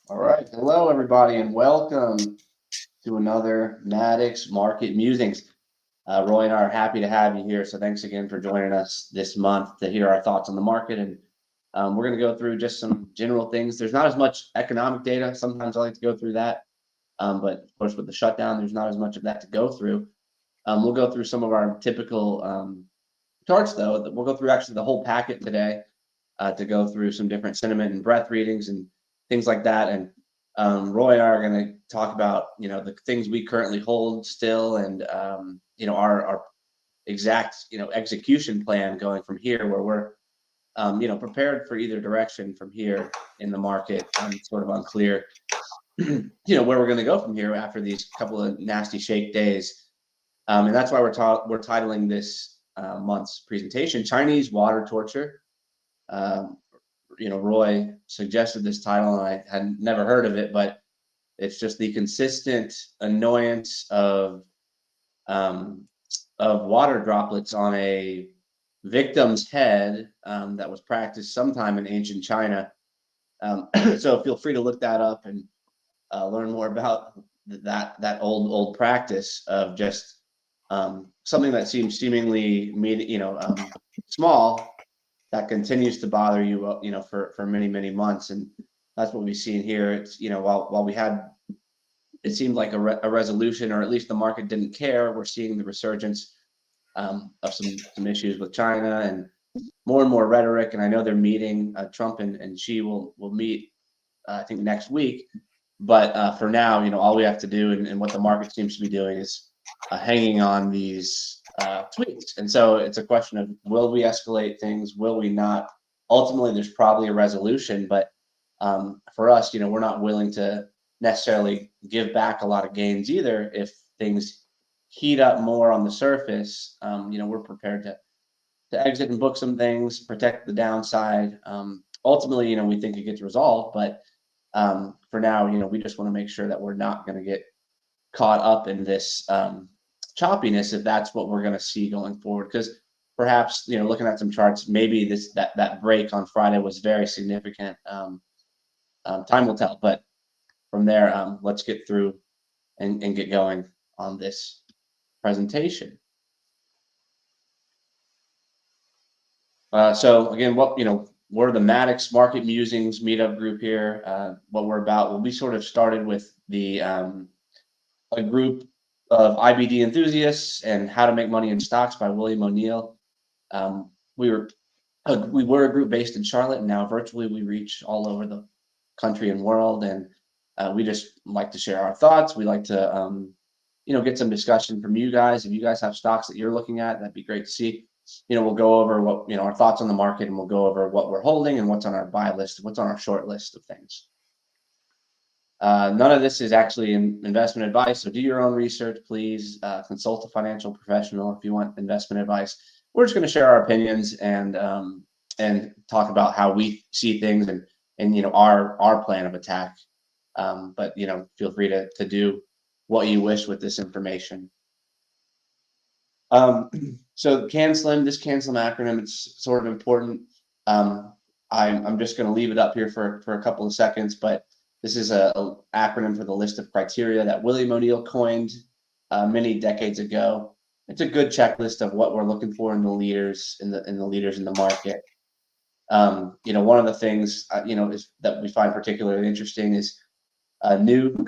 All right. Hello, everybody, and welcome to another Maddox Market Musings. Roy and I are happy to have you here. So thanks again for joining us this month to hear our thoughts on the market. And we're going to go through just some general things. There's not as much economic data. Sometimes I like to go through that. But of course, with the shutdown, there's not as much of that to go through. We'll go through some of our typical charts, though. We'll go through actually the whole packet today to go through some different sentiment and breadth readings and things like that. And Roy and I are going to talk about, the things we currently hold still and, our exact, execution plan going from here where we're, prepared for either direction from here in the market. Sort of unclear, where we're going to go from here after these couple of nasty shake days. And that's why we're titling this month's presentation, Chinese Water Torture. Roy suggested this title and I had never heard of it, but it's just the consistent annoyance of water droplets on a victim's head that was practiced sometime in ancient China. So feel free to look that up and learn more about that old practice of just something that seems seemingly small that continues to bother you, for many months, and that's what we've seen here. It's while we had, it seemed like a resolution, or at least the market didn't care. We're seeing the resurgence of some issues with China and more rhetoric. And I know they're meeting. Trump and Xi will meet, I think, next week. But for now, all we have to do, and what the market seems to be doing, is hanging on these tweets. And so it's a question of, will we escalate things? Will we not? Ultimately, there's probably a resolution, but for us, we're not willing to necessarily give back a lot of gains either. If things heat up more on the surface, we're prepared to exit and book some things, protect the downside. Ultimately, we think it gets resolved, but for now, we just want to make sure that we're not going to get caught up in this choppiness, if that's what we're going to see going forward. Because perhaps, looking at some charts, maybe that break on Friday was very significant. Time will tell, but from there, let's get through and get going on this presentation. So again, we're the Maddox Market Musings Meetup group here. What we're about, well, we sort of started with a group of IBD enthusiasts and How to Make Money in Stocks by William O'Neill. We were a group based in Charlotte, and now virtually we reach all over the country and world. And we just like to share our thoughts. We like to, get some discussion from you guys. If you guys have stocks that you're looking at, that'd be great to see. We'll go over what, our thoughts on the market, and we'll go over what we're holding and what's on our buy list, what's on our short list of things. None of this is actually investment advice, so do your own research, please. Consult a financial professional if you want investment advice. We're just going to share our opinions and talk about how we see things and our plan of attack. But feel free to do what you wish with this information. So CANSLIM, this CANSLIM acronym, it's sort of important. I'm just going to leave it up here for a couple of seconds, but this is an acronym for the list of criteria that William O'Neill coined many decades ago. It's a good checklist of what we're looking for in the leaders in the leaders in the market. One of the things is that we find particularly interesting is new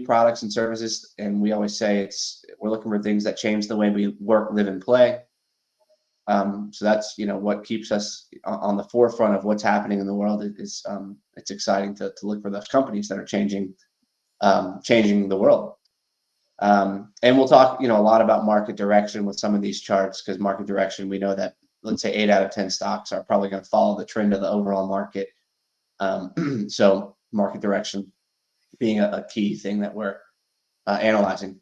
products and services, and we always say we're looking for things that change the way we work, live, and play. So that's what keeps us on the forefront of what's happening in the world. It's exciting to look for those companies that are changing the world. And we'll talk a lot about market direction with some of these charts, because market direction, we know that, let's say 8 out of 10 stocks are probably going to follow the trend of the overall market. So market direction being a key thing that we're analyzing.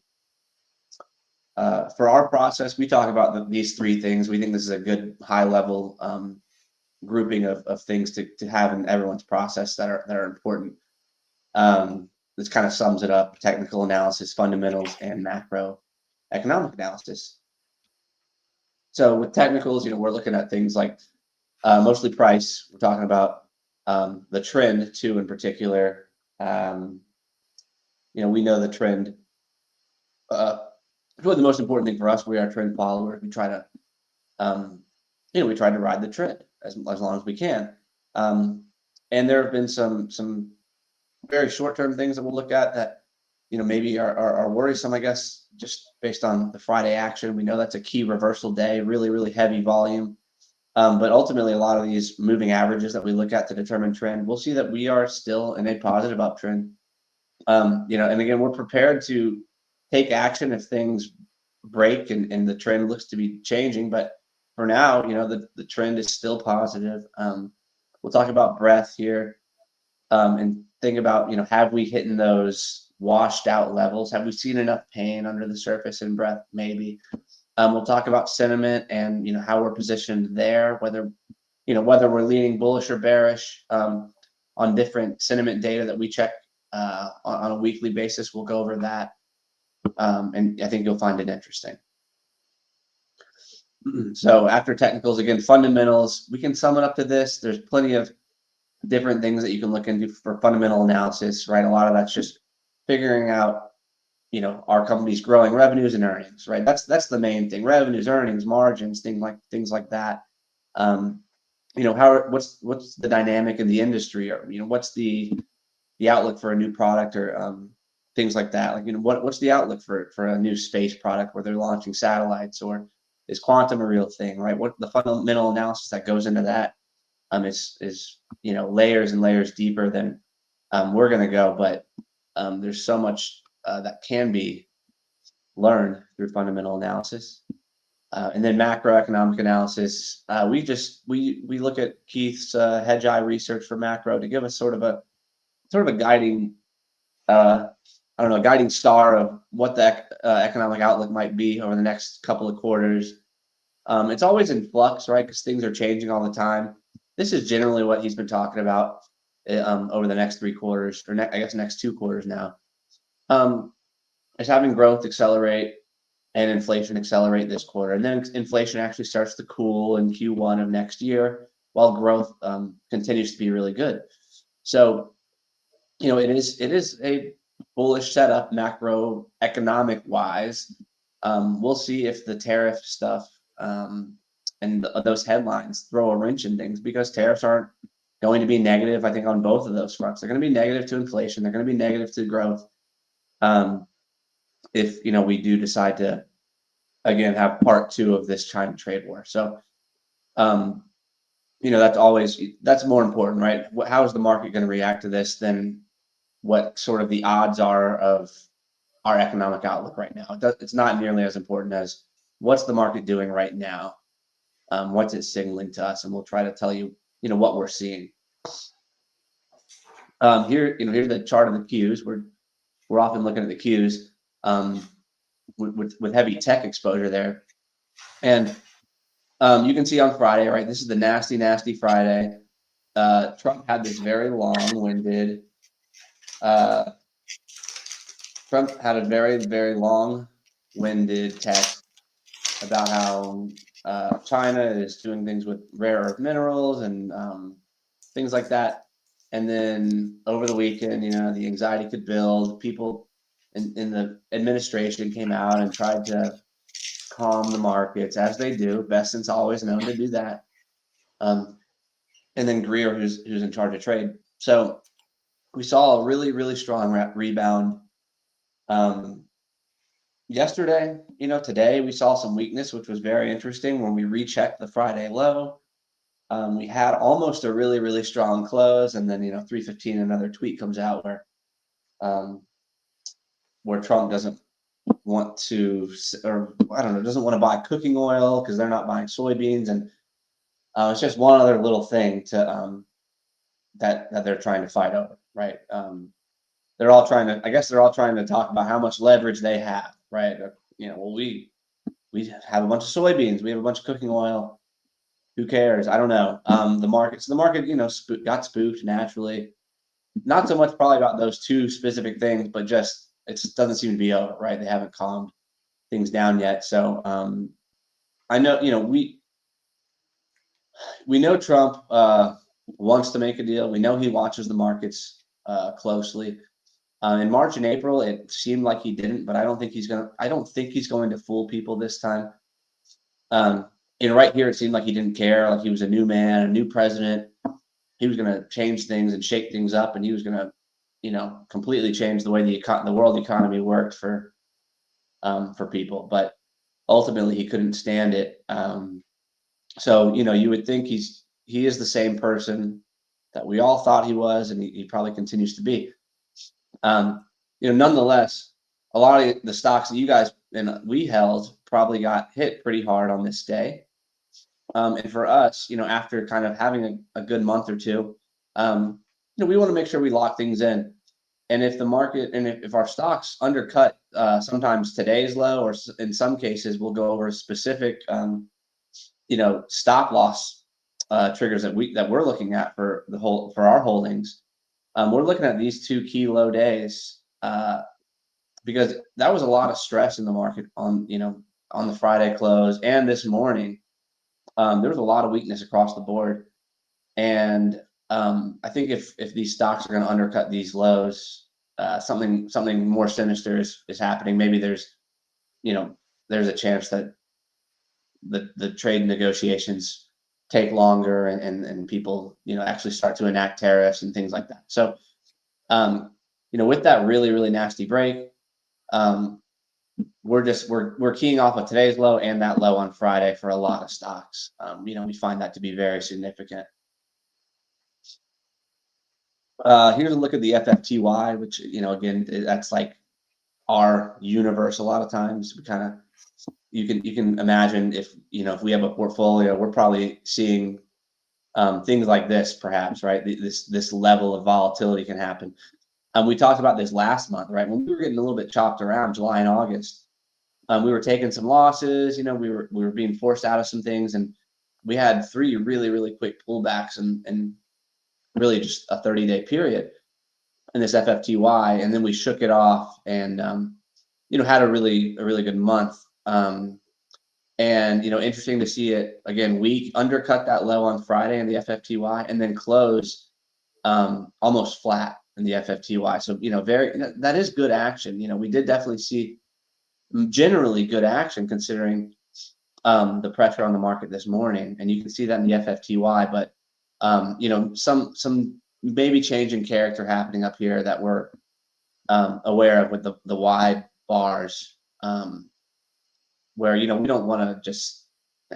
For our process, we talk about these three things. We think this is a good high-level grouping of things to have in everyone's process that are important. This kind of sums it up: technical analysis, fundamentals, and macroeconomic analysis. So with technicals, we're looking at things like mostly price. We're talking about the trend too, in particular. We know the trend. It's really the most important thing for us. We are trend followers. We try to, we try to ride the trend as long as we can. And there have been some very short-term things that we'll look at that, maybe are worrisome, I guess, just based on the Friday action. We know that's a key reversal day, really, really heavy volume. But ultimately, a lot of these moving averages that we look at to determine trend, we'll see that we are still in a positive uptrend. And again, we're prepared to take action if things break and the trend looks to be changing. But for now, the trend is still positive. We'll talk about breadth here, and think about, have we hit those washed out levels? Have we seen enough pain under the surface in breadth? Maybe. We'll talk about sentiment and how we're positioned there, whether we're leaning bullish or bearish on different sentiment data that we check on a weekly basis. We'll go over that, and I think you'll find it interesting. So after technicals, again, fundamentals, we can sum it up to this. There's plenty of different things that you can look into for fundamental analysis, right? A lot of that's just figuring out, our company's growing revenues and earnings, right? That's the main thing: revenues, earnings, margins, things like that. What's the dynamic in the industry, or what's the outlook for a new product, or things like that. Like, what's the outlook for a new space product where they're launching satellites, or is quantum a real thing, right? What the fundamental analysis that goes into that is layers and layers deeper than we're going to go, but there's so much that can be learned through fundamental analysis. And then macroeconomic analysis. We look at Keith's hedge eye research for macro to give us sort of a guiding, guiding star of what the economic outlook might be over the next couple of quarters. It's always in flux, right? Because things are changing all the time. This is generally what he's been talking about over the next 3 quarters, or I guess next 2 quarters now. Is having growth accelerate and inflation accelerate this quarter, and then inflation actually starts to cool in Q1 of next year, while growth continues to be really good. So, it is a bullish setup macroeconomic wise. We'll see if the tariff stuff and those headlines throw a wrench in things, because tariffs aren't going to be negative, I think, on both of those fronts. They're going to be negative to inflation. They're going to be negative to growth. If we do decide to again have part 2 of this China trade war. So that's more important, right? How is the market going to react to this than what sort of the odds are of our economic outlook right now? It's not nearly as important as what's the market doing right now, what's it signaling to us, and we'll try to tell you what we're seeing. Here's the chart of the Qs. We're often looking at the Qs with heavy tech exposure there, and you can see on Friday, right? This is the nasty Friday. Trump had this very long-winded. Trump had a very, very long-winded text about how China is doing things with rare earth minerals and things like that. And then over the weekend, the anxiety could build. People in the administration came out and tried to calm the markets, as they do. Besant's always known to do that. And then Greer, who's in charge of trade. So we saw a really, really strong rebound. Yesterday, today we saw some weakness, which was very interesting. When we rechecked the Friday low, we had almost a really, really strong close, and then 3:15 another tweet comes out where Trump doesn't want to, or I don't know, doesn't want to buy cooking oil because they're not buying soybeans, and it's just one other little thing to that they're trying to fight over, right? They're all trying to talk about how much leverage they have, right? Well, we have a bunch of soybeans, we have a bunch of cooking oil. Who cares? I don't know. The market, got spooked naturally. Not so much probably about those 2 specific things, but just it doesn't seem to be over, right? They haven't calmed things down yet. So I know, we know Trump wants to make a deal. We know he watches the markets closely. In March and April, it seemed like he didn't, but I don't think he's going to fool people this time. Right here, it seemed like he didn't care. Like he was a new man, a new president. He was going to change things and shake things up, and he was going to, completely change the way the world economy worked for people. But ultimately, he couldn't stand it. So you would think he is the same person that we all thought he was, and he probably continues to be. Nonetheless, a lot of the stocks that you guys and we held probably got hit pretty hard on this day. And for us, after kind of having a good month or two, we want to make sure we lock things in. And if the market and if our stocks undercut sometimes today's low, or in some cases, we'll go over specific, stop loss triggers that we're looking at for our holdings. We're looking at these two key low days because that was a lot of stress in the market on the Friday close and this morning. There was a lot of weakness across the board, and I think if these stocks are going to undercut these lows, something more sinister is happening. Maybe there's a chance that the trade negotiations take longer and people actually start to enact tariffs and things like that. So with that really nasty break, we're keying off of today's low and that low on Friday for a lot of stocks. We find that to be very significant. Here's a look at the FFTY, which again, that's like our universe. A lot of times we kind of you can imagine if we have a portfolio, we're probably seeing things like this, perhaps, right? This level of volatility can happen. We talked about this last month, right? When we were getting a little bit chopped around July and August, we were taking some losses. We were being forced out of some things, and we had 3 really quick pullbacks and really just a 30-day period in this FFTY, and then we shook it off and had a really good month. And interesting to see it again. We undercut that low on Friday in the FFTY, and then close almost flat in the FFTY. So that is good action. We did definitely see generally good action considering the pressure on the market this morning, and you can see that in the FFTY. But some maybe change in character happening up here that we're aware of with the wide bars, where we don't want to just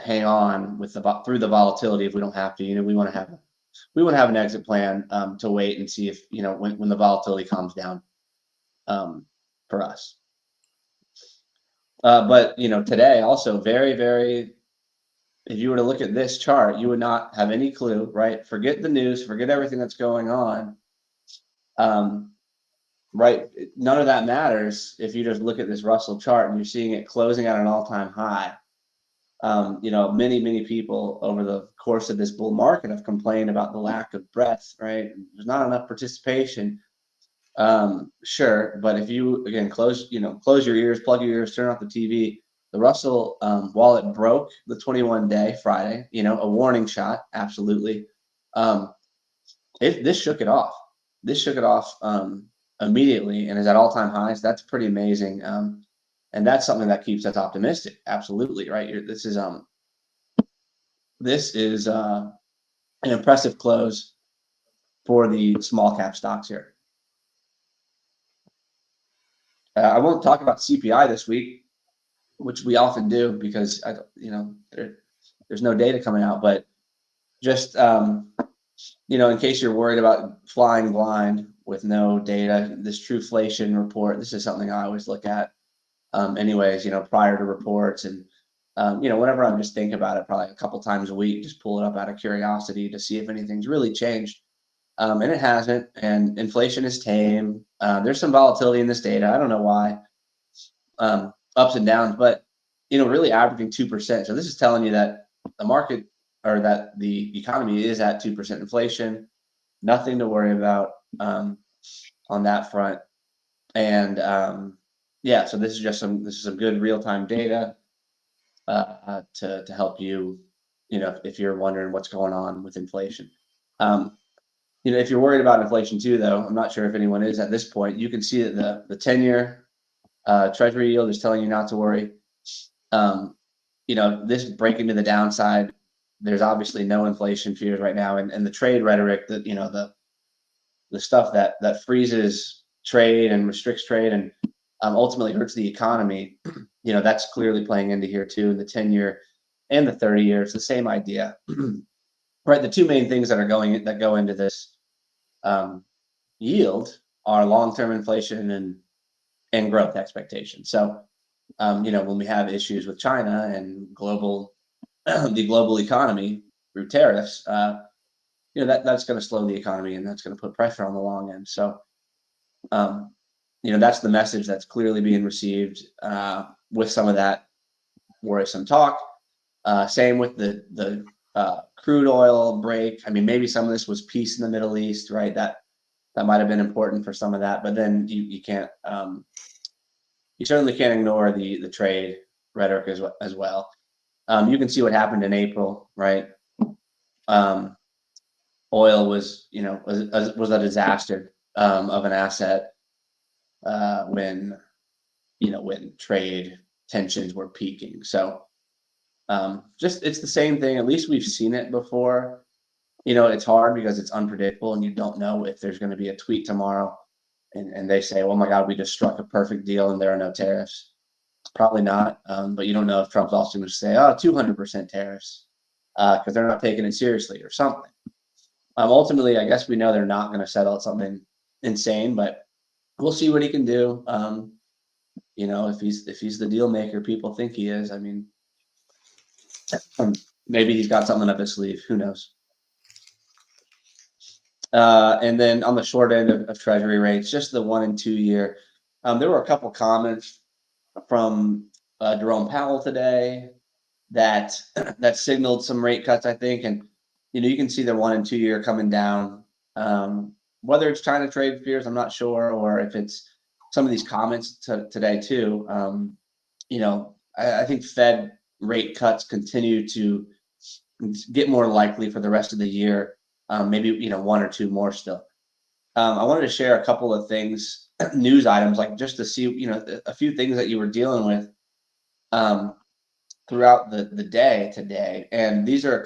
hang on with through the volatility if we don't have to. We want to have an exit plan to wait and see if when the volatility calms down for us. But today also very, if you were to look at this chart, you would not have any clue, right? Forget the news, forget everything that's going on. Right, none of that matters if you just look at this Russell chart and you're seeing it closing at an all-time high. Many people over the course of this bull market have complained about the lack of breadth, right? There's not enough participation. Sure, but if you again close your ears, plug your ears, turn off the TV. The Russell, while it broke the 21-day Friday, a warning shot, absolutely. This shook it off. This shook it off immedately and is at all-time highs. That's pretty amazing. And that's something that keeps us optimistic. Absolutely, right? This is an impressive close for the small cap stocks here. I won't talk about CPI this week, which we often do because there's no data coming out. But just in case you're worried about flying blind with no data, this Truflation report, this is something I always look at. Anyways, prior to reports, and whenever I'm just thinking about it, probably a couple times a week, just pull it up out of curiosity to see if anything's really changed. And it hasn't, and inflation is tame. There's some volatility in this data. I don't know why, ups and downs, but really averaging 2%. So this is telling you that the market or that the economy is at 2% inflation. Nothing to worry about on that front. And so this is some good real-time data to help you, if you're wondering what's going on with inflation. If you're worried about inflation too, though, I'm not sure if anyone is at this point. You can see that the 10-year Treasury yield is telling you not to worry. This breaking to the downside. There's obviously no inflation fears right now, and the trade rhetoric that the stuff that freezes trade and restricts trade and ultimately hurts the economy. That's clearly playing into here too. In the 10-year and the 30-year, it's the same idea, right? The two main things that go into this yield are long-term inflation and growth expectations. So, when we have issues with China and the global economy through tariffs, that's going to slow the economy and that's going to put pressure on the long end. So, that's the message that's clearly being received with some of that worrisome talk. Same with the crude oil break. I mean, maybe some of this was peace in the Middle East, right? That might have been important for some of that, but then you can't you certainly can't ignore the trade rhetoric as well. You can see what happened in April, right? Oil was a disaster of an asset when trade tensions were peaking. So it's the same thing. At least we've seen it before. It's hard because it's unpredictable and you don't know if there's going to be a tweet tomorrow and they say, oh my God, we just struck a perfect deal and there are no tariffs. Probably not. But you don't know if Trump's also going to say, oh, 200% tariffs because they're not taking it seriously or something. Ultimately, I guess we know they're not going to settle at something insane, but we'll see what he can do. If he's the deal maker people think he is, I mean, maybe he's got something up his sleeve. Who knows? And then on the short end of Treasury rates, just the 1 and 2 year, there were a couple comments from Jerome Powell today that signaled some rate cuts, I think, and you can see the 1 and 2 year coming down. Whether it's China trade fears, I'm not sure, or if it's some of these comments today too. I think Fed rate cuts continue to get more likely for the rest of the year. Maybe 1 or 2 more still. I wanted to share a couple of things, news items, like just to see a few things that you were dealing with throughout the day today. And these are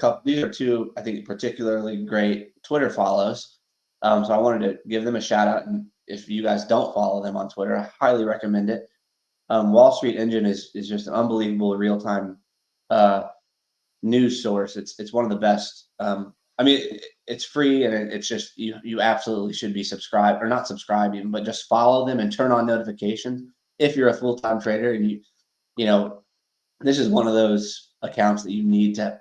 two, I think, particularly great Twitter follows. So I wanted to give them a shout out. And if you guys don't follow them on Twitter, I highly recommend it. Wall Street Engine is just an unbelievable real-time news source. It's one of the best. I mean, it's free and it's just you absolutely should be subscribed, or not subscribed even, but just follow them and turn on notifications if you're a full-time trader. And this is one of those accounts that you need to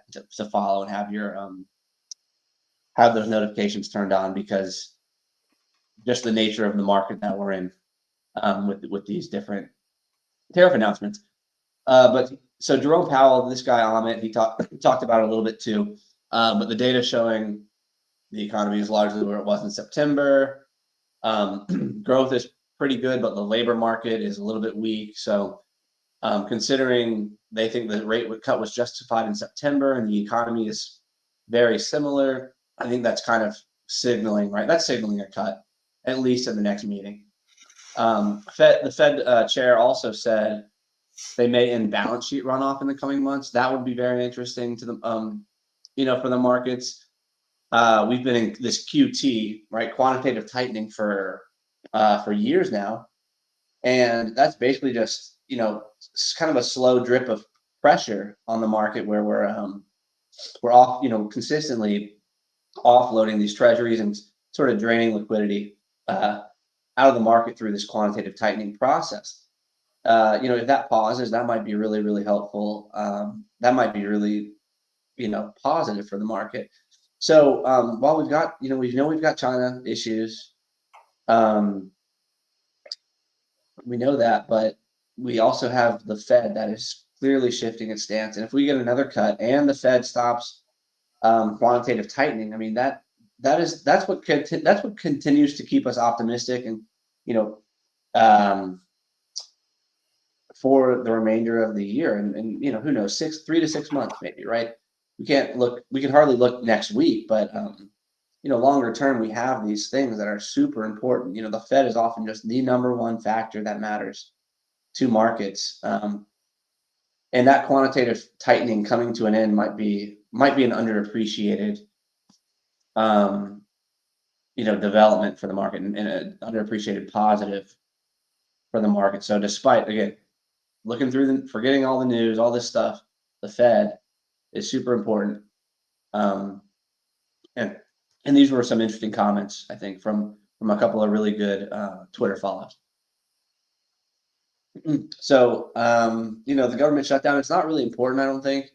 follow and have your have those notifications turned on, because just the nature of the market that we're in with these different tariff announcements. But so Jerome Powell, this guy Amit, he talked about it a little bit too. But the data showing the economy is largely where it was in September. Growth is pretty good, but the labor market is a little bit weak. So considering they think the rate cut was justified in September and the economy is very similar, I think that's kind of signaling, right? That's signaling a cut, at least in the next meeting. The Fed chair also said they may end balance sheet runoff in the coming months. That would be very interesting to the, for the markets. We've been in this QT, right, quantitative tightening for years now, and that's basically just kind of a slow drip of pressure on the market where we're off, consistently offloading these treasuries and sort of draining liquidity out of the market through this quantitative tightening process. If that pauses, that might be really, really helpful. That might be really, positive for the market. So while we've got, we've got China issues, we know that, but we also have the Fed that is clearly shifting its stance. And if we get another cut and the Fed stops quantitative tightening, I mean that's what continues to keep us optimistic, and for the remainder of the year, and who knows, 3 to 6 months maybe, right? We can hardly look next week, but longer term, we have these things that are super important. The Fed is often just the number one factor that matters to markets. And that quantitative tightening coming to an end might be an underappreciated development for the market, and an underappreciated positive for the market. So despite, again, looking through forgetting all the news, all this stuff, the Fed is super important. And these were some interesting comments, I think, from a couple of really good Twitter follows. So, the government shutdown, it's not really important, I don't think.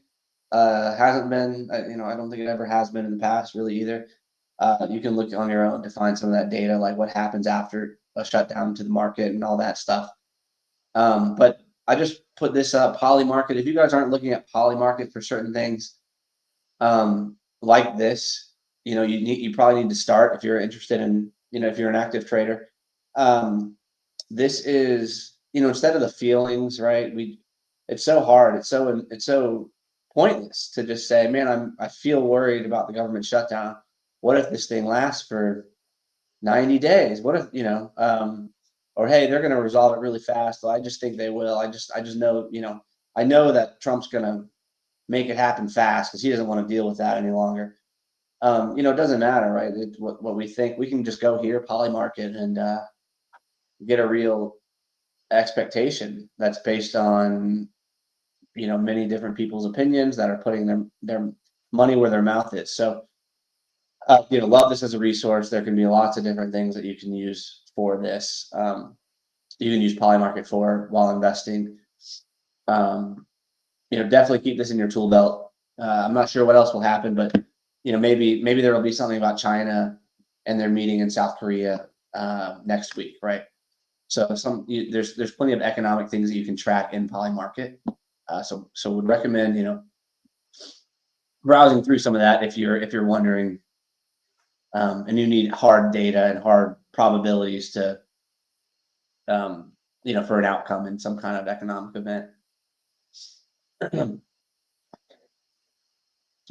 Hasn't been, I don't think it ever has been in the past, really, either. You can look on your own to find some of that data, like what happens after a shutdown to the market and all that stuff. But I just put this up, Poly Market. If you guys aren't looking at Poly Market for certain things, like this, you probably need to start if you're interested in, if you're an active trader. This is, instead of the feelings, right? It's so hard. It's so pointless to just say, man, I feel worried about the government shutdown. What if this thing lasts for 90 days? What if, or hey, they're going to resolve it really fast. Well, I just think they will. I just know, I know that Trump's going to make it happen fast because he doesn't want to deal with that any longer. It doesn't matter, right? It's what we think. We can just go here, Poly Market, and get a real expectation that's based on many different people's opinions that are putting their money where their mouth is. So love this as a resource. There can be lots of different things that you can use for this. You can use Poly Market for while investing. Definitely keep this in your tool belt. I'm not sure what else will happen, but maybe there will be something about China and their meeting in South Korea next week, right? So there's plenty of economic things that you can track in Poly Market. So would recommend browsing through some of that if you're wondering, and you need hard data and hard probabilities to for an outcome in some kind of economic event.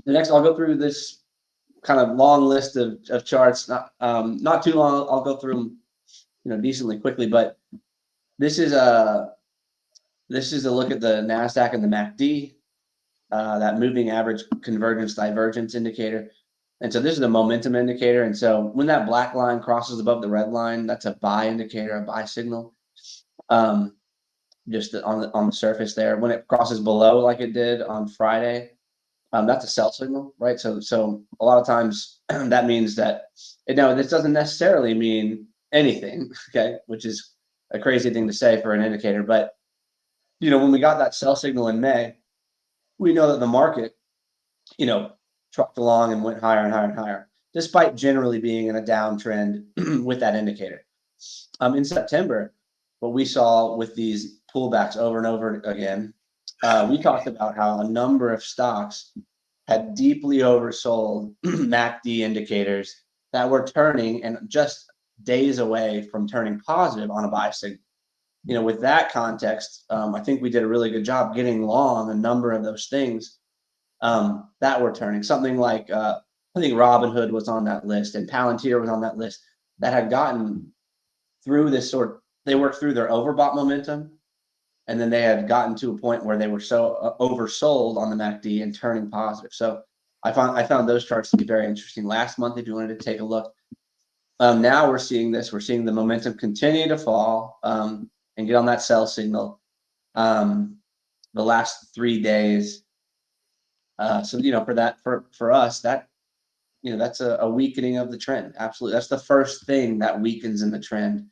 Next, I'll go through this kind of long list of charts. Not too long. I'll go through them decently quickly, but this is a look at the NASDAQ and the MACD, that moving average convergence divergence indicator. And so this is the momentum indicator. And so when that black line crosses above the red line, that's a buy indicator, a buy signal. Just on the surface there. When it crosses below, like it did on Friday, that's a sell signal, right? So a lot of times that means that this doesn't necessarily mean anything, okay, which is a crazy thing to say for an indicator. But when we got that sell signal in May, we know that the market, trucked along and went higher and higher and higher, despite generally being in a downtrend with that indicator. In September, what we saw with these pullbacks over and over again, we talked about how a number of stocks had deeply oversold MACD indicators that were turning and just days away from turning positive on a buy signal. With that context, I think we did a really good job getting long a number of those things that were turning. Something like I think Robinhood was on that list, and Palantir was on that list, that had gotten through this they worked through their overbought momentum, and then they had gotten to a point where they were so oversold on the MACD and turning positive. So I found those charts to be very interesting last month if you wanted to take a look. Now we're seeing this. We're seeing the momentum continue to fall and get on that sell signal the last 3 days. For us, that that's a weakening of the trend. Absolutely, that's the first thing that weakens in the trend.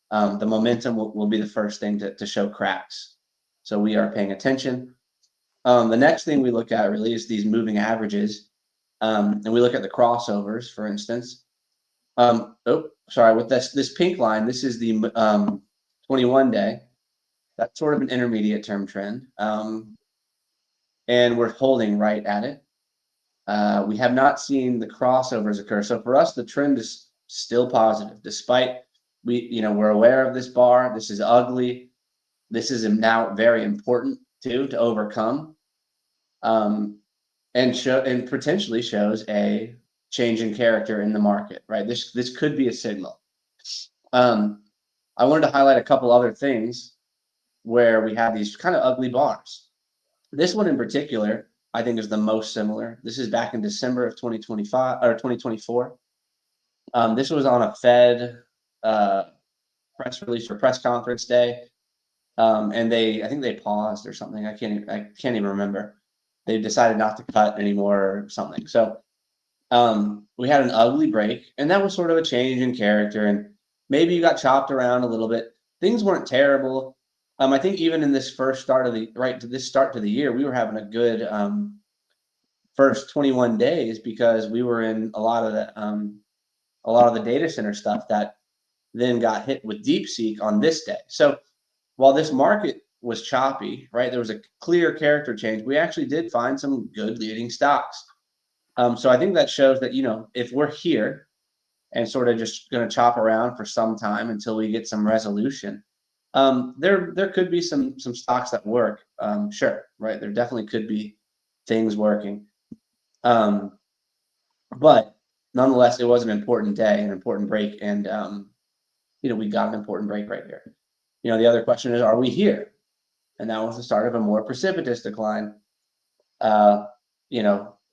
The momentum will be the first thing to show cracks. So we are paying attention. The next thing we look at really is these moving averages, and we look at the crossovers, for instance. With this pink line, this is the 21-day. That's sort of an intermediate term trend, and we're holding right at it. We have not seen the crossovers occur. So for us, the trend is still positive, despite we're aware of this bar. This is ugly. This is now very important too to overcome, and potentially shows a change in character in the market, right? This could be a signal. I wanted to highlight a couple other things where we have these kind of ugly bars. This one in particular, I think, is the most similar. This is back in December of 2025 or 2024. This was on a Fed press release or press conference day, and I think they paused or something. I can't even remember. They decided not to cut anymore or something. So we had an ugly break, and that was sort of a change in character. And maybe you got chopped around a little bit. Things weren't terrible. I think even in this start to the year, we were having a good first 21 days because we were in a lot of the data center stuff that then got hit with DeepSeek on this day. So while this market was choppy, right, there was a clear character change. We actually did find some good leading stocks. So I think that shows that, if we're here and sort of just going to chop around for some time until we get some resolution, there could be some stocks that work. Sure, right? There definitely could be things working. But nonetheless, it was an important day, an important break, and we got an important break right here. The other question is, are we here? And that was the start of a more precipitous decline.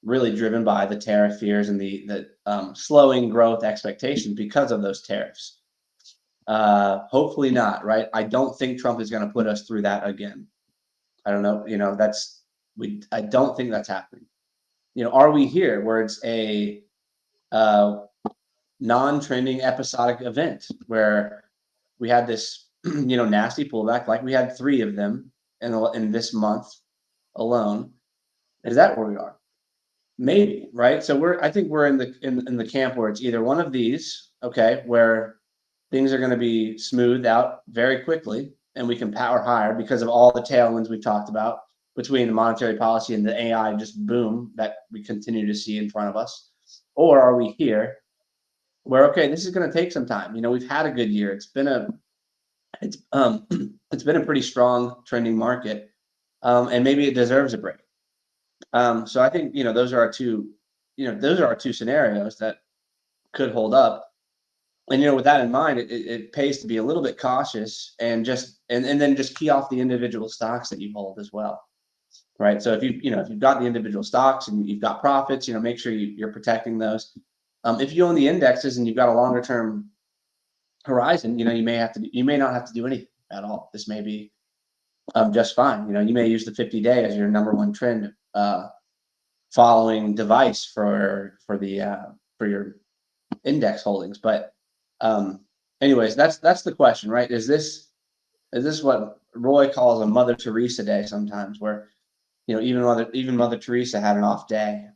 Really driven by the tariff fears and the slowing growth expectations because of those tariffs. Hopefully not, right? I don't think Trump is going to put us through that again. I don't know. I don't think that's happening. Are we here where it's a non-trending episodic event where we had this, nasty pullback, like we had 3 of them in this month alone? Is that where we are? Maybe, right? So I think we're in the camp where it's either one of these, okay, where things are going to be smoothed out very quickly and we can power higher because of all the tailwinds we've talked about between the monetary policy and the AI just boom that we continue to see in front of us. Or are we here where, okay, this is going to take some time. We've had a good year. It's been a pretty strong trending market, and maybe it deserves a break. So I think those are our two scenarios that could hold up. And with that in mind, it pays to be a little bit cautious and then just key off the individual stocks that you hold as well, right? So if you've got the individual stocks and you've got profits, make sure you're protecting those. If you own the indexes and you've got a longer term horizon, you may not have to do anything at all. This may be just fine. You may use the 50-day as your number one trend following device for your index holdings. But anyways, that's the question, right? Is this what Roy calls a Mother Teresa day sometimes, where even Mother Teresa had an off day,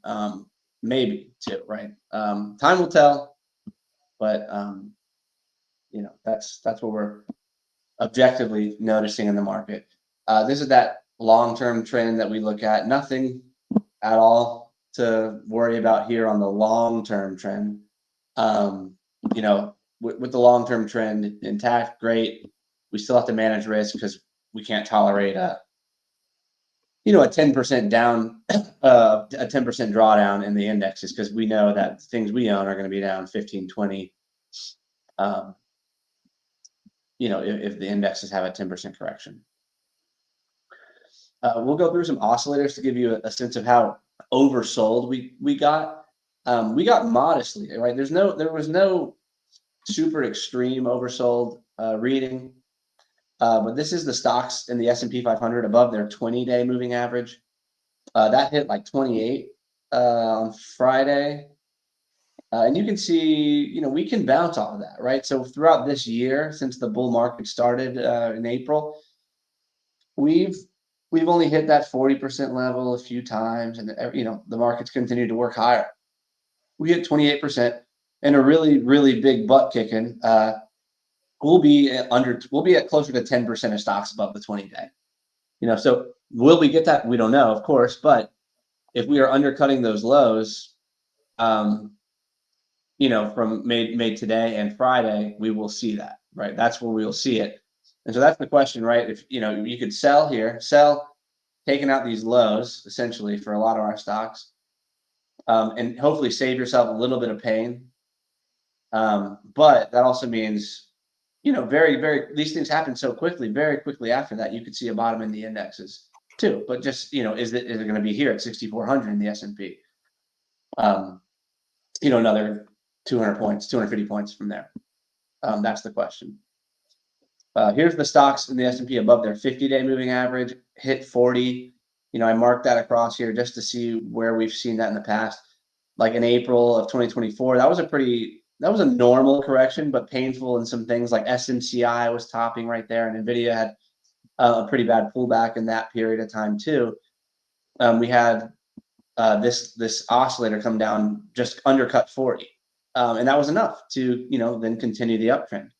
maybe too, right? Time will tell, but that's what we're objectively noticing in the market. This is that long-term trend that we look at. Nothing at all to worry about here on the long-term trend. With the long-term trend intact, great. We still have to manage risk because we can't tolerate a 10% down, a 10% drawdown in the indexes, because we know that things we own are going to be down 15, 20. If the indexes have a 10% correction. We'll go through some oscillators to give you a sense of how oversold we got. We got modestly, right? There was no super extreme oversold reading, but this is the stocks in the S&P 500 above their 20-day moving average. That hit like 28 on Friday. And you can see, we can bounce off of that, right? So throughout this year, since the bull market started in April, we've only hit that 40% level a few times, and the market's continued to work higher. We hit 28%, and a really, really big butt kicking. We'll be at closer to 10% of stocks above the 20-day. So will we get that? We don't know, of course, but if we are undercutting those lows, from made today and Friday, we will see that, right? That's where we'll see it. And so that's the question, right? If you could sell here, taking out these lows essentially for a lot of our stocks, and hopefully save yourself a little bit of pain. But that also means, these things happen so quickly, very quickly after that, you could see a bottom in the indexes too. But just, is it going to be here at 6,400 in the S&P? Another 200 points, 250 points from there. That's the question. Here's the stocks in the S&P above their 50-day moving average, hit 40. I marked that across here just to see where we've seen that in the past. Like in April of 2024, that was a normal correction, but painful in some things. Like SMCI was topping right there, and Nvidia had a pretty bad pullback in that period of time too. We had this oscillator come down, just undercut 40, and that was enough to then continue the uptrend.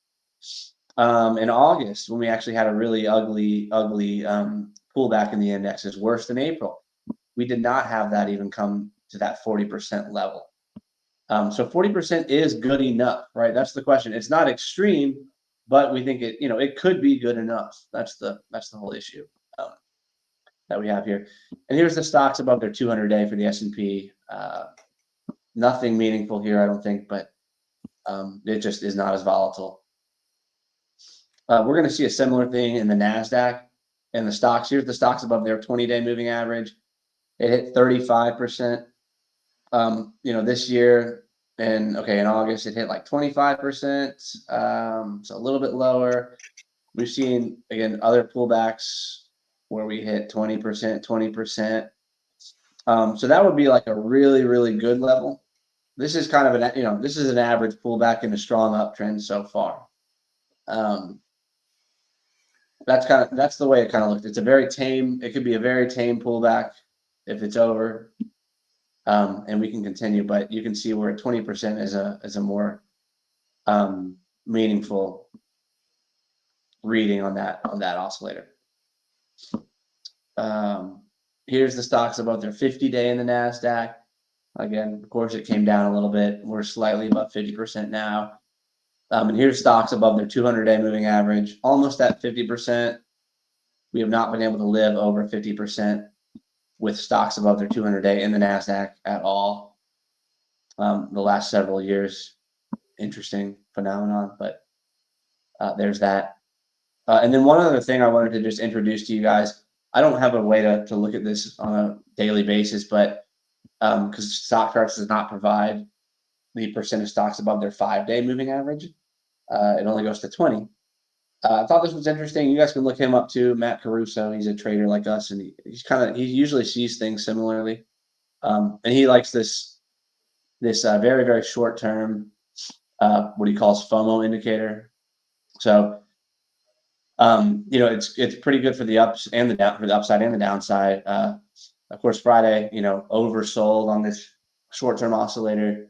In August, when we actually had a really ugly pullback in the indexes, worse than April, we did not have that even come to that 40% level. So 40% is good enough, right? That's the question. It's not extreme, but we think it could be good enough. That's the whole issue that we have here. And here's the stocks above their 200-day for the S&P. Nothing meaningful here, I don't think, but it just is not as volatile. We're going to see a similar thing in the NASDAQ and the stocks. Here's the stocks above their 20-day moving average. It hit 35%. This year, in August, it hit like 25%. So a little bit lower. We've seen, again, other pullbacks where we hit 20%, 20%. So that would be like a really, really good level. This is kind of this is an average pullback in a strong uptrend so far. That's the way it kind of looks. It could be a very tame pullback if it's over, and we can continue. But you can see where 20% is a more meaningful reading on that oscillator. Here's the stocks above their 50-day in the NASDAQ. Again, of course, it came down a little bit. We're slightly above 50% now. And here's stocks above their 200-day moving average, almost at 50%. We have not been able to live over 50% with stocks above their 200-day in the NASDAQ at all the last several years. Interesting phenomenon, but there's that. And then one other thing I wanted to just introduce to you guys. I don't have a way to look at this on a daily basis, but because Stock Charts does not provide the percent of stocks above their 5-day moving average. It only goes to 20. I thought this was interesting. You guys can look him up too, Matt Caruso. He's a trader like us, and he usually sees things similarly. And he likes this very, very short term, what he calls FOMO indicator. So, it's pretty good for the ups and the down, for the upside and the downside. Of course, Friday, oversold on this short term oscillator.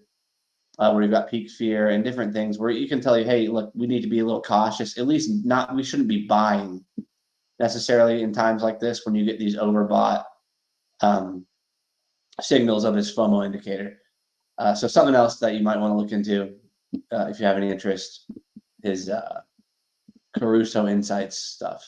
Where you've got peak fear and different things where you can tell you, hey, look, we need to be a little cautious. At least we shouldn't be buying necessarily in times like this when you get these overbought signals of this FOMO indicator. So something else that you might want to look into if you have any interest is Caruso Insights stuff.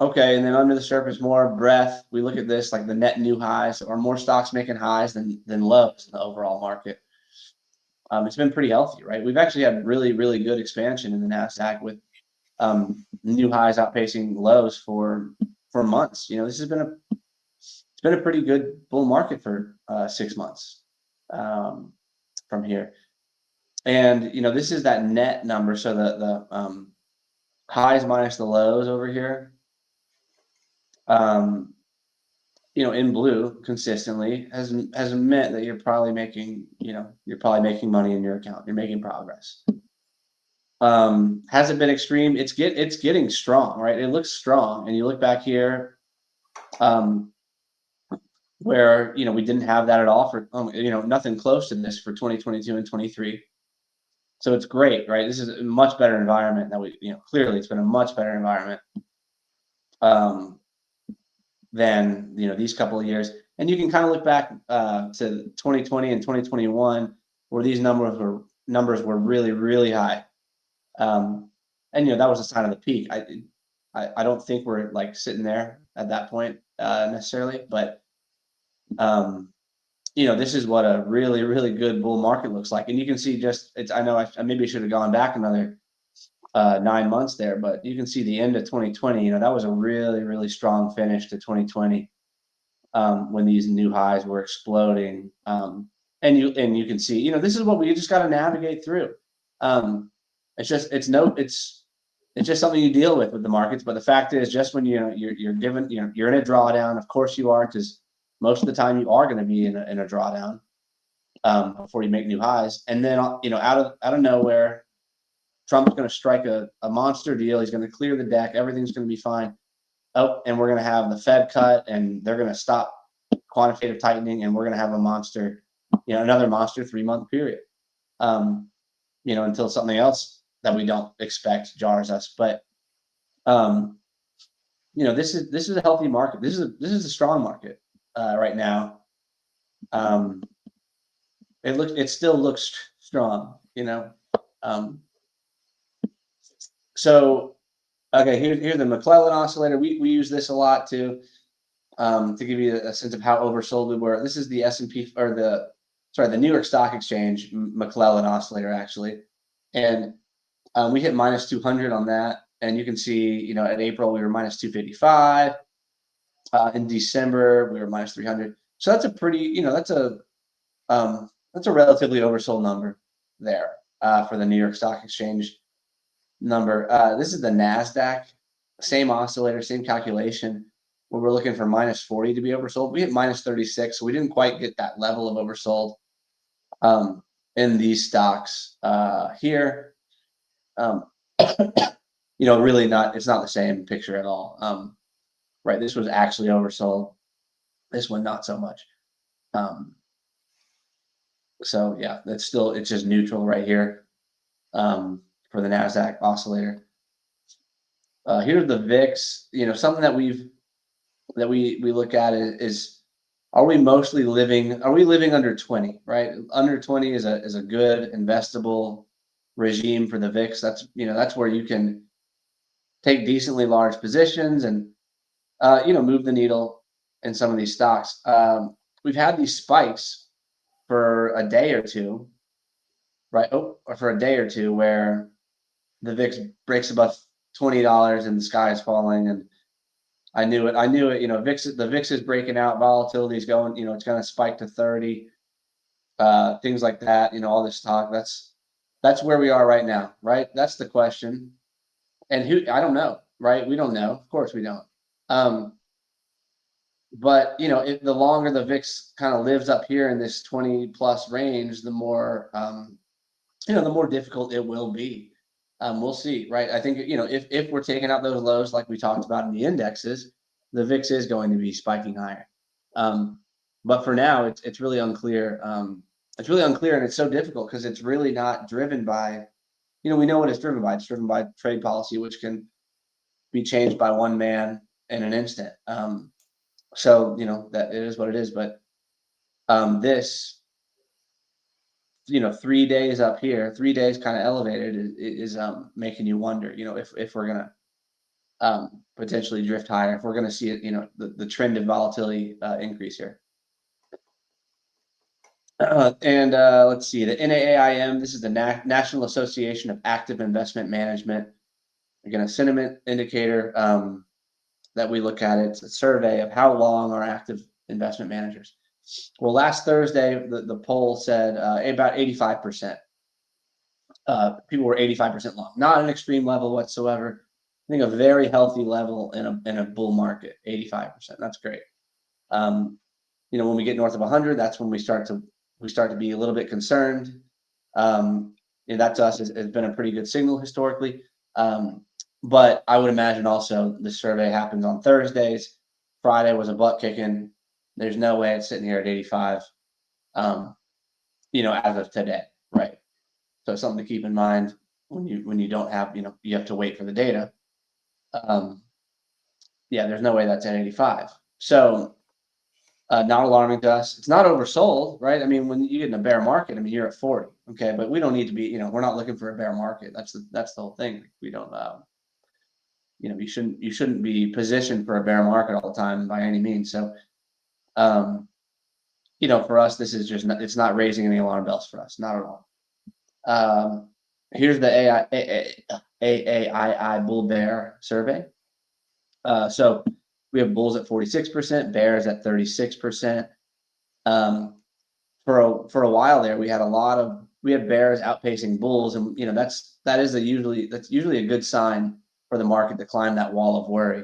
Okay, and then under the surface, more breadth. We look at this like the net new highs, or more stocks making highs than lows in the overall market. It's been pretty healthy, right? We've actually had really, really good expansion in the NASDAQ with new highs outpacing lows for months. This has been a pretty good bull market for 6 months from here. And this is that net number. So the highs minus the lows over here. In blue consistently has meant that you're probably making money in your account. You're making progress. Has it been extreme? It's getting strong, right? It looks strong. And you look back here, where, we didn't have that at all for, nothing close to this for 2022 and 23. So it's great, right? This is a much better environment that clearly it's been a much better environment. Than these couple of years, and you can kind of look back to 2020 and 2021 where these numbers were really, really high, and that was a sign of the peak. I don't think we're like sitting there at that point necessarily, but this is what a really, really good bull market looks like. And you can see I know I maybe should have gone back another 9 months there, but you can see the end of 2020, that was a really, really strong finish to 2020 when these new highs were exploding. And you can see, this is what we just got to navigate through. It's just something you deal with the markets. But the fact is, just when you're given, you're in a drawdown. Of course you are, because most of the time you are going to be in a drawdown before you make new highs. And then out of nowhere, Trump's going to strike a monster deal. He's going to clear the deck. Everything's going to be fine. Oh, and we're going to have the Fed cut, and they're going to stop quantitative tightening, and we're going to have another monster 3-month period. Until something else that we don't expect jars us. But this is a healthy market. This is a strong market right now. It still looks strong. So okay, here's the McClellan oscillator. We use this a lot to give you a sense of how oversold we were. This is the S&P or the New York Stock Exchange McClellan oscillator actually, and we hit minus 200 on that. And you can see, in April we were minus 255. In December we were minus 300. So that's a pretty, that's a relatively oversold number there for the New York Stock Exchange number. This is the NASDAQ, same oscillator, same calculation, where we're looking for minus 40 to be oversold. We hit minus 36, so we didn't quite get that level of oversold in these stocks here. Really it's not the same picture at all. Right, this was actually oversold. This one not so much. So yeah, it's just neutral right here for the NASDAQ oscillator. Here's the VIX. Something that we look at is, are we living under 20, right? Under 20 is a good investable regime for the VIX. That's where you can take decently large positions and move the needle in some of these stocks. We've had these spikes for a day or two, right? Or for a day or two, where the VIX breaks above $20 and the sky is falling. And I knew it. The VIX is breaking out. Volatility is going. It's going to spike to 30. Things like that. All this talk. That's where we are right now, right? That's the question. And I don't know, right? We don't know. Of course we don't. But the longer the VIX kind of lives up here in this 20 plus range, the more the more difficult it will be. We'll see, right? I think if we're taking out those lows like we talked about in the indexes, the VIX is going to be spiking higher. But for now, it's really unclear. It's really unclear, and it's so difficult because it's really not driven by, we know what it's driven by. It's driven by trade policy, which can be changed by one man in an instant. So that it is what it is. But this, 3 days up here, 3 days kind of elevated is making you wonder, if we're gonna potentially drift higher, if we're gonna see it, the trend of volatility increase here. And let's see, the NAAIM, this is the National Association of Active Investment Management. Again, a sentiment indicator that we look at. It's a survey of how long are active investment managers. Well, last Thursday, the poll said about 85%. People were 85% long. Not an extreme level whatsoever. I think a very healthy level in a bull market. 85%. That's great. When we get north of 100, that's when we start to be a little bit concerned. That to us has been a pretty good signal historically. But I would imagine also the survey happens on Thursdays. Friday was a butt kicking. There's no way it's sitting here at 85, as of today, right? So something to keep in mind when you don't have, you have to wait for the data. Yeah, there's no way that's at 85. So not alarming to us. It's not oversold, right? I mean, when you get in a bear market, I mean, you're at 40, okay? But we don't need to be, we're not looking for a bear market. That's the whole thing. We don't. you shouldn't be positioned for a bear market all the time by any means. So, for us, this is just it's not raising any alarm bells for us, not at all. Here's the AAII bull bear survey. So we have bulls at 46%, bears at 36%. For a while there, we had bears outpacing bulls, and that's usually a good sign for the market to climb that wall of worry,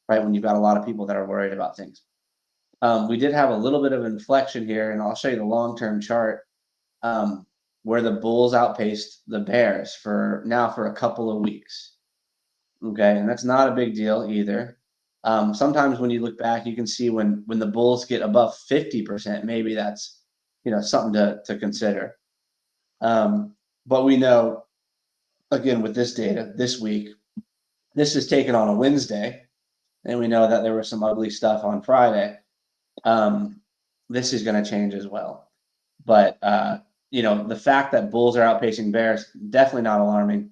right? When you've got a lot of people that are worried about things. We did have a little bit of inflection here, and I'll show you the long-term chart where the bulls outpaced the bears for a couple of weeks. Okay, and that's not a big deal either. Sometimes when you look back, you can see when the bulls get above 50%, maybe that's something to consider. But we know, again, with this data this week, this is taken on a Wednesday, and we know that there was some ugly stuff on Friday. This is going to change as well. But the fact that bulls are outpacing bears, definitely not alarming.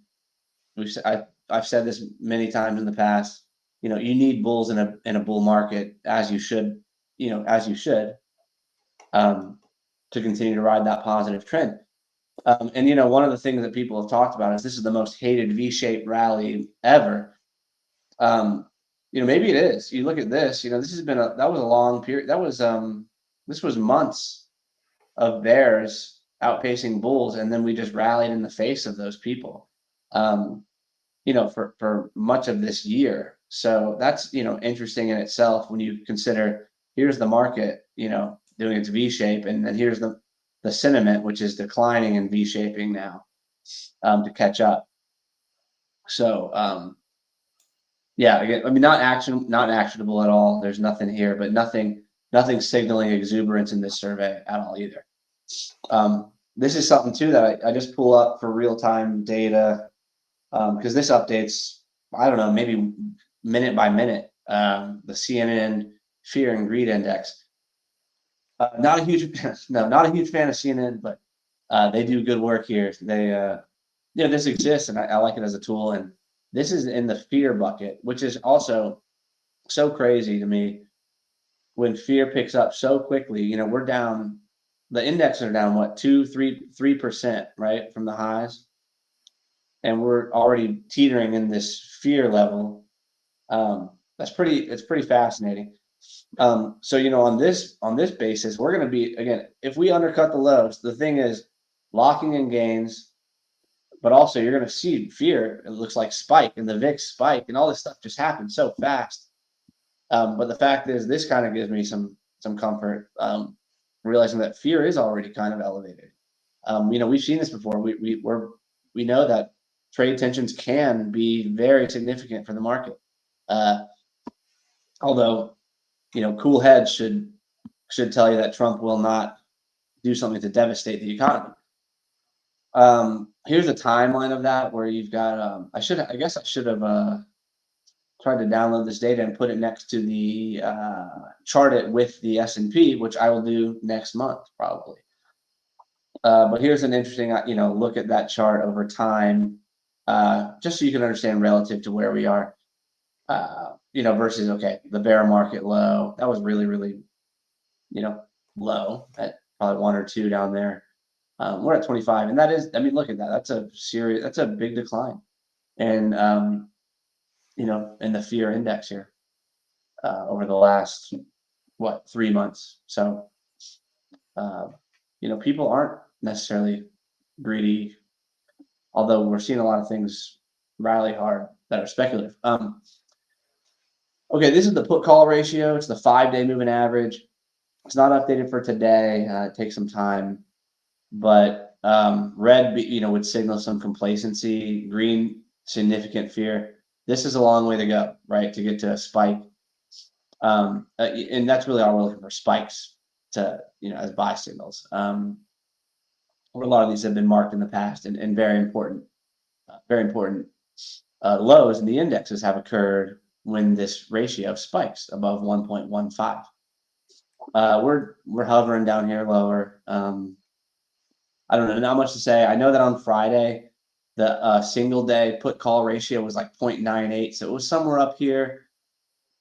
I've said this many times in the past. You need bulls in a bull market, as you should, to continue to ride that positive trend. And one of the things that people have talked about is this is the most hated V-shaped rally ever. Maybe it is. You look at this. This has been that was a long period. This was months of bears outpacing bulls, and then we just rallied in the face of those people. For much of this year. So that's interesting in itself when you consider here's the market doing its V shape, and then here's the sentiment, which is declining and V shaping now to catch up. So again, not actionable at all. There's nothing here, but nothing signaling exuberance in this survey at all either. This is something too that I just pull up for real-time data because this updates, I don't know, maybe minute by minute, the CNN Fear and Greed Index. Not a huge fan of CNN, but they do good work here. This exists, and I like it as a tool. And this is in the fear bucket, which is also so crazy to me. When fear picks up so quickly, we're down. The indexes are down what 3%, right, from the highs, and we're already teetering in this fear level. It's pretty fascinating. So on this basis, we're going to be, again, if we undercut the lows, the thing is locking in gains, but also you're going to see fear. It looks like spike, and the VIX spike, and all this stuff just happened so fast. But the fact is, this kind of gives me some comfort, realizing that fear is already kind of elevated. We've seen this before. We know that trade tensions can be very significant for the market. Although, cool heads should tell you that Trump will not do something to devastate the economy. Here's a timeline of that where you've got. I should have tried to download this data and put it next to the chart it with the S&P, which I will do next month probably. But here's an interesting, look at that chart over time, just so you can understand relative to where we are. Versus, okay, the bear market low, that was really, really, low at probably 1 or 2 down there. We're at 25, and that is, look at that. That's a big decline. And, in the fear index here, over the last, 3 months. So, people aren't necessarily greedy, although we're seeing a lot of things rally hard that are speculative. Okay, this is the put call ratio. It's the 5-day moving average. It's not updated for today. It takes some time, but red, would signal some complacency. Green, significant fear. This is a long way to go, right, to get to a spike. And that's really all we're looking for, spikes to, as buy signals. Where a lot of these have been marked in the past, and very important lows in the indexes have occurred when this ratio spikes above 1.15. We're hovering down here lower. I don't know, not much to say. I know that on Friday, The single day put call ratio was like 0.98, so it was somewhere up here.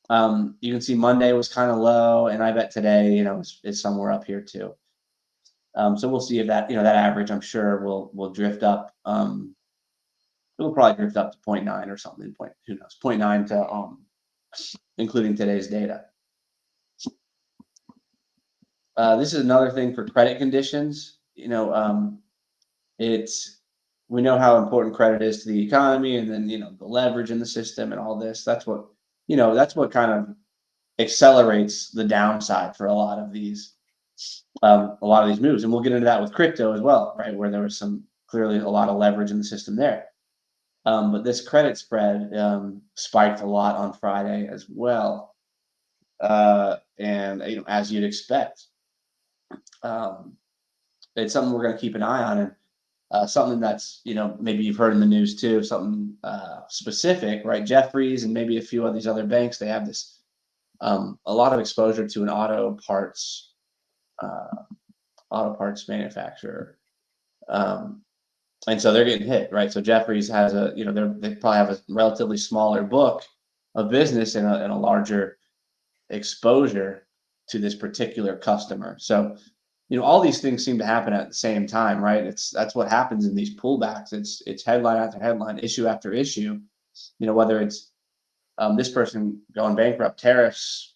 You can see Monday was kind of low, and I bet today, is somewhere up here too. So we'll see if that, that average, I'm sure will drift up. It'll probably drift up to 0.9 or something. Who knows? 0.9 to including today's data. This is another thing for credit conditions. We know how important credit is to the economy, and then the leverage in the system and all this. That's what kind of accelerates the downside for a lot of these moves, and we'll get into that with crypto as well, right? Where there was clearly a lot of leverage in the system there. But this credit spread spiked a lot on Friday as well, and as you'd expect, it's something we're going to keep an eye on, and something that's maybe you've heard in the news too, something specific, right? Jefferies and maybe a few of these other banks, they have this a lot of exposure to an auto parts manufacturer. And so they're getting hit, right? So Jefferies has they probably have a relatively smaller book of business and a larger exposure to this particular customer. So, all these things seem to happen at the same time, right? That's what happens in these pullbacks. It's headline after headline, issue after issue. Whether it's this person going bankrupt, tariffs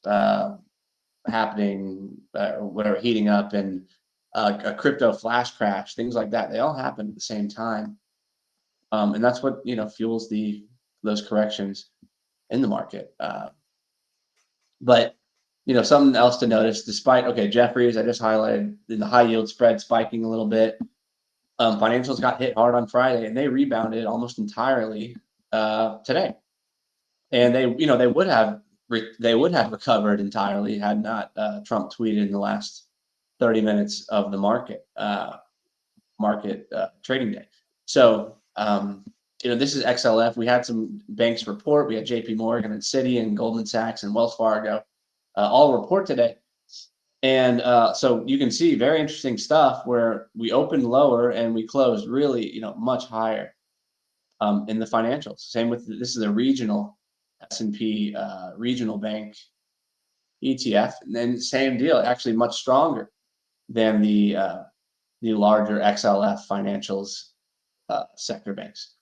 happening, or whatever, heating up, and a crypto flash crash, things like that. They all happen at the same time, and that's what fuels those corrections in the market. But something else to notice, despite Jefferies, I just highlighted the high yield spread spiking a little bit. Financials got hit hard on Friday, and they rebounded almost entirely today. And they would have recovered entirely had not Trump tweeted in the last 30 minutes of the market trading day. So this is XLF. We had some banks report. We had JP Morgan and Citi and Goldman Sachs and Wells Fargo all report today. And so you can see very interesting stuff where we opened lower and we closed really, much higher in the financials. Same with this is a regional S&P regional bank ETF, and then same deal, actually much stronger than the larger XLF financials sector banks.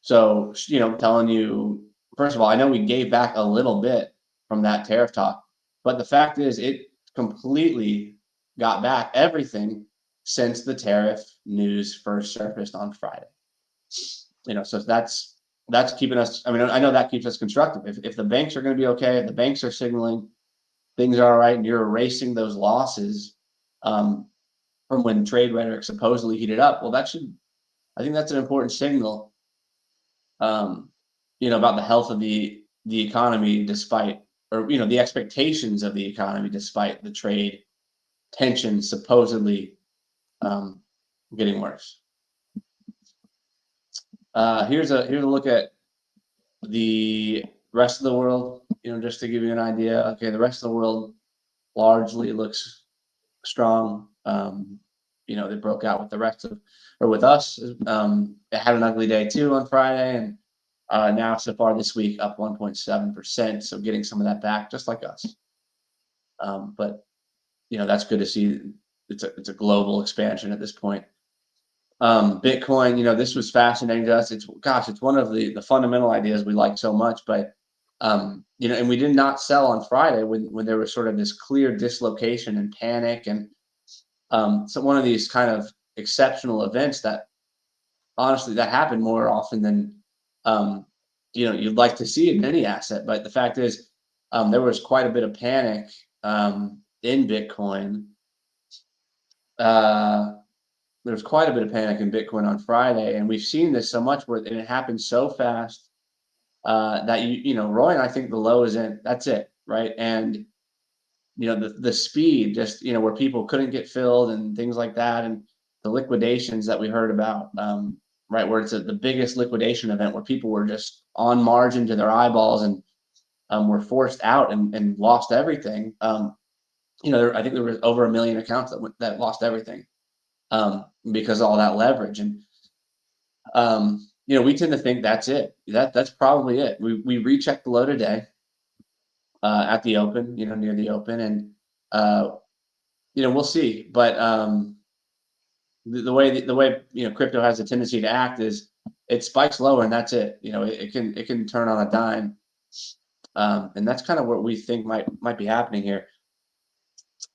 So telling you, first of all, I know we gave back a little bit from that tariff talk, but the fact is it completely got back everything since the tariff news first surfaced on Friday. So that's keeping us. I mean, I know that keeps us constructive. If the banks are going to be okay, if the banks are signaling things are all right, and you're erasing those losses from when trade rhetoric supposedly heated up, well, I think that's an important signal, about the health of the economy, despite, or the expectations of the economy, despite the trade tensions supposedly getting worse. Here's a look at the rest of the world, just to give you an idea. Okay, the rest of the world largely looks strong. They broke out with with us. It had an ugly day too on Friday, and now so far this week up 1.7%. So getting some of that back, just like us. But that's good to see. It's a global expansion at this point. Bitcoin, this was fascinating to us. It's one of the fundamental ideas we like so much, but and we did not sell on Friday when there was sort of this clear dislocation and panic, and so one of these kind of exceptional events that honestly that happened more often than you'd like to see in any asset. But the fact is, there was quite a bit of panic in Bitcoin. There was quite a bit of panic in Bitcoin on Friday, and we've seen this so much and it happened so fast that Roy and I think the low is in. That's it, right? And the speed, just where people couldn't get filled and things like that, and the liquidations that we heard about, right, where it's the biggest liquidation event where people were just on margin to their eyeballs and were forced out and lost everything. I think there was over 1 million accounts that lost everything because of all that leverage. And We tend to think that's it. That's probably it. We recheck the low today at the open, near the open, and uh, we'll see. But the way crypto has a tendency to act is it spikes lower and that's it. It can turn on a dime, and that's kind of what we think might be happening here.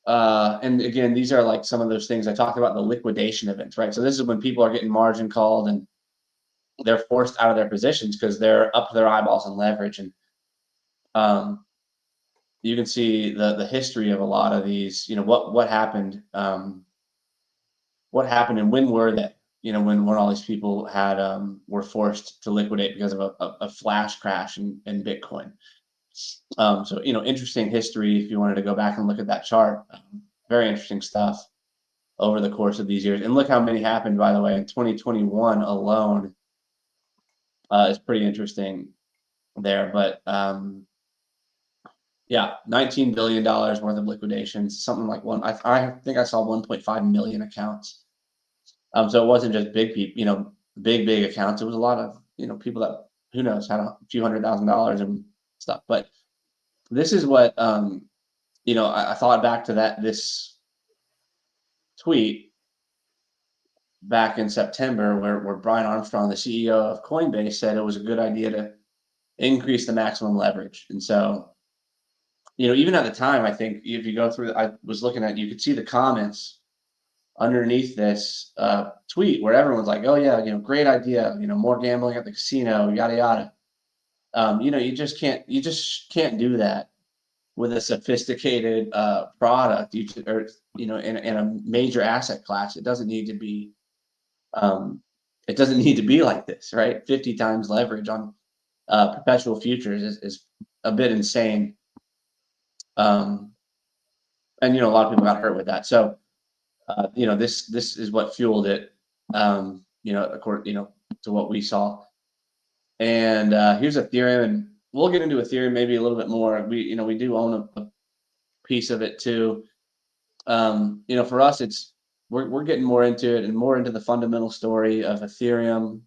And again, these are like some of those things I talked about, the liquidation events, right? So this is when people are getting margin called and they're forced out of their positions because they're up to their eyeballs in leverage. And um, you can see the history of a lot of these. What happened and when were they? When all these people were forced to liquidate because of a flash crash in Bitcoin. So interesting history if you wanted to go back and look at that chart. Very interesting stuff over the course of these years. And look how many happened, by the way, in 2021 alone. Is pretty interesting there. But yeah, $19 billion worth of liquidations, something like I think I saw 1.5 million accounts. So it wasn't just big people, big accounts. It was a lot of, people that, who knows, had a few $100,000 and stuff. But this is what, I thought back to this tweet back in September where Brian Armstrong, the CEO of Coinbase, said it was a good idea to increase the maximum leverage. And so, even at the time, I think if you go through, I was looking at, you could see the comments underneath this tweet where everyone's like, "Oh yeah, great idea. More gambling at the casino, yada yada." You just can't do that with a sophisticated product. In a major asset class, it doesn't need to be. It doesn't need to be like this, right? 50 times leverage on perpetual futures is a bit insane. Um, and a lot of people got hurt with that. So this is what fueled it. According to what we saw. And here's Ethereum, and we'll get into Ethereum maybe a little bit more. We do own a piece of it too. For us, we're getting more into it and more into the fundamental story of Ethereum.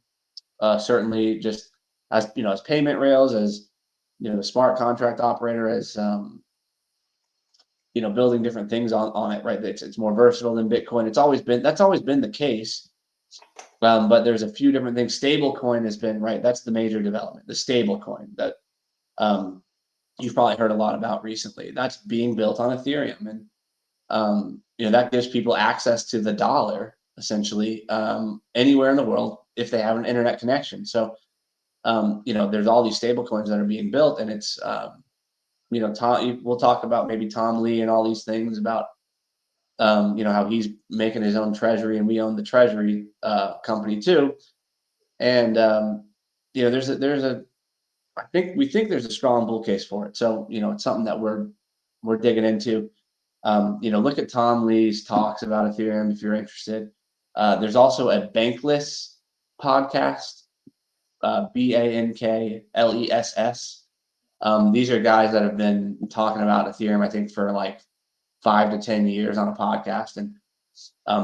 Certainly, just as payment rails, as the smart contract operator, as building different things on it, right? It's more versatile than Bitcoin. That's always been the case. But there's a few different things. Stable coin has been, right. That's the major development, the stable coin that you've probably heard a lot about recently. That's being built on Ethereum. And that gives people access to the dollar essentially anywhere in the world if they have an internet connection. So there's all these stable coins that are being built, and it's we'll talk about maybe Tom Lee and all these things about how he's making his own treasury, and we own the treasury company too. And we think there's a strong bull case for it. So it's something that we're digging into. Look at Tom Lee's talks about Ethereum if you're interested. There's also a Bankless podcast, Bankless. These are guys that have been talking about Ethereum, I think, for like 5 to 10 years on a podcast, and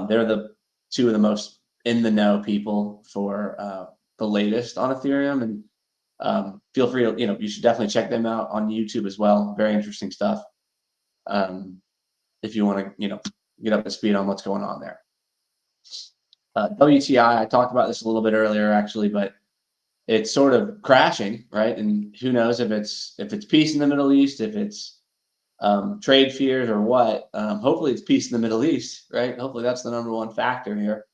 they're the two of the most in the know people for the latest on Ethereum. And feel free to, you should definitely check them out on YouTube as well. Very interesting stuff. If you want to, get up to speed on what's going on there. WTI, I talked about this a little bit earlier actually, but it's sort of crashing, right? And who knows if it's peace in the Middle East, if it's trade fears or what. Hopefully it's peace in the Middle East, right? Hopefully that's the number one factor here.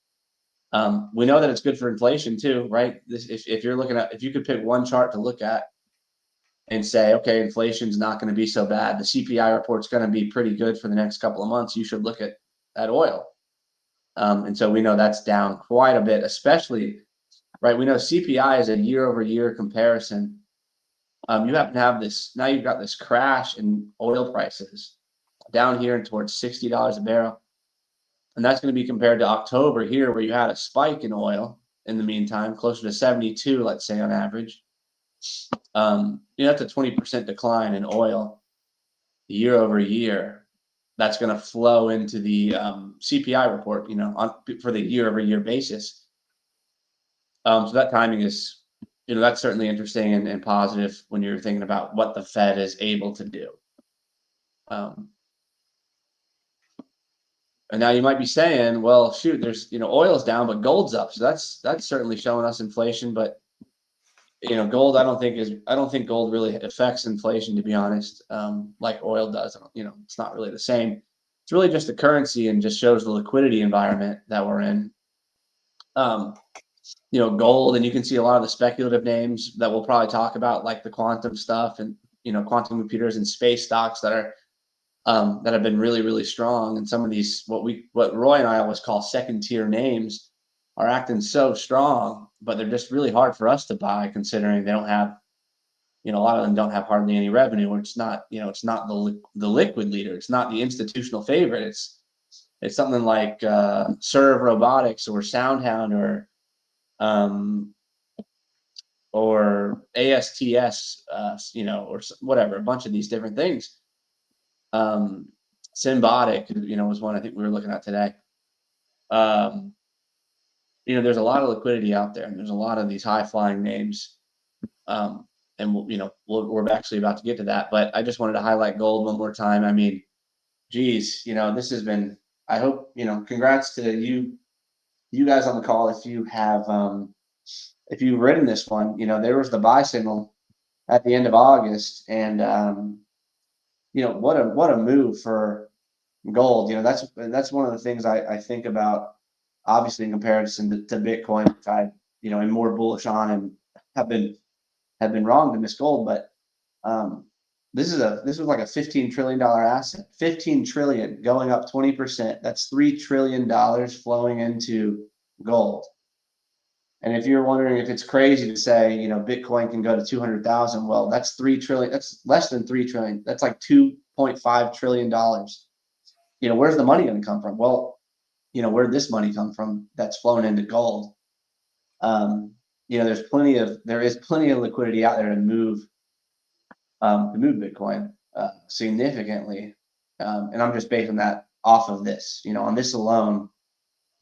We know that it's good for inflation too, right? If you're looking at, if you could pick one chart to look at and say, okay, inflation's not going to be so bad, the CPI report's going to be pretty good for the next couple of months, you should look at oil. And so we know that's down quite a bit, especially, right? We know CPI is a year over year comparison. You happen to have this, now you've got this crash in oil prices down here towards $60 a barrel. And that's going to be compared to October here, where you had a spike in oil in the meantime, closer to 72, let's say on average. That's a 20% decline in oil year over year. That's going to flow into the CPI report, for the year over year basis. So that timing is, that's certainly interesting and positive when you're thinking about what the Fed is able to do. Um, and now you might be saying, well, shoot, there's, oil's down, but gold's up. So that's certainly showing us inflation. But gold, I don't think gold really affects inflation, to be honest, like oil does. It's not really the same. It's really just the currency and just shows the liquidity environment that we're in. Gold, and you can see a lot of the speculative names that we'll probably talk about, like the quantum stuff and, quantum computers and space stocks that have been really, really strong. And some of these, what Roy and I always call second tier names, are acting so strong, but they're just really hard for us to buy, considering they don't have, a lot of them don't have hardly any revenue, or it's not the liquid leader. It's not the institutional favorite. It's something like Serve Robotics or SoundHound or ASTS, or whatever, a bunch of these different things. Symbotic, was one I think we were looking at today. There's a lot of liquidity out there, and there's a lot of these high flying names. And we're actually about to get to that, but I just wanted to highlight gold one more time. I mean, geez, this has been, I hope, congrats to you guys on the call. If you've written this one, there was the buy signal at the end of August, and what a move for gold. That's one of the things I think about, obviously, in comparison to Bitcoin, which I am more bullish on and have been wrong to miss gold. But this was like a $15 trillion asset, 15 trillion going up 20%. That's $3 trillion flowing into gold. And if you're wondering if it's crazy to say, Bitcoin can go to 200,000, well, that's 3 trillion. That's less than 3 trillion. That's like $2.5 trillion. Where's the money going to come from? Well, where'd this money come from that's flown into gold? There is plenty of liquidity out there to move Bitcoin significantly. And I'm just basing that off of this, on this alone.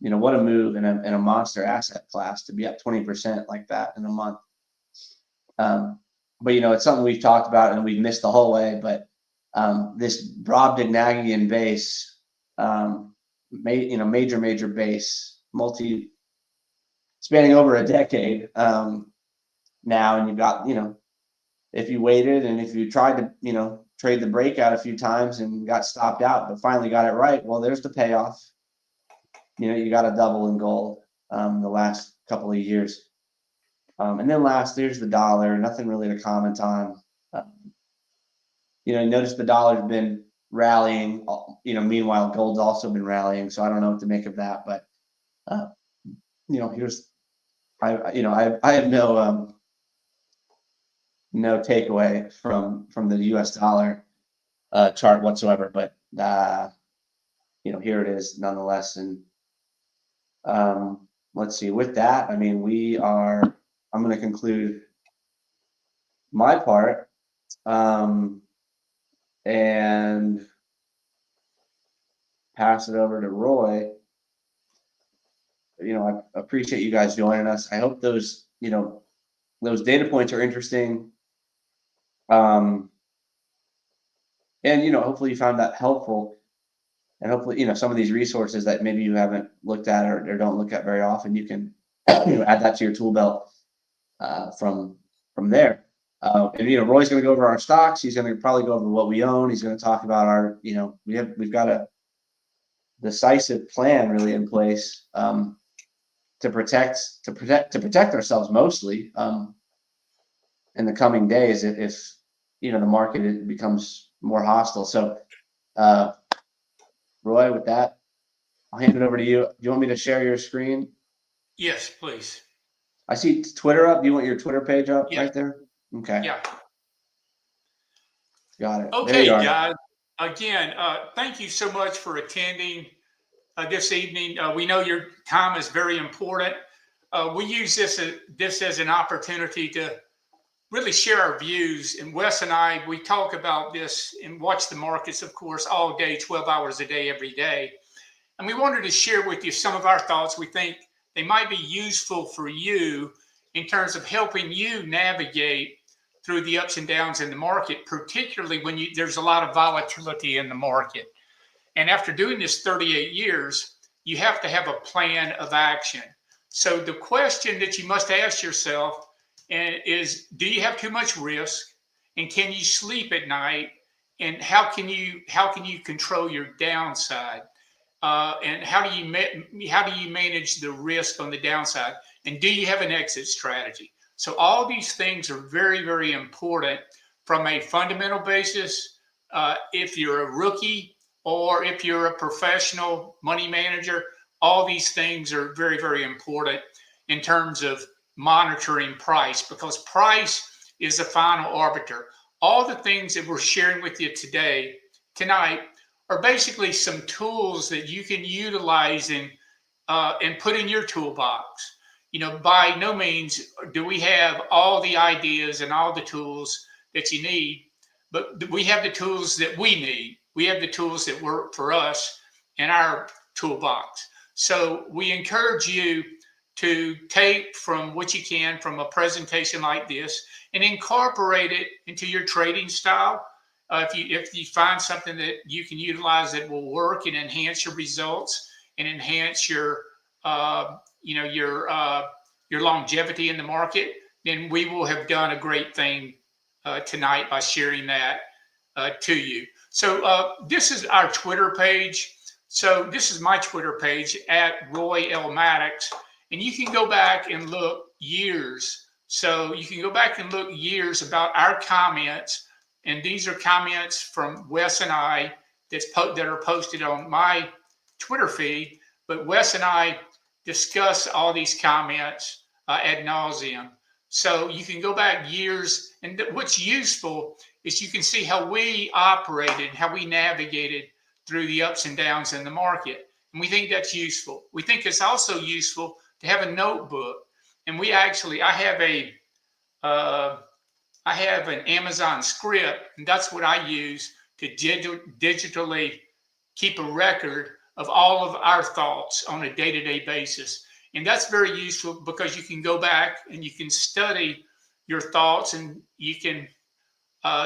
What a move in a monster asset class to be up 20% like that in a month. But it's something we've talked about and we've missed the whole way. But this Brobdingnagian base, major base, spanning over a decade now, and you've got, if you waited and if you tried to, trade the breakout a few times and got stopped out, but finally got it right, well, there's the payoff. You got a double in gold the last couple of years. And then there's the dollar. Nothing really to comment on. Notice the dollar's been rallying. Meanwhile, gold's also been rallying. So I don't know what to make of that. But I have no takeaway from the U.S. dollar chart whatsoever. But here it is nonetheless. And let's see. With that, I mean, I'm going to conclude my part and pass it over to Roy. I appreciate you guys joining us. I hope those data points are interesting. And hopefully you found that helpful. And hopefully, some of these resources that maybe you haven't looked at or don't look at very often, you can add that to your tool belt from there. And Roy's going to go over our stocks. He's going to probably go over what we own. He's going to talk about our, we've got a decisive plan really in place to protect ourselves mostly in the coming days if the market becomes more hostile. So Roy, with that, I'll hand it over to you. Do you want me to share your screen? Yes, please. I see Twitter up. Do you want your Twitter page up Yeah. right there? Okay. Yeah. Got it. Okay, guys. Again, thank you so much for attending this evening. We know your time is very important. We use this as an opportunity to really share our views. And Wes and I, we talk about this and watch the markets, of course, all day, 12 hours a day, every day. And we wanted to share with you some of our thoughts. We think they might be useful for you in terms of helping you navigate through the ups and downs in the market, particularly when there's a lot of volatility in the market. And after doing this 38 years, you have to have a plan of action. So the question that you must ask yourself is, do you have too much risk? And can you sleep at night? And how can you control your downside? And how do you manage the risk on the downside? And do you have an exit strategy? So all these things are very, very important from a fundamental basis. If you're a rookie or if you're a professional money manager, all these things are very, very important in terms of monitoring price, because price is the final arbiter. All the things that we're sharing with you tonight, are basically some tools that you can utilize and put in your toolbox. You know, by no means do we have all the ideas and all the tools that you need, but we have the tools that we need. We have the tools that work for us in our toolbox. So we encourage you to take from what you can from a presentation like this and incorporate it into your trading style. If you find something that you can utilize that will work and enhance your results and enhance your longevity in the market, then we will have done a great thing tonight by sharing that to you. So this is our Twitter page. So this is my Twitter page at Roy L. Maddox, and you can go back and look years. So you can go back and look years about our comments. And these are comments from Wes and I that are posted on my Twitter feed. But Wes and I discuss all these comments ad nauseum. So you can go back years. And what's useful is you can see how we operated, how we navigated through the ups and downs in the market. And we think that's useful. We think it's also useful to have a notebook. And I have an Amazon script, and that's what I use to digitally keep a record of all of our thoughts on a day-to-day basis. And that's very useful because you can go back and you can study your thoughts, and you can,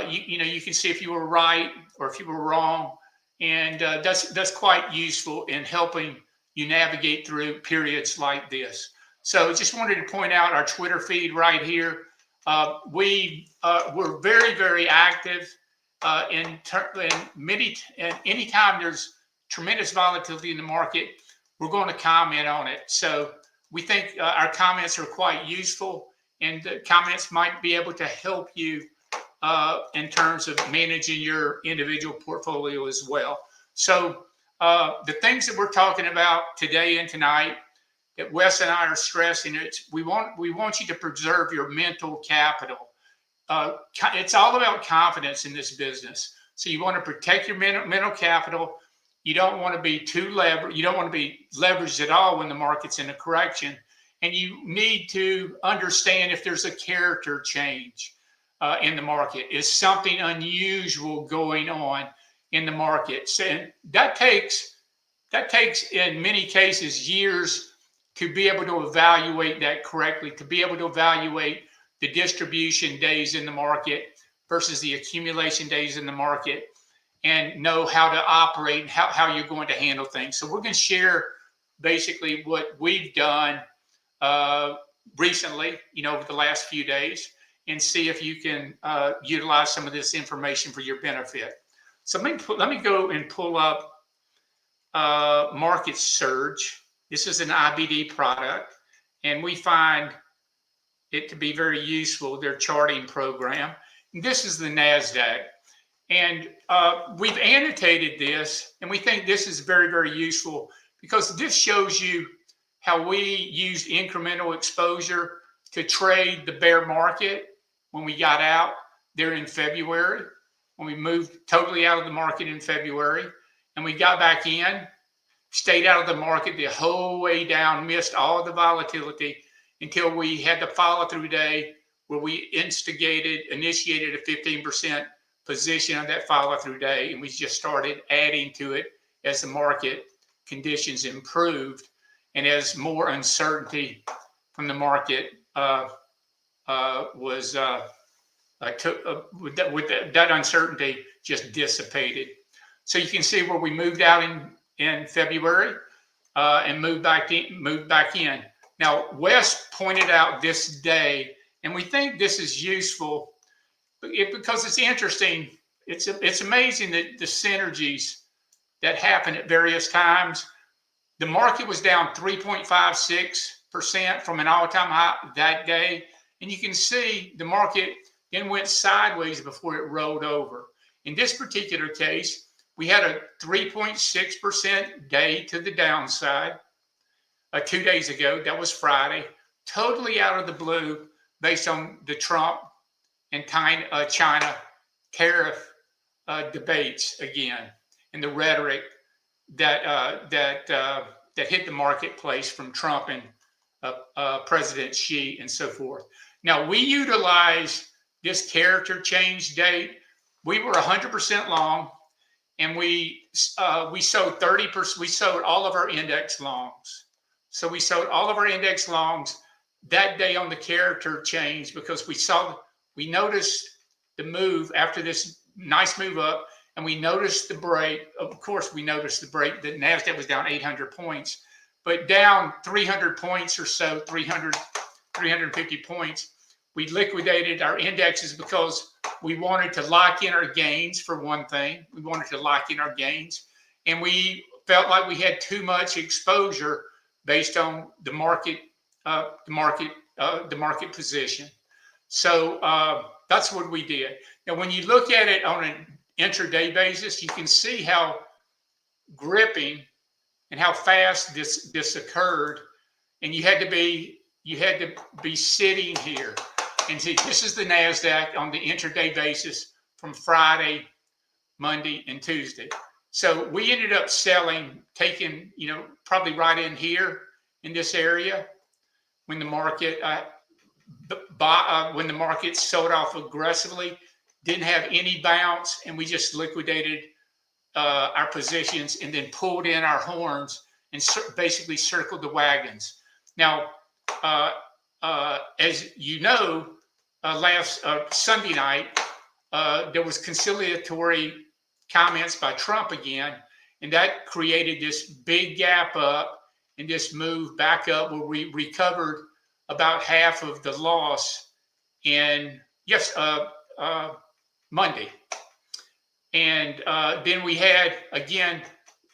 you can see if you were right or if you were wrong. And that's quite useful in helping you navigate through periods like this. So just wanted to point out our Twitter feed right here. We're very, very active and anytime there's tremendous volatility in the market, we're going to comment on it. So we think our comments are quite useful, and the comments might be able to help you in terms of managing your individual portfolio as well. So the things that we're talking about today and tonight that Wes and I are stressing, we want you to preserve your mental capital. It's all about confidence in this business. So you want to protect your mental capital. You don't want to be too leveraged. You don't want to be leveraged at all when the market's in a correction. And you need to understand if there's a character change in the market. Is something unusual going on in the market? So, and that takes in many cases years to be able to evaluate that correctly, to be able to evaluate the distribution days in the market versus the accumulation days in the market, and know how to operate and how you're going to handle things. So we're going to share basically what we've done recently, over the last few days, and see if you can utilize some of this information for your benefit. So let me go and pull up Market Surge. This is an IBD product, and we find it to be very useful, their charting program. And this is the NASDAQ. And we've annotated this, and we think this is very, very useful because this shows you how we used incremental exposure to trade the bear market when we got out there in February, when we moved totally out of the market in February, and we got back in, stayed out of the market the whole way down, missed all the volatility until we had the follow-through day where we initiated a 15% position on that follow-through day, and we just started adding to it as the market conditions improved. and as more uncertainty from the market that uncertainty just dissipated. So you can see where we moved out in February and moved back in. Now, Wes pointed out this day, and we think this is useful because it's interesting. It's amazing that the synergies that happen at various times. The market was down 3.56% from an all-time high that day. And you can see the market then went sideways before it rolled over. In this particular case, we had a 3.6% day to the downside 2 days ago. That was Friday, totally out of the blue based on the Trump and China tariff debates again, and the rhetoric that hit the marketplace from Trump and President Xi and so forth. Now, we utilize this character change date. We were 100% long, and we sold 30%. We sold all of our index longs. So we sold all of our index longs that day on the character change because we noticed the move after this nice move up, and we noticed the break. Of course, we noticed the break. The NASDAQ was down 800 points, but down 300 points or so, 350 points. We liquidated our indexes because we wanted to lock in our gains, for one thing. We wanted to lock in our gains, and we felt like we had too much exposure based on the market position. So that's what we did. Now, when you look at it on an intraday basis, you can see how gripping and how fast this occurred. And you had to be sitting here. And see, this is the NASDAQ on the intraday basis from Friday, Monday, and Tuesday. So we ended up taking, probably right in here in this area when the market sold off aggressively, didn't have any bounce, and we just liquidated our positions and then pulled in our horns and basically circled the wagons. Now, as you know, last Sunday night, there was conciliatory comments by Trump again, and that created this big gap up and this move back up where we recovered about half of the loss in Monday. And then we had, again,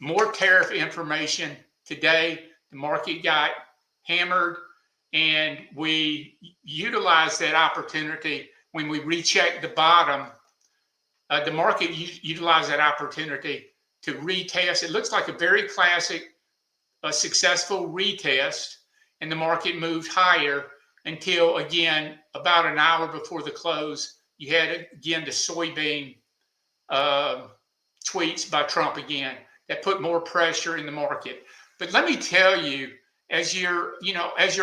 more tariff information today. The market got hammered, and we utilized that opportunity when we rechecked the bottom. The market utilized that opportunity to retest. It looks like a very classic, successful retest, and the market moved higher until, again, about an hour before the close, you had, again, the soybean tweets by Trump again that put more pressure in the market. But let me tell you, as you're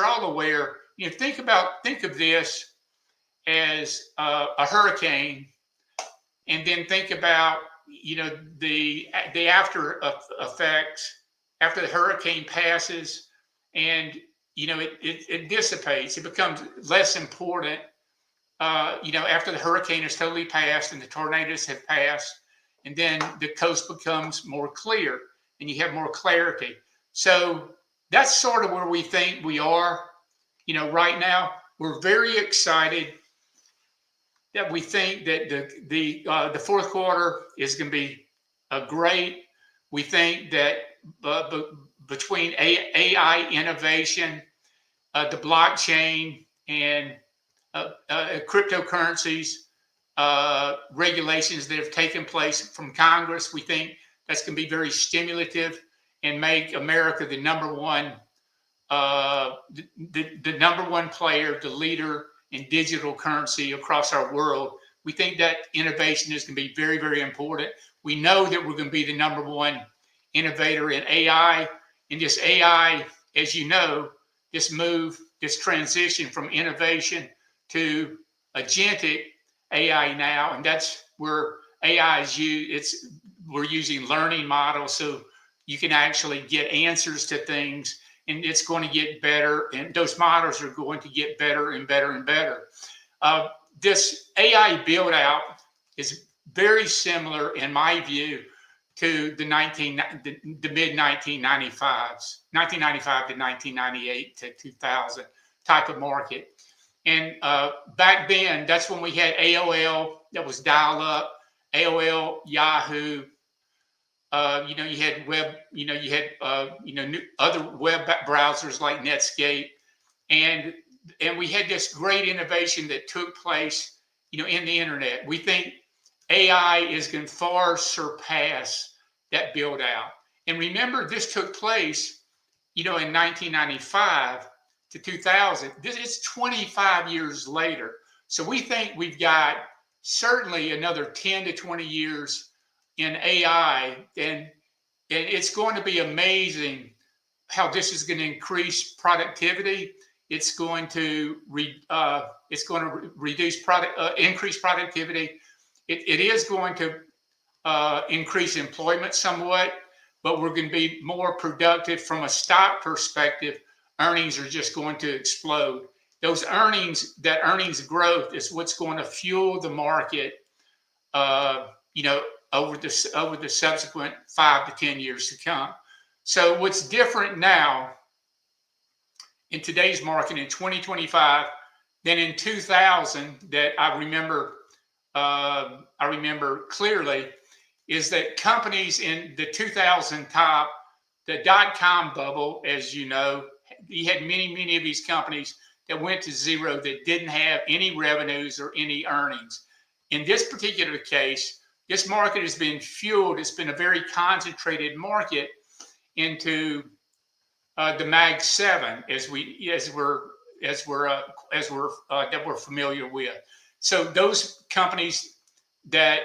all aware, think of this as a hurricane, and then think about the after effects after the hurricane passes, and it dissipates. It becomes less important. After the hurricane has totally passed and the tornadoes have passed, and then the coast becomes more clear and you have more clarity. So that's sort of where we think we are, right now. We're very excited that we think that the fourth quarter is going to be great. We think that between AI innovation, the blockchain, and cryptocurrencies, regulations that have taken place from Congress, we think that's going to be very stimulative and make America the number one player, the leader in digital currency across our world. We think that innovation is going to be very, very important. We know that we're going to be the number one innovator in AI. In this AI, as you know, this transition from innovation to agentic AI now, and that's where AI is used. We're using learning models so you can actually get answers to things and it's going to get better. And those models are going to get better and better and better. This AI build out is very similar, in my view, to the mid 1995s, 1995 to 1998 to 2000 type of market. And back then, that's when we had AOL that was dial up, AOL, Yahoo. You had web, you had other web browsers like Netscape, and we had this great innovation that took place, in the internet. We think AI is going to far surpass that build out. And remember, this took place, in 1995 to 2000. This is 25 years later. So we think we've got certainly another 10 to 20 years in AI, and it's going to be amazing how this is going to increase productivity. It's going to increase productivity. It is going to increase employment somewhat, but we're going to be more productive from a stock perspective. Earnings are just going to explode. Those earnings, that earnings growth is what's going to fuel the market, over the subsequent 5 to 10 years to come. So what's different now in today's market in 2025 than in 2000 that I remember clearly is that companies in the 2000 top, the dot-com bubble, as you know, you had many of these companies that went to zero that didn't have any revenues or any earnings. In this particular case, this market has been fueled. It's been a very concentrated market into the Mag 7, that we're familiar with. So those companies that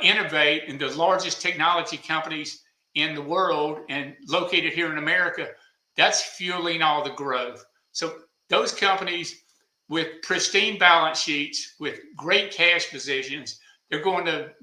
innovate, and the largest technology companies in the world and located here in America, that's fueling all the growth. So those companies with pristine balance sheets, with great cash positions, they're going to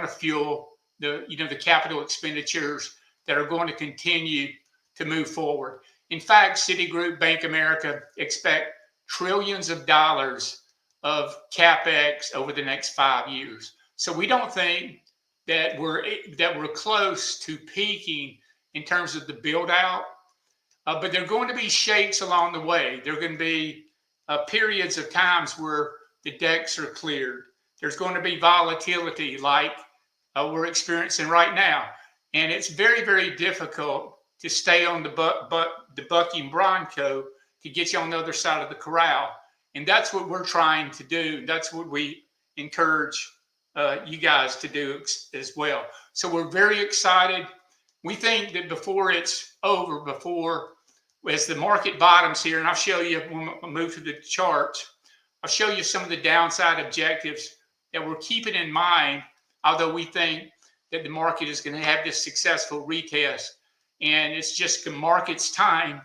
fuel the capital expenditures that are going to continue to move forward. In fact, Citigroup, Bank of America expect trillions of dollars of CapEx over the next 5 years. So we don't think that we're close to peaking in terms of the build out, but there are going to be shakes along the way. There are going to be periods of times where the decks are cleared. There's going to be volatility like we're experiencing right now. And it's very, very difficult to stay on the bucking bronco to get you on the other side of the corral. And that's what we're trying to do. That's what we encourage you guys to do as well. So we're very excited. We think that before it's over, as the market bottoms here, and I'll show you when I move to the charts, I'll show you some of the downside objectives that we're keeping in mind, although we think that the market is going to have this successful retest. And it's just the market's time.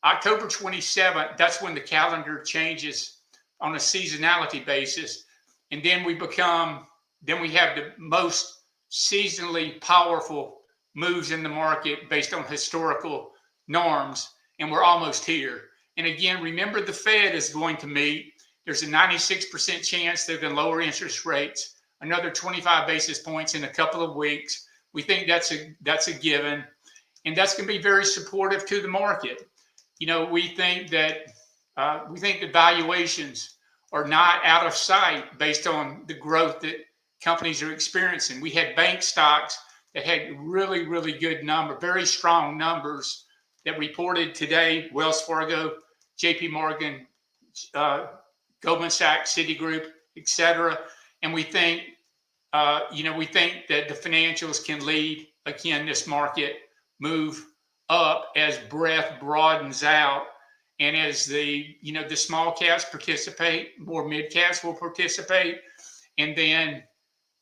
October 27th, that's when the calendar changes on a seasonality basis. And then we have the most seasonally powerful moves in the market based on historical norms. And we're almost here. And again, remember, the Fed is going to meet. There's a 96% chance they're going to lower interest rates another 25 basis points in a couple of weeks. We think that's a given. And that's going to be very supportive to the market. We think that the valuations are not out of sight based on the growth that companies are experiencing. We had bank stocks that had really, really good very strong numbers that reported today: Wells Fargo, JP Morgan, Goldman Sachs, Citigroup, etc. And we think, that the financials can lead, again, this market move up as breadth broadens out, and as the small caps participate, more mid caps will participate, and then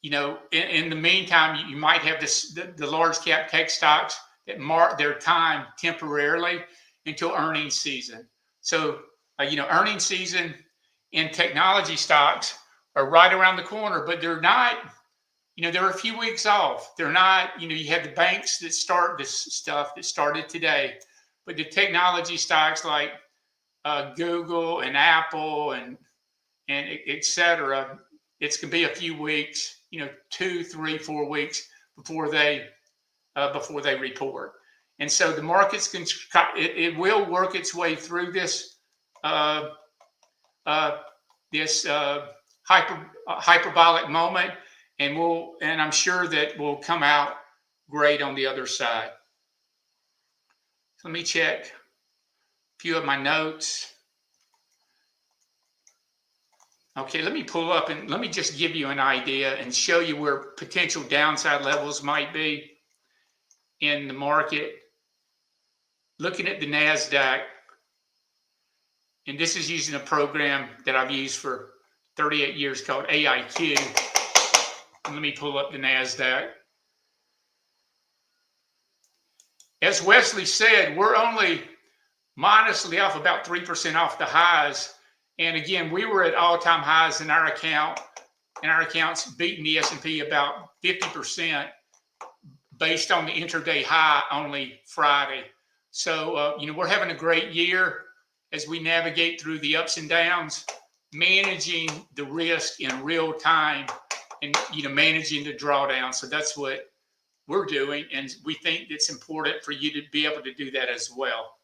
in the meantime, you might have the large cap tech stocks that mark their time temporarily until earnings season. So earnings season in technology stocks are right around the corner, but they're not. They're a few weeks off. They're not, you have the banks that start this stuff that started today. but the technology stocks like Google and Apple and et cetera, it's going to be a few weeks, 2, 3, 4 weeks before they report. And so the markets it will work its way through this hyperbolic moment, and I'm sure that we'll come out great on the other side. So let me check a few of my notes. Okay, let me pull up and let me just give you an idea and show you where potential downside levels might be in the market. Looking at the NASDAQ, and this is using a program that I've used for 38 years called AIQ. And let me pull up the NASDAQ. As Wesley said, we're only modestly off, about 3% off the highs. And again, we were at all-time highs in our account, and our account's beating the S&P about 50% based on the intraday high only Friday. So, we're having a great year as we navigate through the ups and downs, managing the risk in real time and, managing the drawdown. So that's what we're doing. And we think it's important for you to be able to do that as well.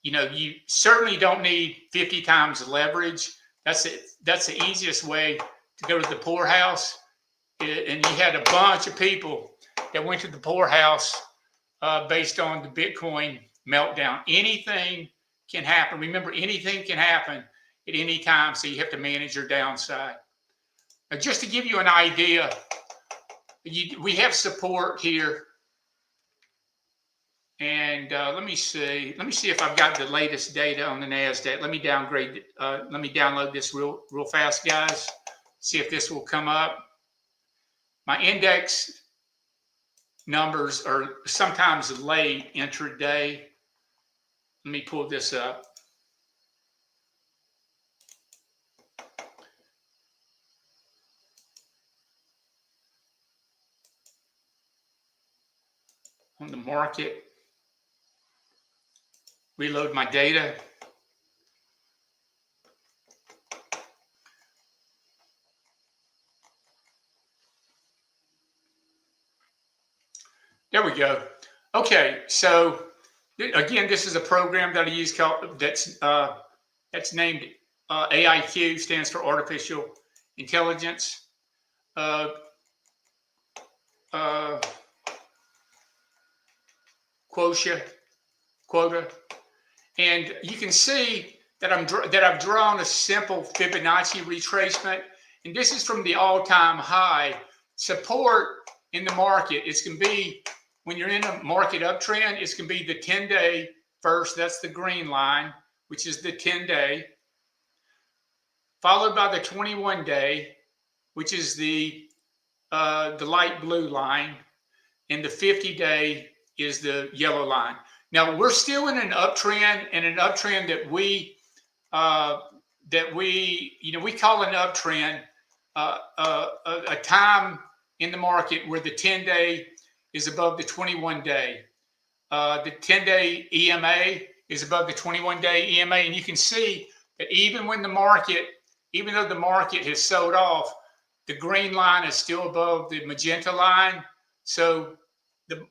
You certainly don't need 50 times leverage. That's the easiest way to go to the poorhouse. And you had a bunch of people that went to the poorhouse based on the Bitcoin meltdown. Anything can happen. Remember, anything can happen at any time, so you have to manage your downside. Now, just to give you an idea, we have support here. And let me see if I've got the latest data on the NASDAQ. Let me download this real fast, guys. See if this will come up. My index numbers are sometimes late intraday. Let me pull this up. On the market. Reload my data. There we go. Okay, so again, this is a program that I use that's named AIQ, stands for Artificial Intelligence. Quota. And you can see that I've drawn a simple Fibonacci retracement, and this is from the all-time high. Support in the market, it's going to be, when you're in a market uptrend, it's going to be the 10-day first, that's the green line, which is the 10-day, followed by the 21-day, which is the light blue line, and the 50-day is the yellow line. Now we're still in an uptrend, and an uptrend that we call an uptrend a time in the market where the 10-day is above the 21-day. The 10-day EMA is above the 21-day EMA, and you can see that even though the market has sold off, the green line is still above the magenta line. So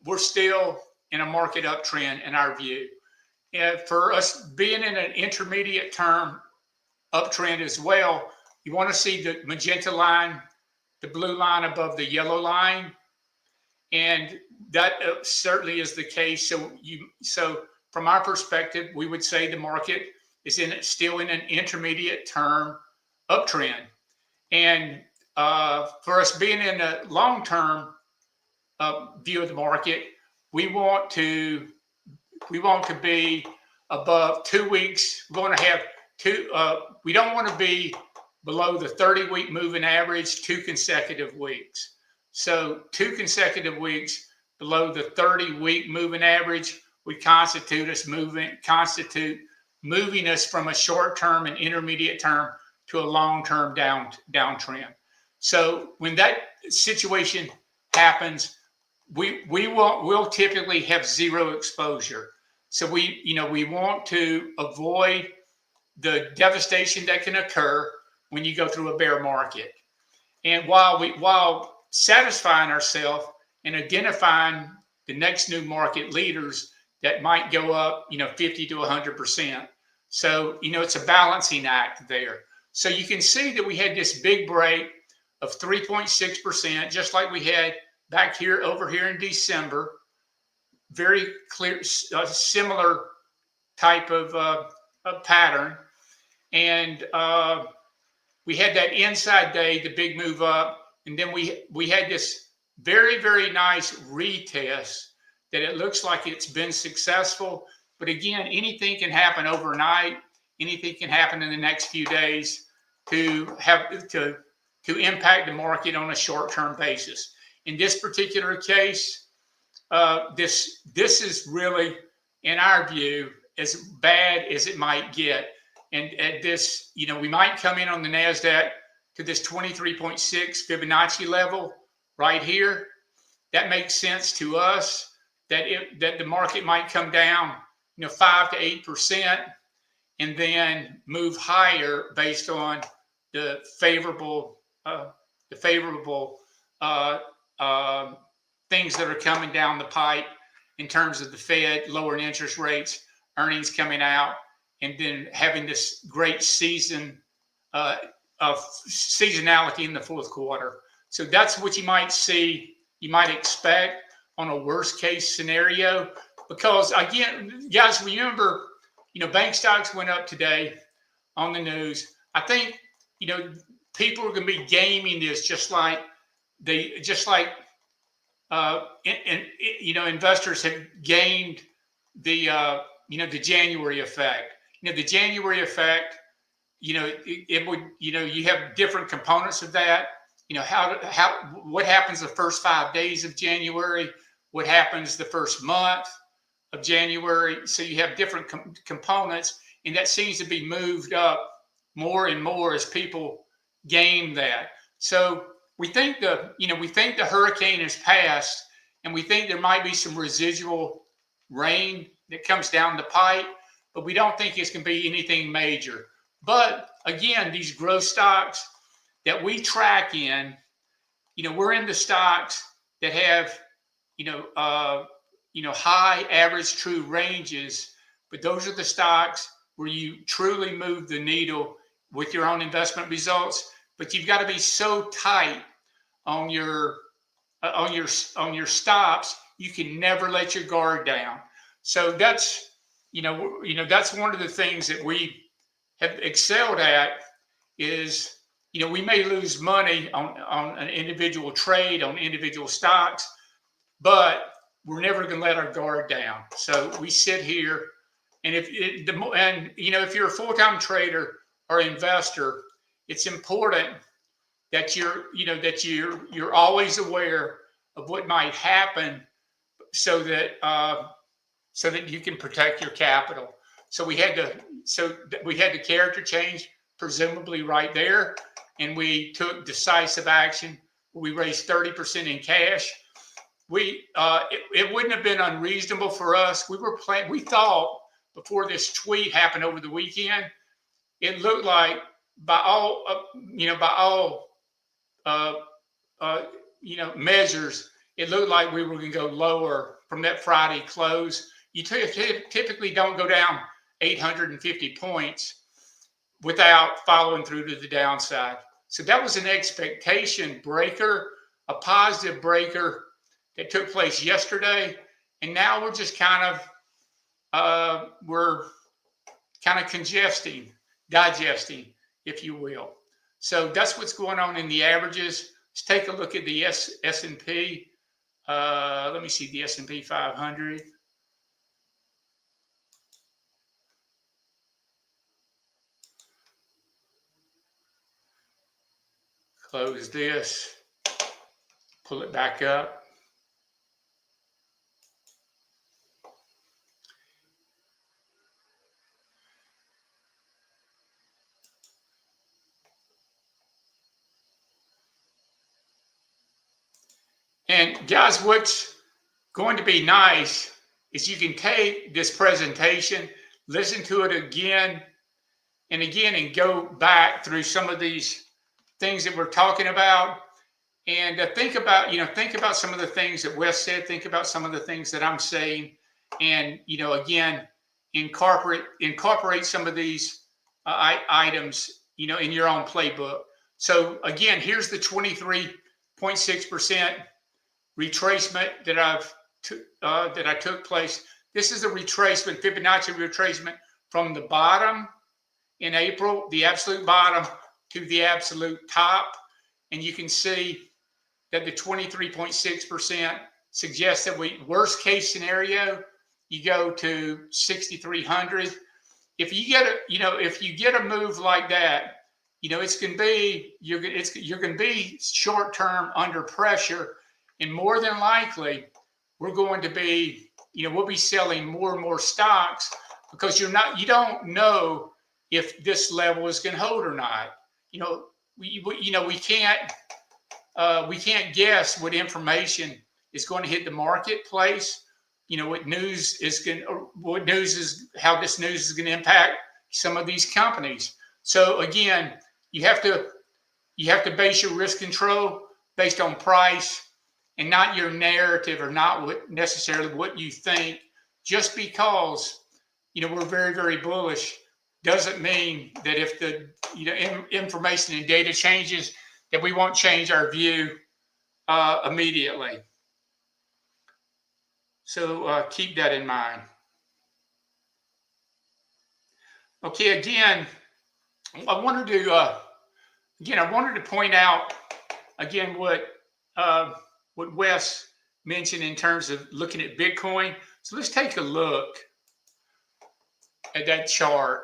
we're still in a market uptrend in our view. And for us being in an intermediate term uptrend as well, you want to see the magenta line, the blue line above the yellow line. And that certainly is the case. So from our perspective, we would say the market is still in an intermediate term uptrend. And for us being in a long-term view of the market, we want to be above 2 weeks. We want to have we don't want to be below the 30-week moving average 2 consecutive weeks. So 2 consecutive weeks below the 30-week moving average would constitute moving us from a short-term and intermediate term to a long-term downtrend. So when that situation happens, we'll typically have zero exposure. So we want to avoid the devastation that can occur when you go through a bear market. And while satisfying ourselves and identifying the next new market leaders that might go up, 50 to 100%. So, it's a balancing act there. So you can see that we had this big break of 3.6%, just like we had back here over here in December. Very clear, similar type of pattern. And we had that inside day, the big move up. And then we had this very, very nice retest that it looks like it's been successful. But again, anything can happen overnight. Anything can happen in the next few days to impact the market on a short-term basis. In this particular case, this is really, in our view, as bad as it might get. And at this, we might come in on the NASDAQ to this 23.6 Fibonacci level right here. That makes sense to us that the market might come down, 5 to 8%, and then move higher based on the favorable things that are coming down the pipe in terms of the Fed lowering interest rates, earnings coming out, and then having this great season of seasonality in the fourth quarter. So that's what you might see, you might expect on a worst case scenario. Because again, guys, remember, bank stocks went up today on the news. I think, people are going to be gaming this just like investors have gained the January effect. The January effect, it would, you have different components of that. What happens the first 5 days of January? What happens the first month of January? So you have different components, and that seems to be moved up more and more as people game that. So we think the hurricane has passed, and we think there might be some residual rain that comes down the pipe, but we don't think it's going to be anything major. But again, these growth stocks that we track in, we're in the stocks that have, high average true ranges, but those are the stocks where you truly move the needle with your own investment results. But you've got to be so tight on your stops, you can never let your guard down. So that's that's one of the things that we have excelled at is, we may lose money on an individual trade, on individual stocks, but we're never going to let our guard down. So we sit here, and if you're a full-time trader or investor, it's important that you're always aware of what might happen, so that you can protect your capital. So we had the character change, presumably right there, and we took decisive action. We raised 30% in cash. It wouldn't have been unreasonable for us. We thought before this tweet happened over the weekend, it looked like by all measures, it looked like we were going to go lower from that Friday close. You typically don't go down 850 points without following through to the downside. So that was an expectation breaker, a positive breaker that took place yesterday. And now we're just kind of digesting, if you will. So that's what's going on in the averages. Let's take a look at the S&P. Let me see the S&P 500. Close this, pull it back up. And guys, what's going to be nice is you can take this presentation, listen to it again and again, and go back through some of these things that we're talking about, and think about some of the things that Wes said, think about some of the things that I'm saying, and again, incorporate some of these items in your own playbook. So again, here's the 23.6% retracement that I took place. This is a retracement, Fibonacci retracement from the bottom in April, the absolute bottom, to the absolute top. And you can see that the 23.6% suggests that worst case scenario, you go to 6,300. If you get a move like that, it's going to be, you're going to be short term under pressure, and more than likely we're going to be, we'll be selling more and more stocks, because you don't know if this level is going to hold or not. We can't guess what information is going to hit the marketplace. How this news is going to impact some of these companies. So again, you have to base your risk control based on price and not your narrative, or not necessarily what you think. Just because we're very, very bullish doesn't mean that if the information and data changes, that we won't change our view immediately. So keep that in mind. Okay, again, I wanted to point out again what Wes mentioned in terms of looking at Bitcoin. So let's take a look at that chart.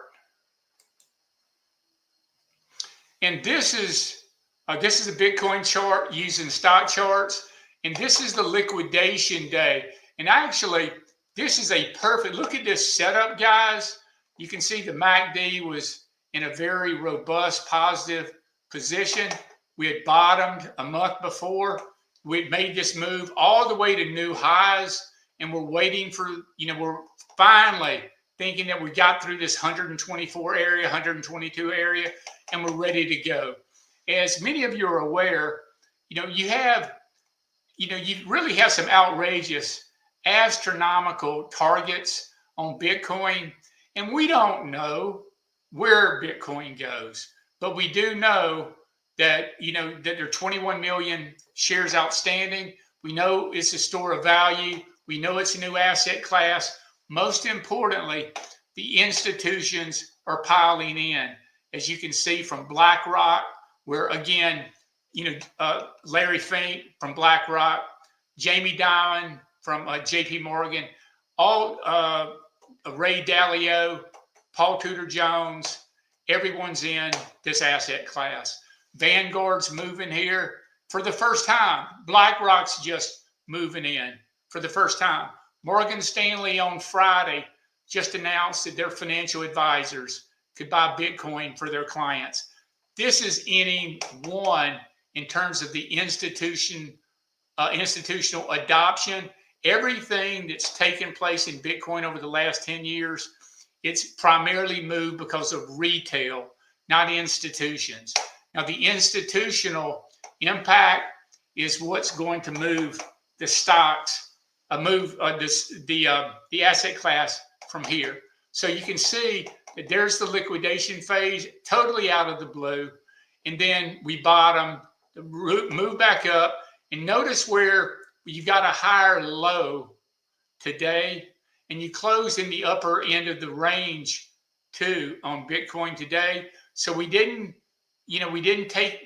And this is a Bitcoin chart using stock charts, and this is the liquidation day. And actually, this is a perfect look at this setup, guys. You can see the MACD was in a very robust positive position. We had bottomed a month before. We had made this move all the way to new highs, and we're waiting for, we're finally thinking that we got through this 124 area, 122 area, and we're ready to go. As many of you are aware, you really have some outrageous, astronomical targets on Bitcoin, and we don't know where Bitcoin goes, but we do know that that there are 21 million shares outstanding. We know it's a store of value. We know it's a new asset class. Most importantly, the institutions are piling in, as you can see from BlackRock, where again, Larry Fink from BlackRock, Jamie Dimon from JP Morgan, all Ray Dalio, Paul Tudor Jones, everyone's in this asset class. Vanguard's moving here for the first time. BlackRock's just moving in for the first time. Morgan Stanley on Friday just announced that their financial advisors could buy Bitcoin for their clients. This is inning one in terms of the institutional adoption. Everything that's taken place in Bitcoin over the last 10 years, it's primarily moved because of retail, not institutions. Now, the institutional impact is what's going to move the stocks, the asset class from here. So you can see that there's the liquidation phase, totally out of the blue, and then we bottom, move back up, and notice where you got a higher low today, and you closed in the upper end of the range too on Bitcoin today. So we didn't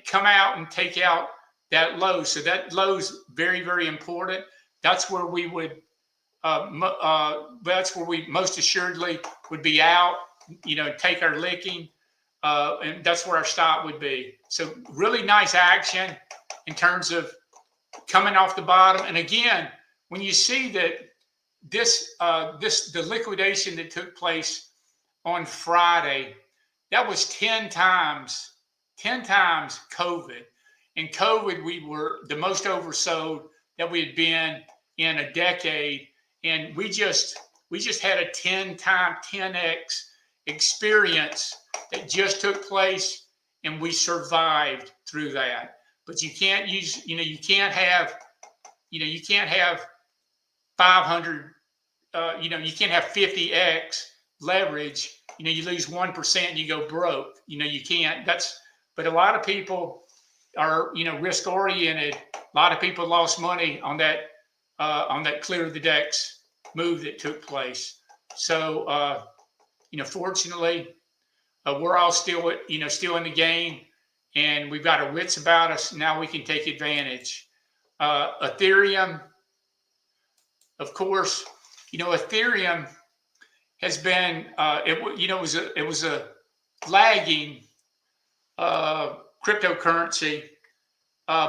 come out and take out that low. So that low is very, very important. That's where we would, that's where we most assuredly would be out, take our licking, and that's where our stop would be. So really nice action in terms of coming off the bottom. And again, when you see that the liquidation that took place on Friday, that was 10 times COVID. And COVID, we were the most oversold that we had been in a decade. and we just had a 10x experience that just took place, and we survived through that. But you can't use, you can't have 500, you can't have 50x leverage. You lose 1% and you go broke. You can't. But a lot of people are, risk oriented. A lot of people lost money on that clear the decks move that took place. So, fortunately, we're all still, still in the game, and we've got our wits about us. Now we can take advantage. Ethereum, of course, Ethereum has been, it was a lagging cryptocurrency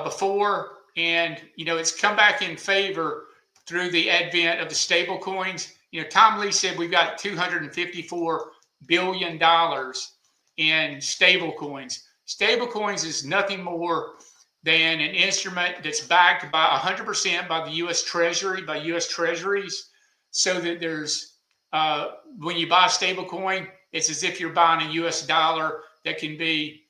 before, and it's come back in favor through the advent of the stable coins. Tom Lee said we've got $254 billion in stable coins. Stable coins is nothing more than an instrument that's backed by 100% by the U.S. Treasury, by U.S. Treasuries, so that there's when you buy a stable coin, it's as if you're buying a U.S. dollar that can be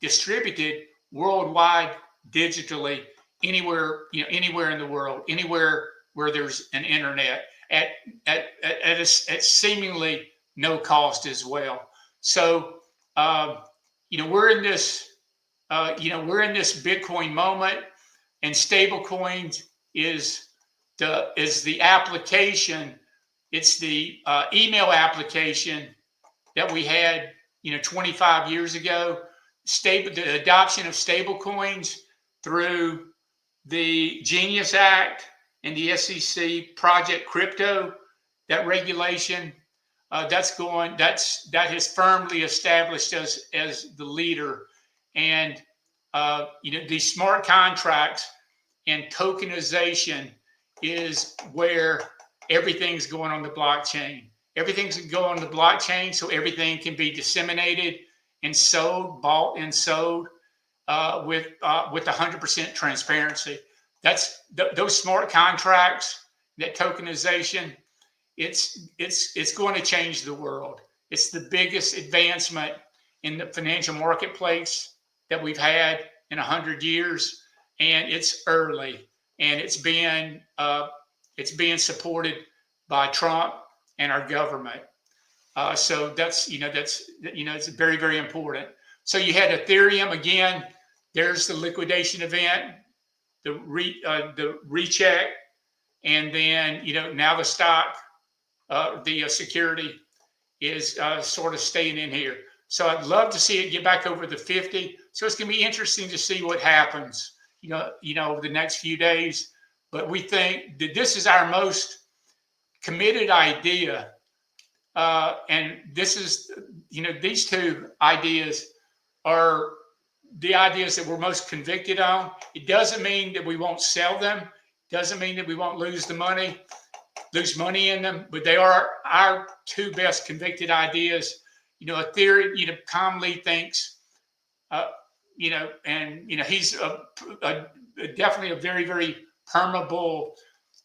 distributed worldwide digitally, anywhere in the world, anywhere where there's an internet at seemingly no cost as well. So we're in this Bitcoin moment, and stable coins is the application. It's the email application that we had 25 years ago. The adoption of stable coins through the Genius Act and the SEC Project Crypto, that regulation, that has firmly established us as the leader. And these smart contracts and tokenization is where everything's going on the blockchain. Everything's going on the blockchain, so everything can be disseminated and sold, bought and sold with 100% transparency. That's those smart contracts, that tokenization. It's going to change the world. It's the biggest advancement in the financial marketplace that we've had in 100 years, and it's early, and it's being supported by Trump and our government. So that's it's very, very important. So you had Ethereum again. There's the liquidation event, the recheck, and then now the stock, the security is sort of staying in here. So I'd love to see it get back over the 50. So it's going to be interesting to see what happens, over the next few days. But we think that this is our most committed idea. And this is, these two ideas are the ideas that we're most convicted on. It doesn't mean that we won't sell them. Doesn't mean that we won't lose money in them, but they are our two best convicted ideas. Ethereum, Tom Lee thinks, he's definitely a very, very permeable,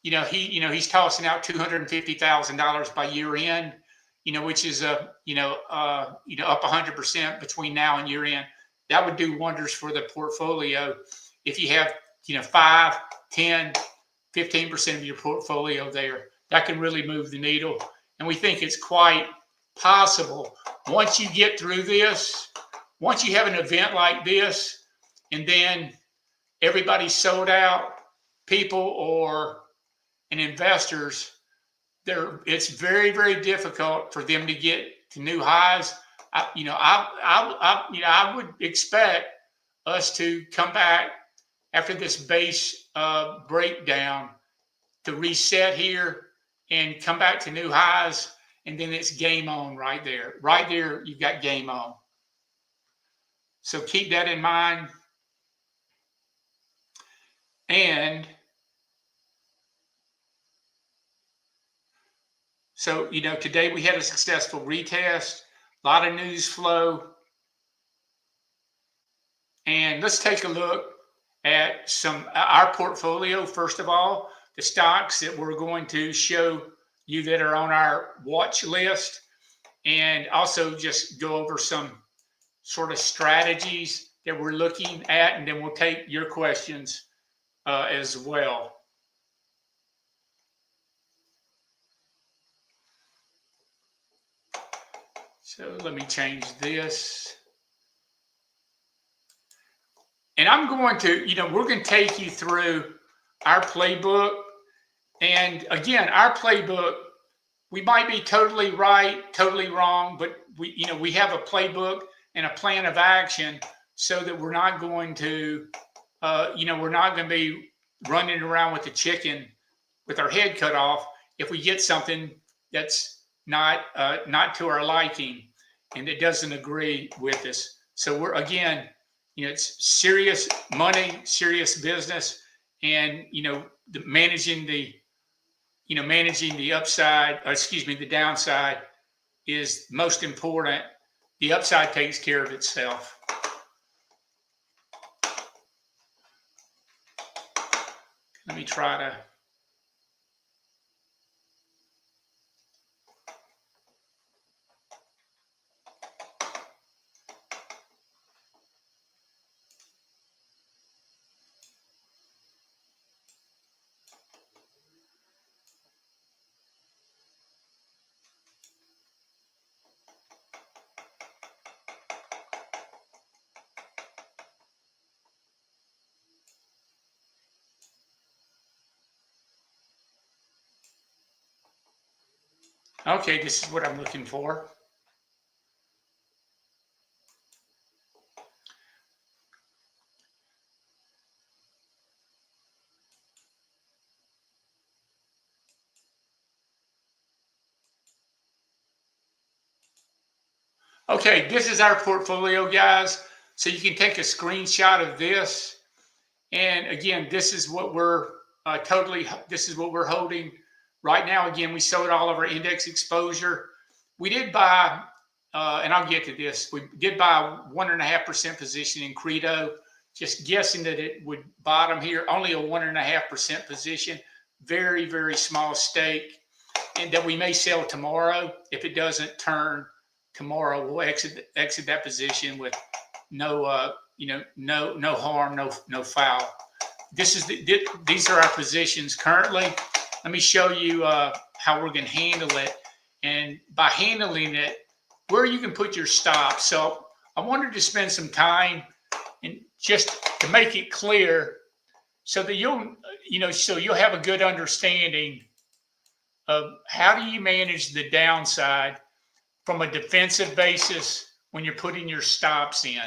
he's tossing out $250,000 by year end, which is up 100% between now and year end. That would do wonders for the portfolio if you have 5, 10, 15% of your portfolio there. That can really move the needle. And we think it's quite possible once you get through this, once you have an event like this, and then everybody's sold out, people and investors, it's very, very difficult for them to get to new highs. I would expect us to come back after this base breakdown to reset here and come back to new highs, and then it's game on right there. Right there, you've got game on. So keep that in mind. And so, today we had a successful retest, a lot of news flow. And let's take a look at our portfolio. First of all, the stocks that we're going to show you that are on our watch list, and also just go over some sort of strategies that we're looking at, and then we'll take your questions as well. So let me change this. And I'm going to, we're going to take you through our playbook. And again, our playbook, we might be totally right, totally wrong, but we have a playbook and a plan of action so that we're not going to, we're not going to be running around with the chicken with our head cut off if we get something that's not to our liking and it doesn't agree with us. So we're, again, it's serious money, serious business, and managing the upside, the downside is most important. The upside takes care of itself. Let me try to. Okay, this is what I'm looking for. Okay, this is our portfolio, guys. So you can take a screenshot of this. And again, this is what we're this is what we're holding right now. Again, we sold all of our index exposure. We did buy, and I'll get to this, we did buy 1.5% position in Credo, just guessing that it would bottom here, only a 1.5% position, very, very small stake, and that we may sell tomorrow. If it doesn't turn tomorrow, we'll exit that position with no no harm, no foul. These are our positions currently. Let me show you how we're going to handle it, and by handling it, where you can put your stop. So I wanted to spend some time and just to make it clear, so that you'll have a good understanding of how do you manage the downside from a defensive basis when you're putting your stops in.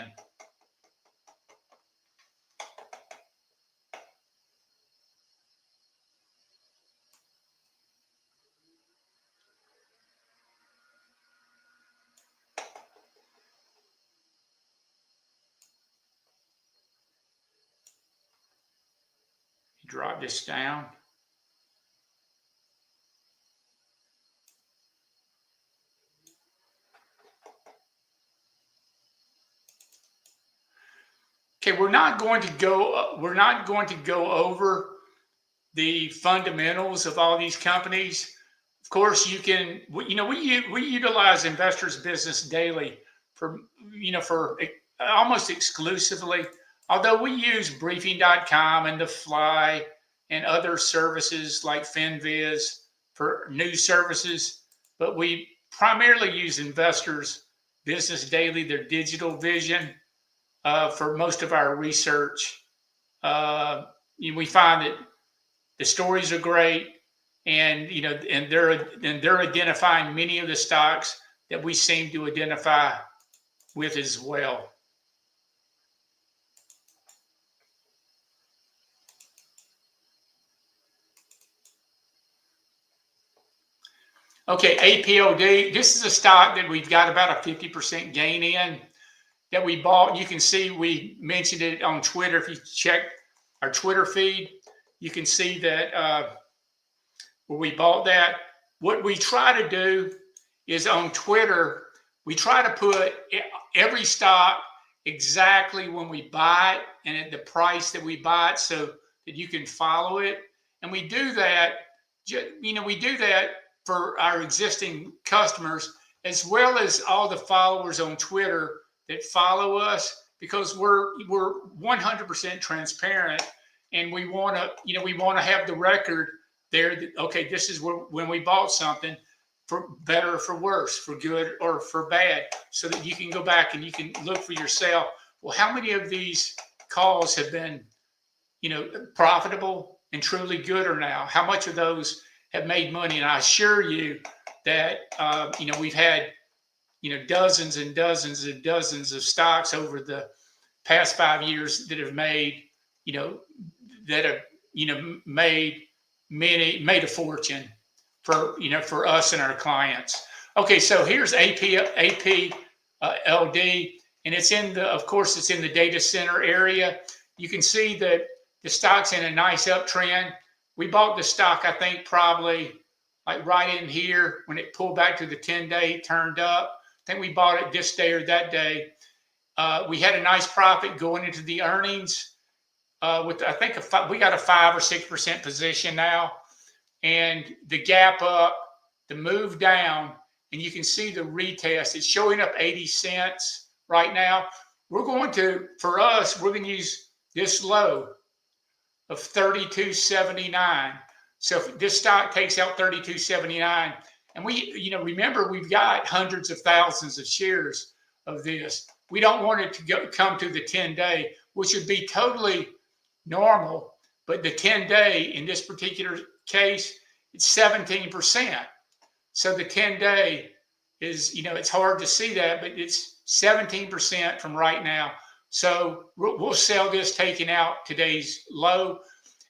Drop this down. Okay, we're not going to go over the fundamentals of all these companies. Of course, you can. We utilize Investors Business Daily for almost exclusively. Although we use Briefing.com and The Fly and other services like FinViz for news services, but we primarily use Investors Business Daily, their digital vision, for most of our research. We find that the stories are great, and they're identifying many of the stocks that we seem to identify with as well. Okay, APOD. This is a stock that we've got about a 50% gain in, that we bought. You can see we mentioned it on Twitter. If you check our Twitter feed, you can see that where we bought that. What we try to do is on Twitter, we try to put every stock exactly when we buy it and at the price that we buy it, so that you can follow it. And we do that, we do that for our existing customers, as well as all the followers on Twitter that follow us, because we're 100% transparent, and we want to have the record there that, okay, this is when we bought something, for better or for worse, for good or for bad, so that you can go back and you can look for yourself. Well, how many of these calls have been, profitable and truly good or now? How much of those have made money? And I assure you that, we've had, dozens and dozens and dozens of stocks over the past 5 years that have made, made a fortune for us and our clients. Okay, so here's APLD, and it's of course, it's in the data center area. You can see that the stock's in a nice uptrend. We bought the stock, I think, probably like right in here when it pulled back to the 10-day, turned up. I think we bought it this day or that day. We had a nice profit going into the earnings. I think we got a 5 or 6% position now, and the gap up, the move down, and you can see the retest. It's showing up 80 cents right now. We're going to use this low of 32.79. So if this stock takes out 32.79, and remember, we've got hundreds of thousands of shares of this. We don't want it to come to the 10-day, which would be totally normal. But the 10-day in this particular case, it's 17%. So the 10-day is, it's hard to see that, but it's 17% from right now. So we'll sell this taking out today's low.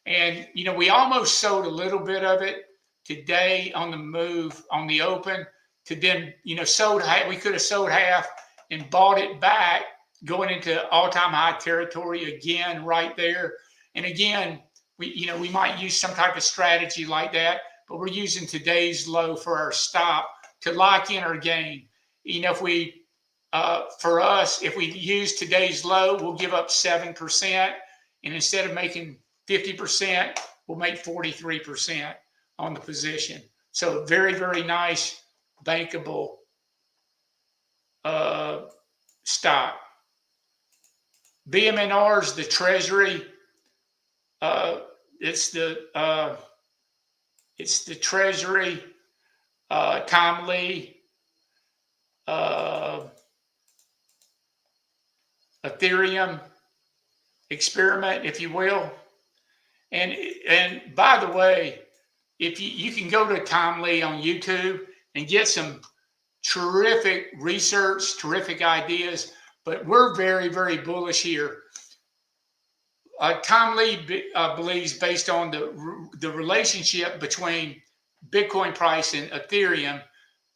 And, we almost sold a little bit of it today on the move, on the open, to then, sold half. We could have sold half and bought it back, going into all-time high territory again right there. And again, we might use some type of strategy like that, but we're using today's low for our stop to lock in our gain. If we use today's low, we'll give up 7, and instead of making 50%, we'll make 43% on the position. So very, very nice bankable stock. BMNR's the Treasury. It's the Treasury. Tom Lee. Ethereum experiment, if you will. And by the way, if you can go to Tom Lee on YouTube and get some terrific research, terrific ideas, but we're very, very bullish here. Tom Lee believes, based on the relationship between Bitcoin price and Ethereum,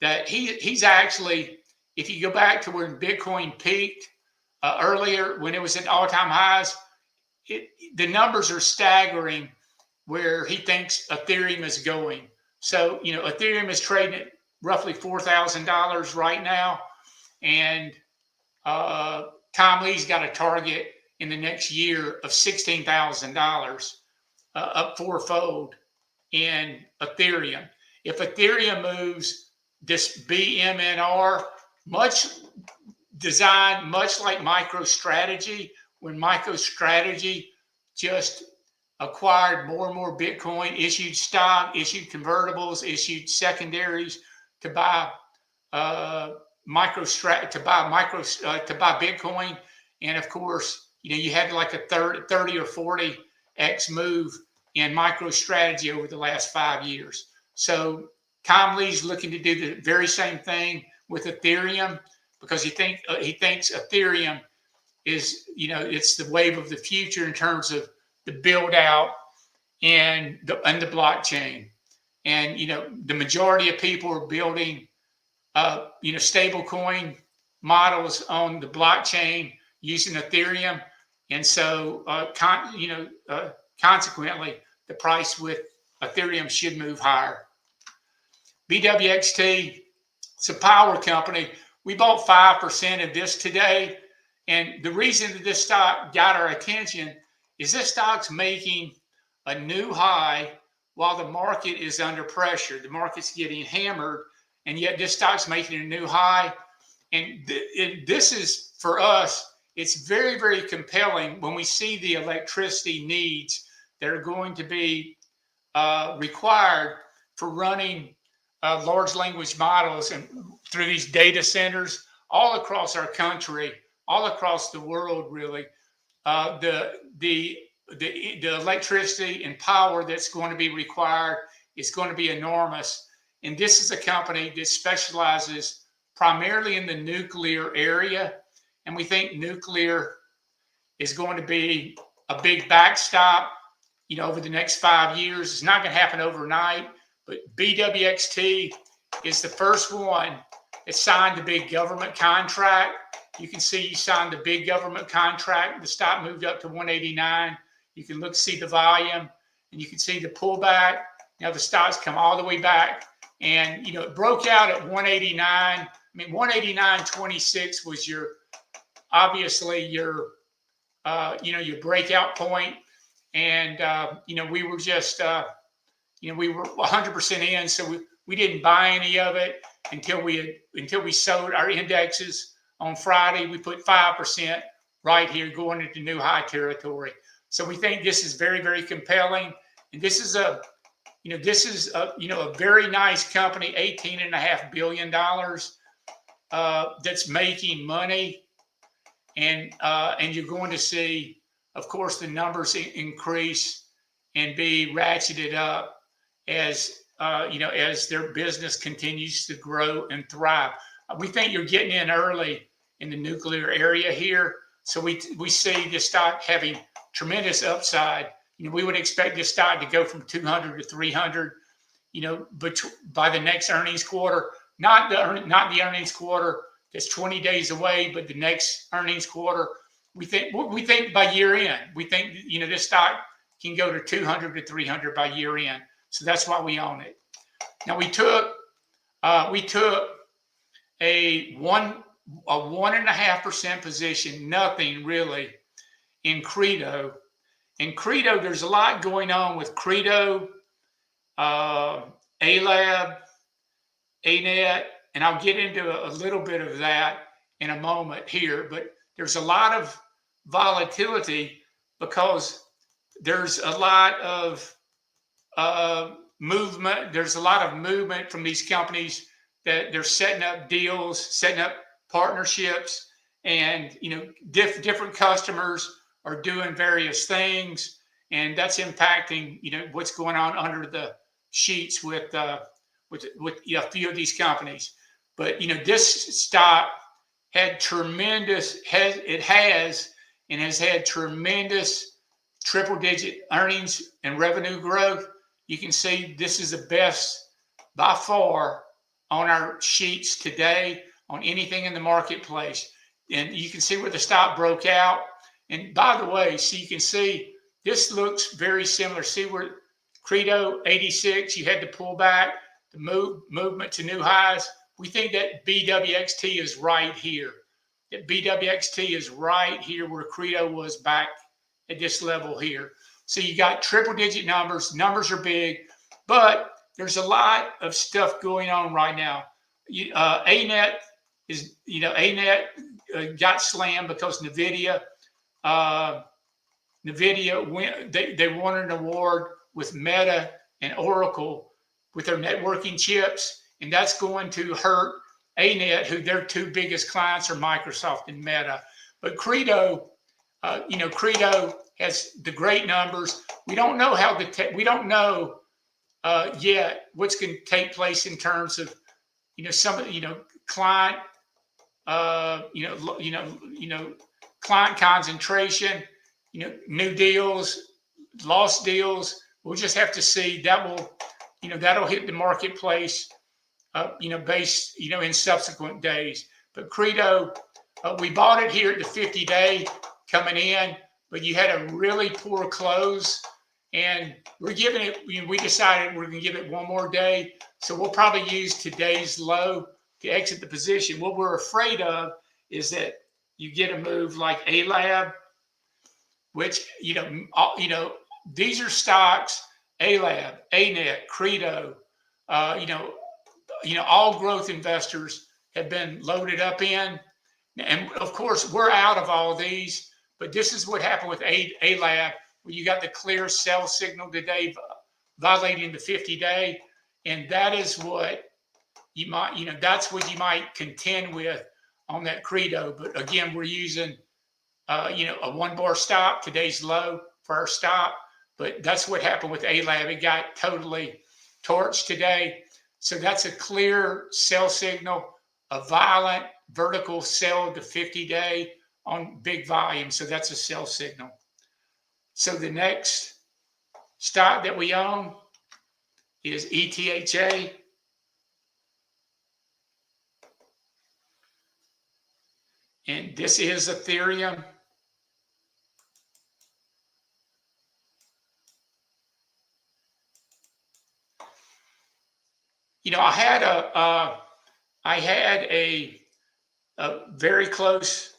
that he's actually, if you go back to when Bitcoin peaked earlier, when it was at all-time highs, the numbers are staggering where he thinks Ethereum is going. So, Ethereum is trading at roughly $4,000 right now. And Tom Lee's got a target in the next year of $16,000, up fourfold in Ethereum. If Ethereum moves, this BMNR, much like MicroStrategy, when MicroStrategy just acquired more and more Bitcoin, issued stock, issued convertibles, issued secondaries to buy Bitcoin, and of course, you had like a 30 or 40x move in MicroStrategy over the last 5 years. So Tom Lee's looking to do the very same thing with Ethereum, because he thinks Ethereum is, it's the wave of the future in terms of the build out and the blockchain. And, the majority of people are building, stable coin models on the blockchain using Ethereum. And so, consequently, the price with Ethereum should move higher. BWXT, it's a power company. We bought 5% of this today. And the reason that this stock got our attention is this stock's making a new high while the market is under pressure. The market's getting hammered, and yet this stock's making a new high. And this is, for us, it's very, very compelling when we see the electricity needs that are going to be required for running large language models and through these data centers all across our country, all across the world, really. The electricity and power that's going to be required is going to be enormous. And this is a company that specializes primarily in the nuclear area. And we think nuclear is going to be a big backstop, over the next 5 years. It's not going to happen overnight, but BWXT is the first one that signed the big government contract. You can see you signed the big government contract. The stock moved up to 189. You can see the volume, and you can see the pullback. Now the stock's come all the way back, and it broke out at 189. I mean, 189.26 was obviously your breakout point, and we were just we were 100% in, so we didn't buy any of it until we sold our indexes on Friday. We put 5% right here going into new high territory. So we think this is very, very compelling, and this is a very nice company, $18.5 billion that's making money, and you're going to see, of course, the numbers increase and be ratcheted up as as their business continues to grow and thrive. We think you're getting in early in the nuclear area here, so we see the stock having tremendous upside. We would expect this stock to go from 200 to 300, but by the next earnings quarter, not the earnings quarter that's 20 days away, but the next earnings quarter. We think by year end, we think this stock can go to 200 to 300 by year end. So that's why we own it. Now we took a 1.5% position, nothing really, in Credo. In Credo, there's a lot going on with Credo, A-Lab, A-Net, and I'll get into a little bit of that in a moment here, but there's a lot of volatility because there's a lot of movement. There's a lot of movement from these companies that they're setting up deals, setting up partnerships, and different customers are doing various things, and that's impacting what's going on under the sheets with a few of these companies. But this stock had has had tremendous triple-digit earnings and revenue growth. You can see this is the best by far on our sheets today on anything in the marketplace. And you can see where the stock broke out. And by the way, so you can see this looks very similar. See where Credo 86, you had to pull back, the movement to new highs. We think that BWXT is right here. That BWXT is right here where Credo was back at this level here. So you got triple-digit numbers. Numbers are big, but there's a lot of stuff going on right now. A-Net is, A-Net got slammed because NVIDIA they won an award with Meta and Oracle with their networking chips, and that's going to hurt A-Net, who their two biggest clients are Microsoft and Meta. But Credo, Credo has the great numbers. We don't know how yet what's going to take place in terms of some of client client concentration, new deals, lost deals. We'll just have to see. That'll hit the marketplace based in subsequent days. But Credo, we bought it here at the 50-day coming in, but you had a really poor close, and we're giving it. We decided we're going to give it one more day, so we'll probably use today's low to exit the position. What we're afraid of is that you get a move like A-Lab, which these are stocks. ALAB, ANET, Credo, all growth investors have been loaded up in. And of course, we're out of all these, but this is what happened with ALAB, where you got the clear sell signal today violating the 50-day. And that is what you might, that's what you might contend with on that Credo. But again, we're using, a 1 bar stop, today's low for our stop. But that's what happened with ALAB. It got totally torched today. So that's a clear sell signal, a violent vertical sell to 50-day on big volume. So that's a sell signal. So the next stock that we own is ETHA. And this is Ethereum. I had a very close,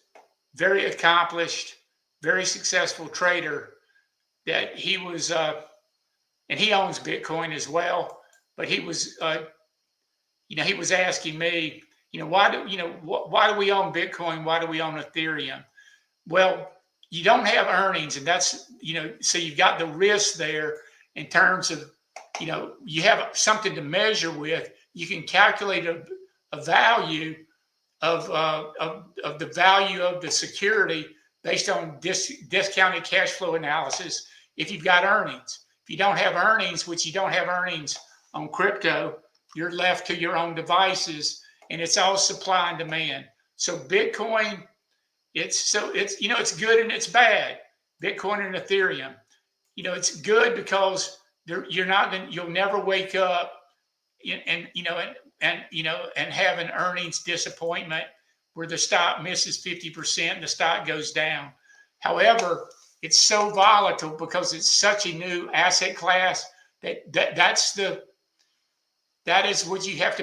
very accomplished, very successful trader that he was, and he owns Bitcoin as well. But he was, he was asking me, why do we own Bitcoin? Why do we own Ethereum? Well, you don't have earnings, and that's, so you've got the risk there in terms of, you have something to measure with. You can calculate a value of the value of the security based on discounted cash flow analysis if you've got earnings. If you don't have earnings, which you don't have earnings on crypto, you're left to your own devices, and it's all supply and demand. So Bitcoin, it's good and it's bad. Bitcoin and Ethereum, it's good because you'll never wake up and have an earnings disappointment where the stock misses 50% and the stock goes down. However, it's so volatile because it's such a new asset class that's what you have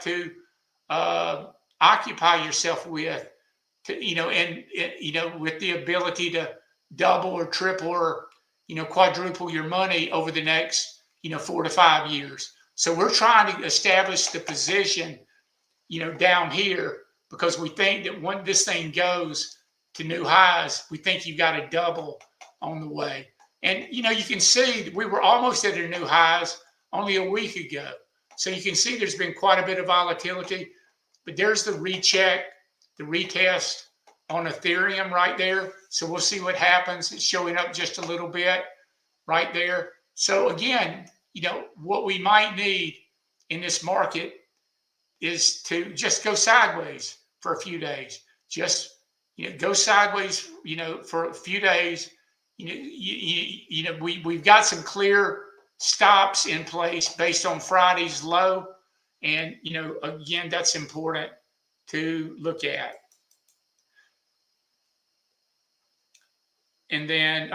to occupy yourself with, with the ability to double or triple or quadruple your money over the next 4 to 5 years. So we're trying to establish the position down here, because we think that when this thing goes to new highs, we think you've got a double on the way. And you can see we were almost at a new highs only a week ago. So you can see there's been quite a bit of volatility, but there's the recheck, the retest on Ethereum right there. So we'll see what happens. It's showing up just a little bit right there. So again, what we might need in this market is to just go sideways for a few days. Just, go sideways, for a few days. We've got some clear stops in place based on Friday's low. And, again, that's important to look at. And then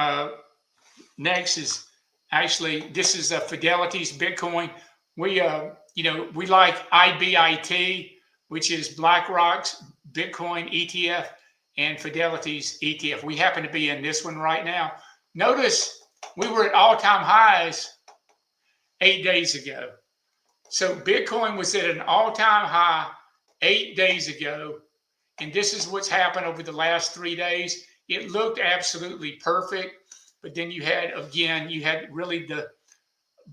next is actually, this is Fidelity's Bitcoin. We like IBIT, which is BlackRock's Bitcoin ETF and Fidelity's ETF. We happen to be in this one right now. Notice we were at all-time highs 8 days ago. So Bitcoin was at an all-time high 8 days ago. And this is what's happened over the last 3 days. It looked absolutely perfect. But then you had really the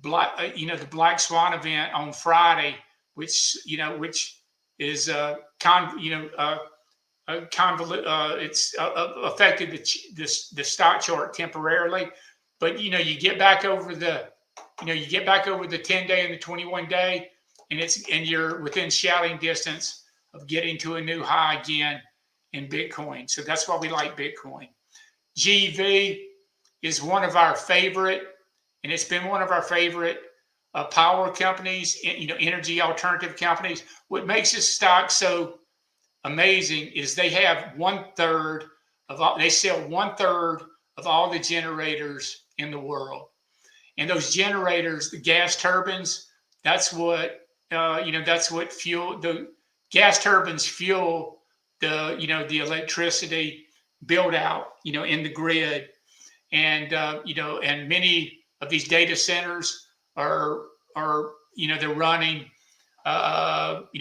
Black Swan event on Friday, which is it's affected the stock chart temporarily. But you get back over the 10-day and the 21-day, and you're within shouting distance of getting to a new high again in Bitcoin. So that's why we like Bitcoin. GV is one of our favorite, and it's been one of our favorite power companies, energy alternative companies. What makes this stock so amazing is they have they sell 1/3 of all the generators in the world. And those generators, the gas turbines, that's what fuel the gas turbines fuel the electricity build out, in the grid. And, and many of these data centers are they're running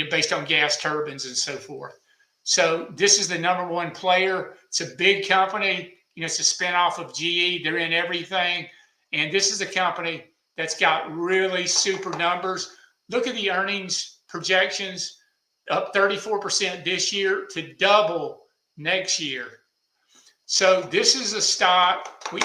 based on gas turbines and so forth. So this is the #1 player. It's a big company. It's a spinoff of GE. They're in everything. And this is a company that's got really super numbers. Look at the earnings projections, up 34% this year to double next year. So this is a stock, we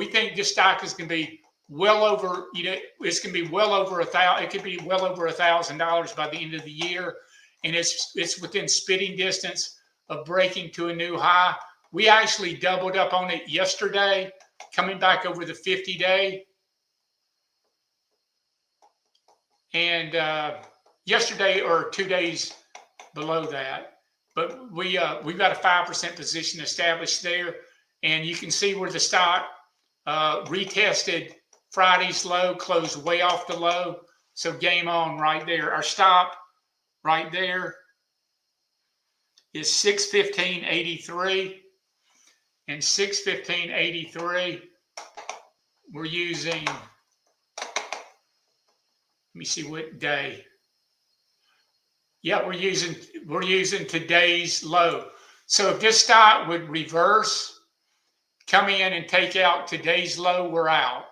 think this stock is going to be well over, it's going to be well over it could be well over $1,000 by the end of the year. And it's within spitting distance of breaking to a new high. We actually doubled up on it yesterday, coming back over the 50-day. And yesterday or 2 days below that. But we've got a 5% position established there. And you can see where the stock retested Friday's low, closed way off the low. So game on right there. Our stop right there is 615.83. And 615.83, we're using, let me see what day. Yeah, we're using today's low. So if this stock would reverse, come in and take out today's low, we're out.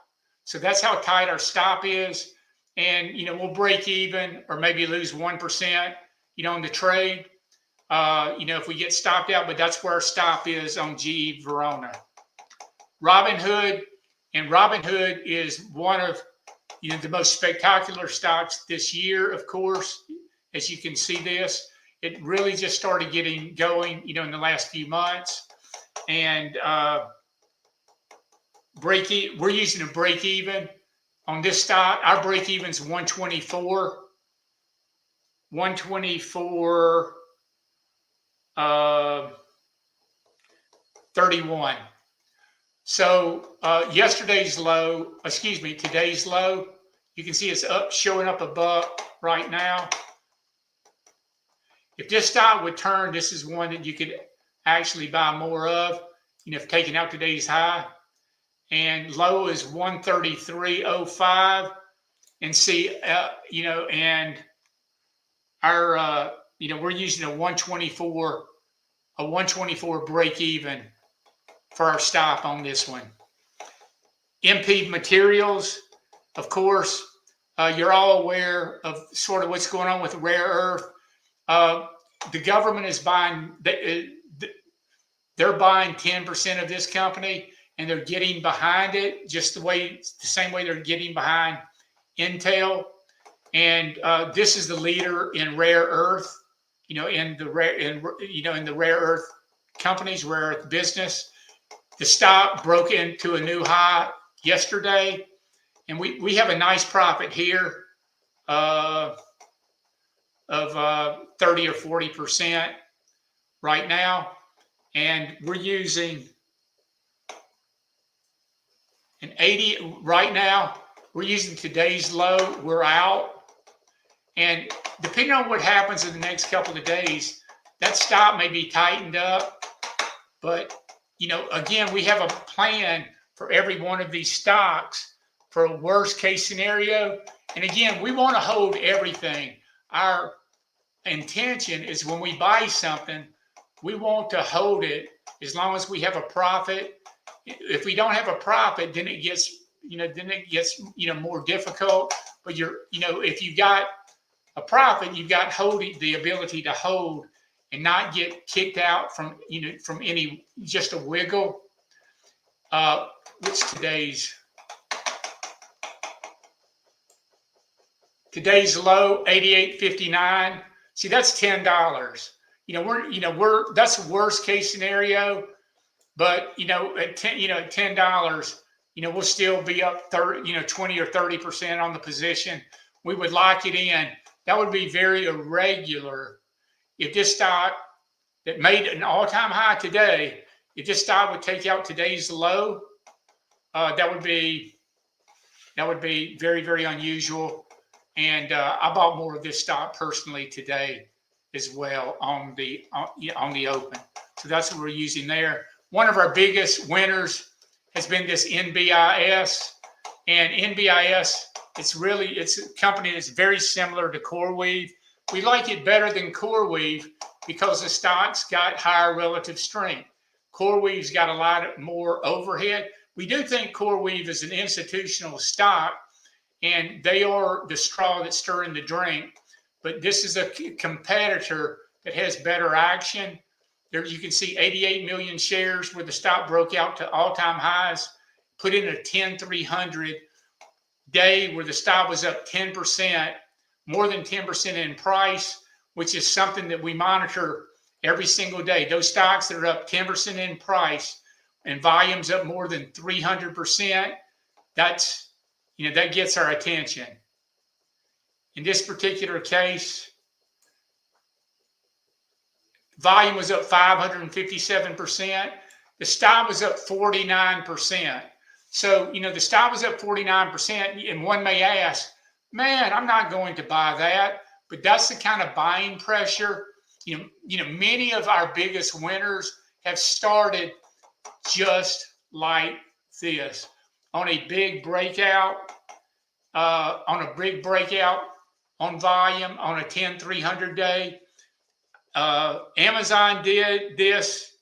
So that's how tight our stop is. And, we'll break even or maybe lose 1%, on the trade, if we get stopped out, but that's where our stop is on GE Verona. Robinhood is one of, the most spectacular stocks this year, of course. As you can see this, it really just started getting going, in the last few months. And we're using a break even on this stock. Our break even is 124. 31. So today's low, you can see it's up, showing up above right now. If this stock would turn, this is one that you could actually buy more of, if taking out today's high. And low is 133.05. And see, and our, we're using a 124 break even for our stop on this one. MP Materials, of course, you're all aware of sort of what's going on with rare earth. The government is buying, they're buying 10% of this company, and they're getting behind it the same way they're getting behind Intel. And this is the leader in rare earth, in the rare earth companies, rare earth business. The stock broke into a new high yesterday, and we have a nice profit here of 30 or 40% right now, and we're using an 80 right now. We're using today's low. We're out. And depending on what happens in the next couple of days, that stop may be tightened up. But, again, we have a plan for every one of these stocks for a worst case scenario. And again, we want to hold everything. Our intention is when we buy something, we want to hold it as long as we have a profit. If we don't have a profit, then it gets, more difficult. But if you got a profit, you've got the ability to hold and not get kicked out from any, just a wiggle. What's today's low? 88.59. See, that's $10. That's worst case scenario, but at $10, we'll still be up 20 or 30% on the position. We would lock it in. That would be very irregular. If this stock that made an all-time high today, if this stock would take out today's low, that would be very, very unusual. And I bought more of this stock personally today as well on the open. So that's what we're using there. One of our biggest winners has been this NBIS. And NBIS, it's a company that's very similar to CoreWeave. We like it better than CoreWeave because the stock's got higher relative strength. CoreWeave's got a lot more overhead. We do think CoreWeave is an institutional stock, and they are the straw that's stirring the drink. But this is a competitor that has better action. There you can see 88 million shares where the stock broke out to all-time highs, put in a 10-300 day where the stock was up 10%, more than 10% in price, which is something that we monitor every single day. Those stocks that are up 10% in price and volumes up more than 300%, that's, that gets our attention. In this particular case, volume was up 557%. The stock was up 49%. So, the stock was up 49%, and one may ask, man, I'm not going to buy that. But that's the kind of buying pressure. Many of our biggest winners have started just like this, on a big breakout, on volume, on a 10-300 day. Amazon did this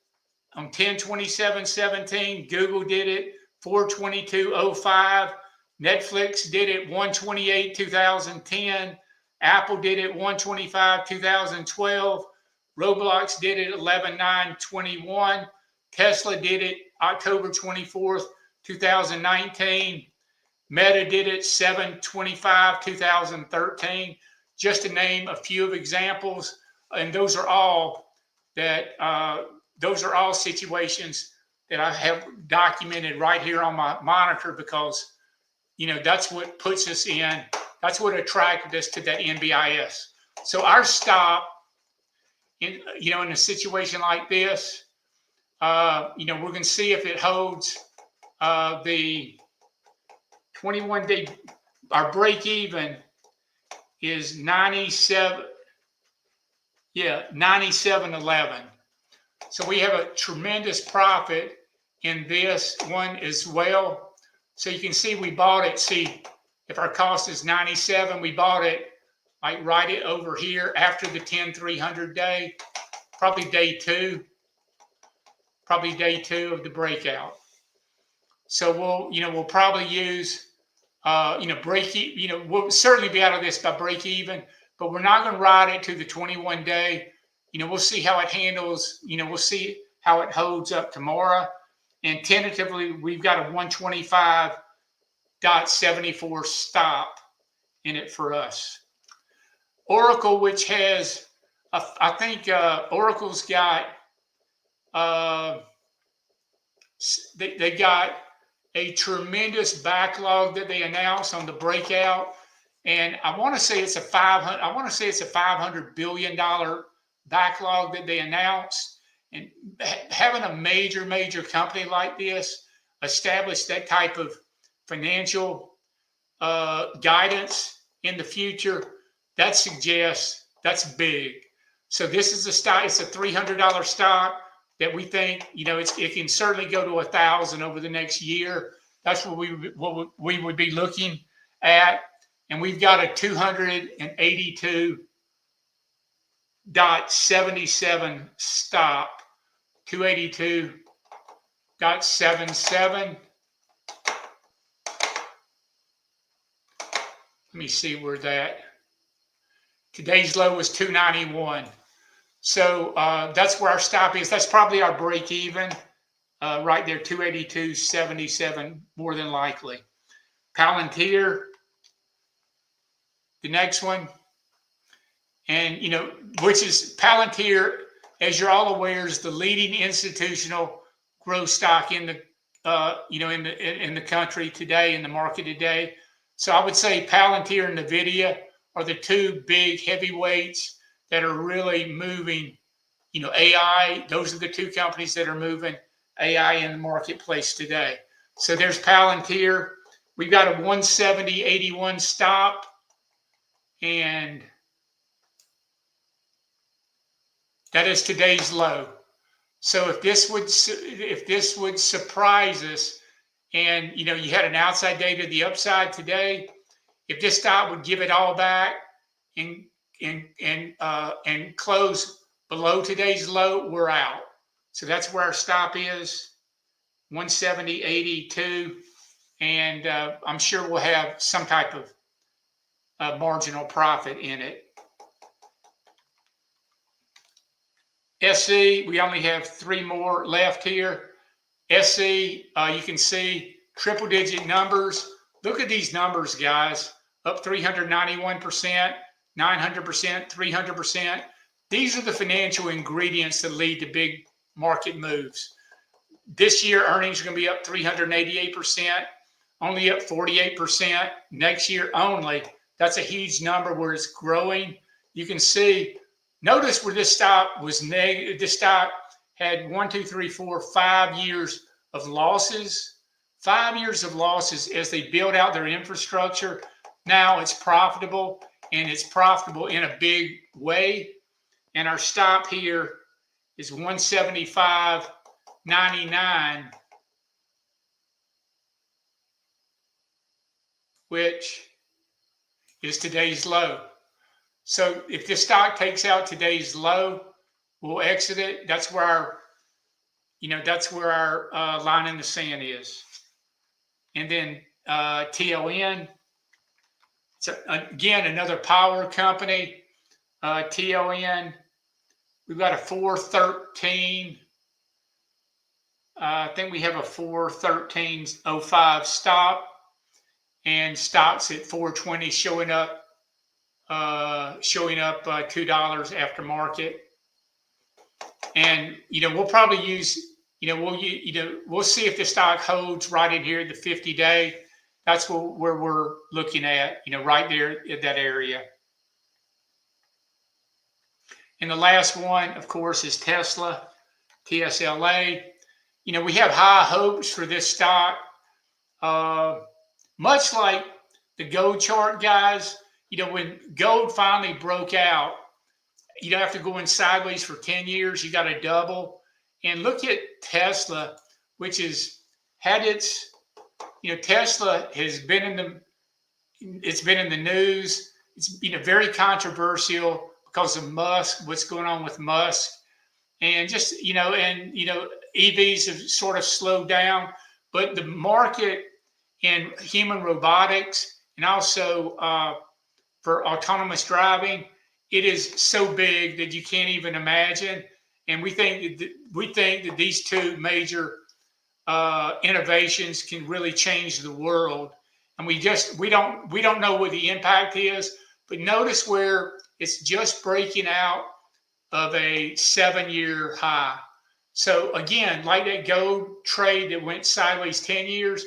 on 10/27/17. Google did it 4/22/05. Netflix did it 1/28/2010. Apple did it 1/25/2012. Roblox did it 11/9/21. Tesla did it October 24th, 2019. Meta did it 7/25/2013. Just to name a few of examples, and those are all situations that I have documented right here on my monitor because, that's what puts us in. That's what attracted us to that NBIS. So our stop, in a situation like this, we're going to see if it holds the 21-day. Our break even is 97.11. So we have a tremendous profit in this one as well. So you can see we bought it. See, if our cost is 97, we bought it like right over here after the 10-300 day, probably day two of the breakout. So we'll probably use break even. We'll certainly be out of this by break even, but we're not going to ride it to the 21 day. We'll see how it handles. We'll see how it holds up tomorrow. And tentatively, we've got a 125.74 stop in it for us. Oracle, which has, I think Oracle's got, they got a tremendous backlog that they announced on the breakout, and I want to say it's a $500 billion backlog that they announced. And having a major company like this establish that type of financial guidance in the future, that suggests that's big. So this is a stock. It's a $300 stock that we think it can certainly go to 1,000 over the next year. That's what we would be looking at, and we've got a 282.77 stop. 282.77. Let me see where that. Today's low was 291. So that's where our stop is. That's probably our break even right there, 282.77, more than likely. Palantir, the next one. And, which is Palantir, as you're all aware, is the leading institutional growth stock in the, in the country today, in the market today. So I would say Palantir and NVIDIA are the two big heavyweights that are really moving, AI. Those are the two companies that are moving AI in the marketplace today. So there's Palantir. We've got a 170.81 stop, and that is today's low. So if this would surprise us and you had an outside day to the upside today. If this stock would give it all back and close below today's low, we're out. So that's where our stop is, 170.82, and I'm sure we'll have some type of marginal profit in it. SC, we only have 3 more left here. SC, you can see triple digit numbers. Look at these numbers, guys. Up 391%, 900%, 300%. These are the financial ingredients that lead to big market moves. This year, earnings are going to be up 388%, only up 48%. Next year only, that's a huge number where it's growing. You can see, notice where this stock was negative. This stock had 1, 2, 3, 4, 5 years of losses. 5 years of losses as they build out their infrastructure. Now it's profitable, and it's profitable in a big way. And our stop here is 175.99, which is today's low. So if this stock takes out today's low, we'll exit it. That's where our, that's where our line in the sand is. And then TLN. So again, another power company. TLN. We've got a 413. I think we have a 413.05 stop, and stops at 420, showing up $2 after market. And we'll probably use we'll see if the stock holds right in here at the 50-day. That's where we're looking at, right there in that area. And the last one, of course, is Tesla, TSLA. We have high hopes for this stock. Much like the gold chart, guys, when gold finally broke out, after going sideways for 10 years, you got to double. And look at Tesla, which has had its, Tesla has been in the, it's been in the news. It's very controversial because of Musk, what's going on with Musk, and just EVs have sort of slowed down, but the market in human robotics and also for autonomous driving, it is so big that you can't even imagine. And we think that these two major innovations can really change the world. And we don't know what the impact is, but notice where it's just breaking out of a 7-year high. So again, like that gold trade that went sideways 10 years,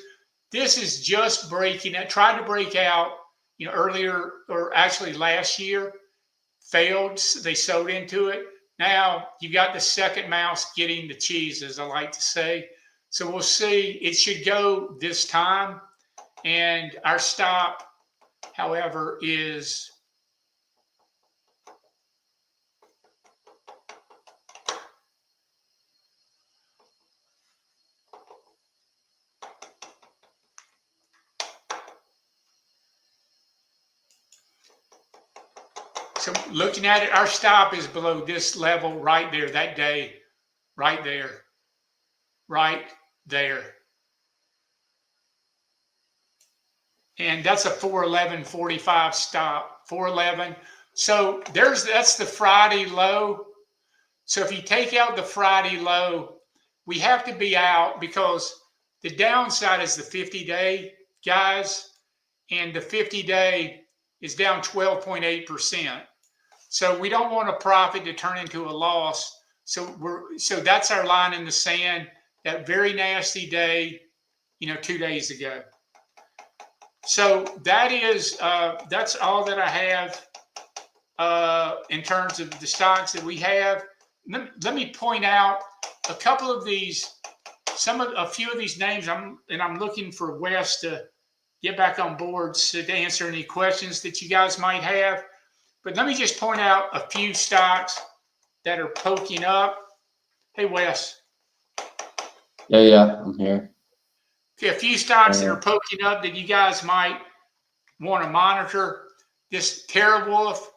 this is just breaking out, tried to break out, earlier, or actually last year, failed. They sold into it. Now you got the second mouse getting the cheese, as I like to say. So we'll see. It should go this time. And our stop, however, is so looking at it, our stop is below this level right there, that day, right there, right there. And that's a 411.45 stop, 411. So that's the Friday low. So if you take out the Friday low, we have to be out because the downside is the 50-day, guys, and the 50-day is down 12.8%. So we don't want a profit to turn into a loss. So that's our line in the sand, that very nasty day, 2 days ago. So that's all that I have in terms of the stocks that we have. Let me point out a couple of these, a few of these names. I'm looking for Wes to get back on board to answer any questions that you guys might have. But let me just point out a few stocks that are poking up. Hey, Wes. Yeah, I'm here. Okay, a few stocks that are poking up that you guys might want to monitor. This TeraWulf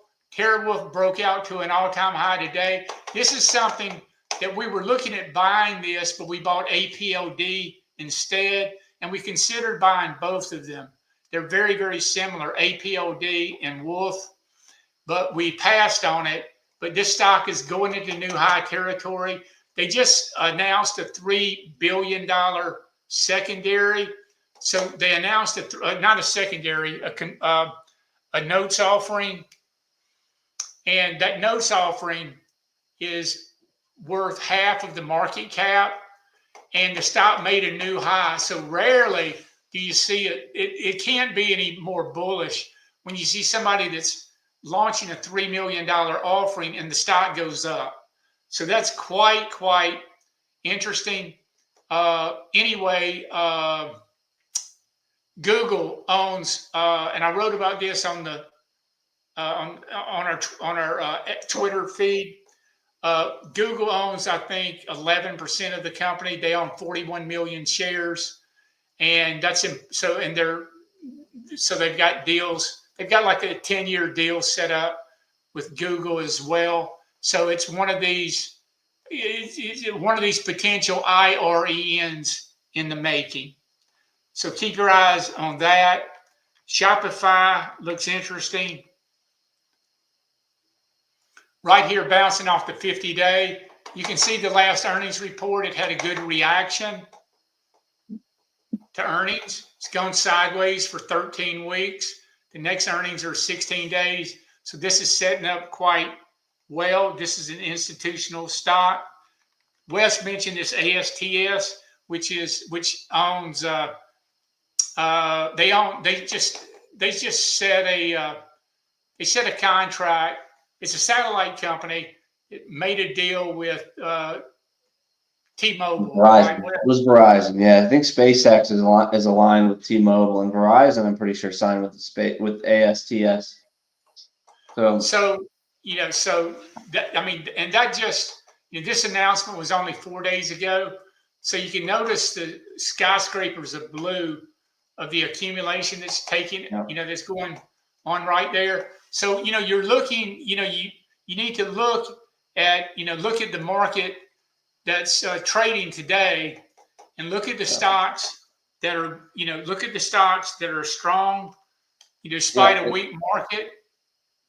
broke out to an all-time high today. This is something that we were looking at buying this, but we bought APLD instead, and we considered buying both of them. They're very, very similar, APLD and Wolf, but we passed on it. But this stock is going into new high territory. They just announced a $3 billion secondary. So they announced not a secondary, a notes offering. And that notes offering is worth half of the market cap. And the stock made a new high. So rarely do you see it. It can't be any more bullish when you see somebody that's launching a $3 million offering and the stock goes up. So that's quite interesting. Anyway, Google owns, and I wrote about this on the on our Twitter feed. Google owns, I think, 11% of the company. They own 41 million shares, and so they've got deals. They've got like a 10-year deal set up with Google as well. So it's one of these potential IRENs in the making. So keep your eyes on that. Shopify looks interesting. Right here, bouncing off the 50-day. You can see the last earnings report. It had a good reaction to earnings. It's gone sideways for 13 weeks. The next earnings are 16 days. So this is setting up quite well. This is an institutional stock. Wes mentioned this ASTS, which owns. They just set a contract. It's a satellite company. It made a deal with T-Mobile. Verizon. Right? It was Verizon. Yeah, I think SpaceX is aligned with T-Mobile, and Verizon, I'm pretty sure, signed with ASTS. So that just, this announcement was only 4 days ago. So you can notice the skyscrapers of blue of the accumulation that's taking, that's going on right there. So, you're looking, you need to look at the market that's trading today, and look at the stocks that are, strong, despite a weak market.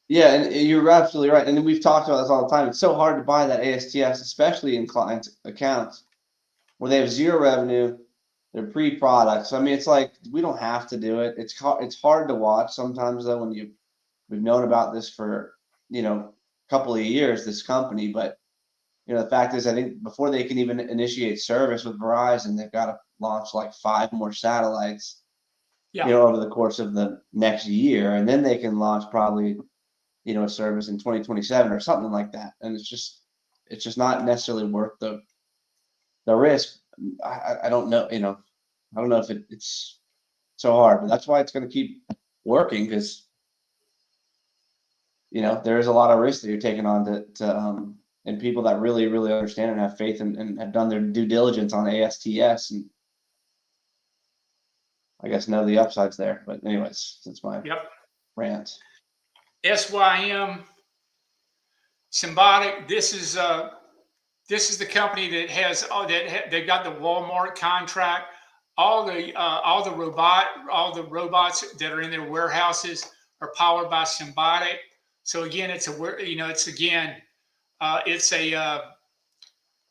Yeah, and you're absolutely right. And we've talked about this all the time. It's so hard to buy that ASTS, especially in client accounts where they have zero revenue. They're pre-products. I mean, it's like we don't have to do it. It's hard to watch sometimes, though, when we've known about this for a couple of years, this company. But the fact is, I think before they can even initiate service with Verizon, they've got to launch like 5 more satellites, over the course of the next year, and then they can launch probably a service in 2027 or something like that. And it's just not necessarily worth the risk. I don't know, I don't know if it's so hard, but that's why it's going to keep working, because there is a lot of risk that you're taking on to and people that really, really understand and have faith and have done their due diligence on ASTS, and I guess know the upsides there. But anyways, that's my rant. SYM Symbotic. This is the company that has they've got the Walmart contract. All the robots that are in their warehouses are powered by Symbotic. So again, it's a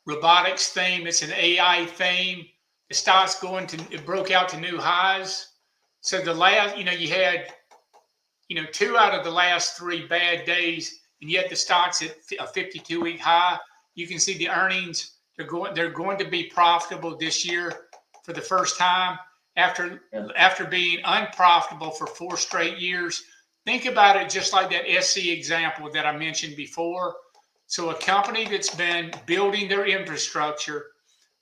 robotics theme. It's an AI theme. The stock's it broke out to new highs. So the last, you had 2 out of the last 3 bad days, and yet the stock's at a 52-week high. You can see the earnings. They're going to be profitable this year for the first time after being unprofitable for 4 straight years. Think about it just like that SC example that I mentioned before. So a company that's been building their infrastructure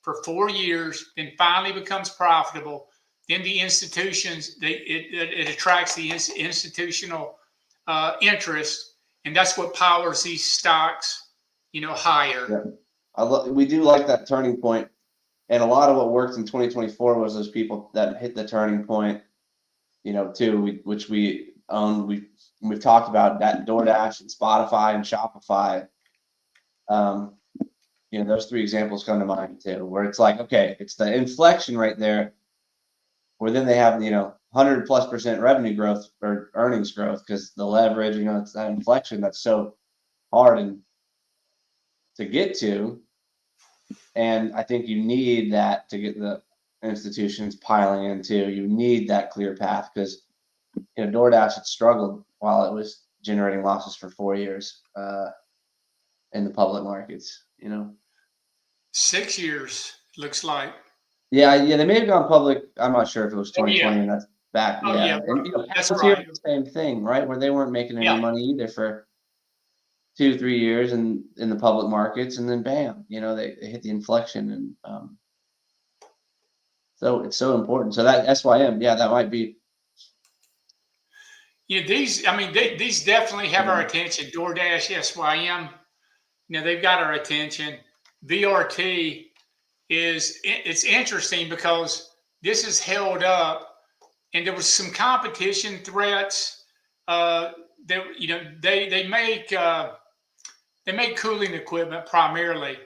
for 4 years, then finally becomes profitable. Then the institutions, it attracts the institutional interest, and that's what powers these stocks, higher. Yeah. We do like that turning point And a lot of what worked in 2024 was those people that hit the turning point, you know, too, which we own. We've talked about that DoorDash and Spotify and Shopify. You know, those three examples come to mind too, where it's like, okay, it's the inflection right there, where then they have, you know, 100+% revenue growth or earnings growth because the leverage, you know, it's that inflection that's so hard and to get to. And I think you need that to get the institutions piling into. You need that clear path because, you know, DoorDash had struggled while it was generating losses for 4 years in the public markets, you know. 6 years, looks like. Yeah, they may have gone public. I'm not sure if it was Oh, 2020, yeah. and that's back. Oh, Yeah, yeah. and you know, That's Palantir right. was the same thing, right? Where they weren't making any Yeah. money either for 2-3 years in the public markets, and then bam, you know, they hit the inflection, and so it's so important. So that SYM, yeah, that might be. Yeah, these definitely have our Yeah. attention. DoorDash, SYM, you know, they've got our attention. VRT it's interesting because this is held up, and there was some competition threats. You know, they make cooling equipment primarily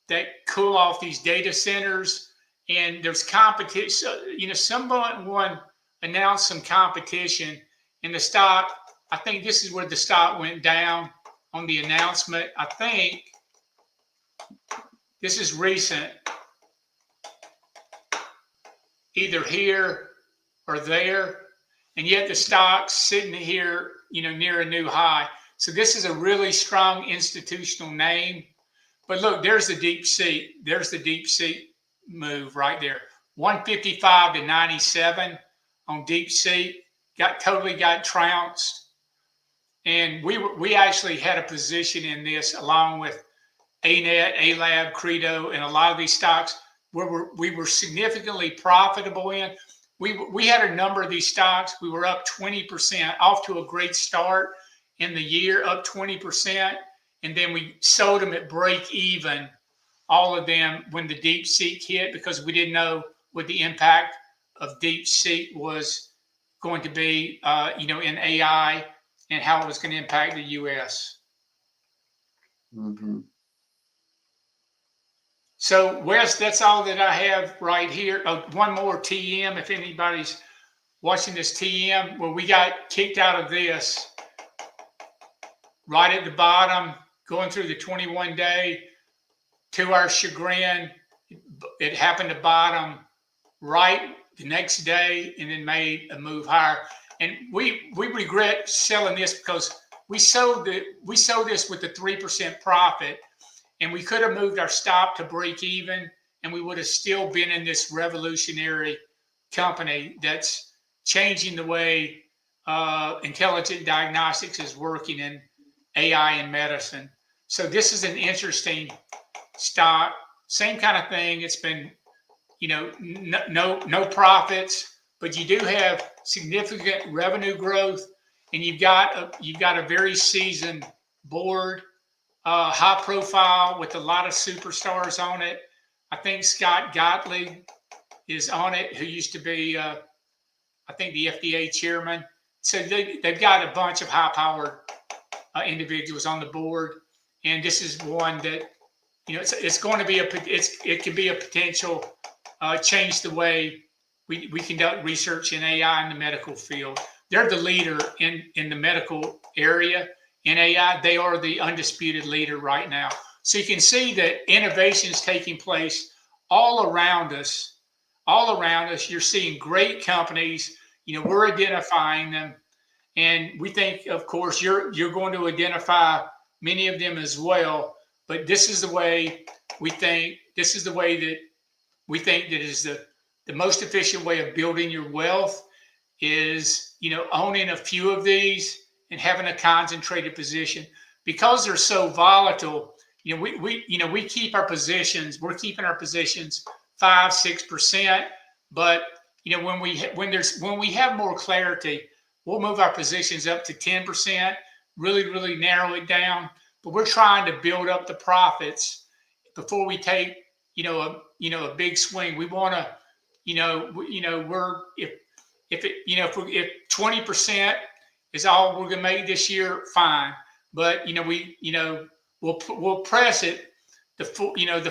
that cool off these data centers, and there's competition. You know, someone announced some competition, and the stock. I think this is where the stock went down on the announcement. I think this is recent, either here or there, and yet the stock's sitting here, you know, near a new high. So this is a really strong institutional name. But look, there's the deep sea. There's the deep sea move right there. 155 to 97 on deep sea. Totally got trounced. And we actually had a position in this along with ANET, ALAB, Credo, and a lot of these stocks where we were significantly profitable in. We had a number of these stocks. We were up 20%, off to a great start in the year, up 20%. And then we sold them at break even, all of them, when the deep seek hit, because we didn't know what the impact of deep seek was going to be, you know, in AI and how it was going to impact the U.S. Mm-hmm. So, Wes, that's all that I have right here. Oh, one more TM, if anybody's watching this TM, where we got kicked out of this right at the bottom, going through the 21-day. To our chagrin, it happened to bottom right the next day and then made a move higher. And we regret selling this because we sold this with the 3% profit, and we could have moved our stop to break even, and we would have still been in this revolutionary company that's changing the way intelligent diagnostics is working in AI and medicine. So this is an interesting stock, same kind of thing. It's been, you know, no profits, but you do have significant revenue growth, and you've got a very seasoned board, high profile with a lot of superstars on it. I think Scott Gottlieb is on it, who used to be, I think, the FDA chairman. So they've got a bunch of high-powered individuals on the board, and this is one that, you know, it's going to be it can be a potential change the way we conduct research in AI in the medical field. They're the leader in the medical area in AI. They are the undisputed leader right now. So you can see that innovation is taking place all around us. All around us, you're seeing great companies. You know, we're identifying them, and we think, of course, you're going to identify many of them as well. But this is the way we think. This is the way that we think that is the most efficient way of building your wealth is, you know, owning a few of these and having a concentrated position. Because they're so volatile, you know, we keep our positions. We're keeping our positions 5-6%. But you know, when we have more clarity, we'll move our positions up to 10%. Really narrow it down. But we're trying to build up the profits before we take, a big swing. We want to, we're if 20% is all we're gonna make this year, fine. But we'll press it the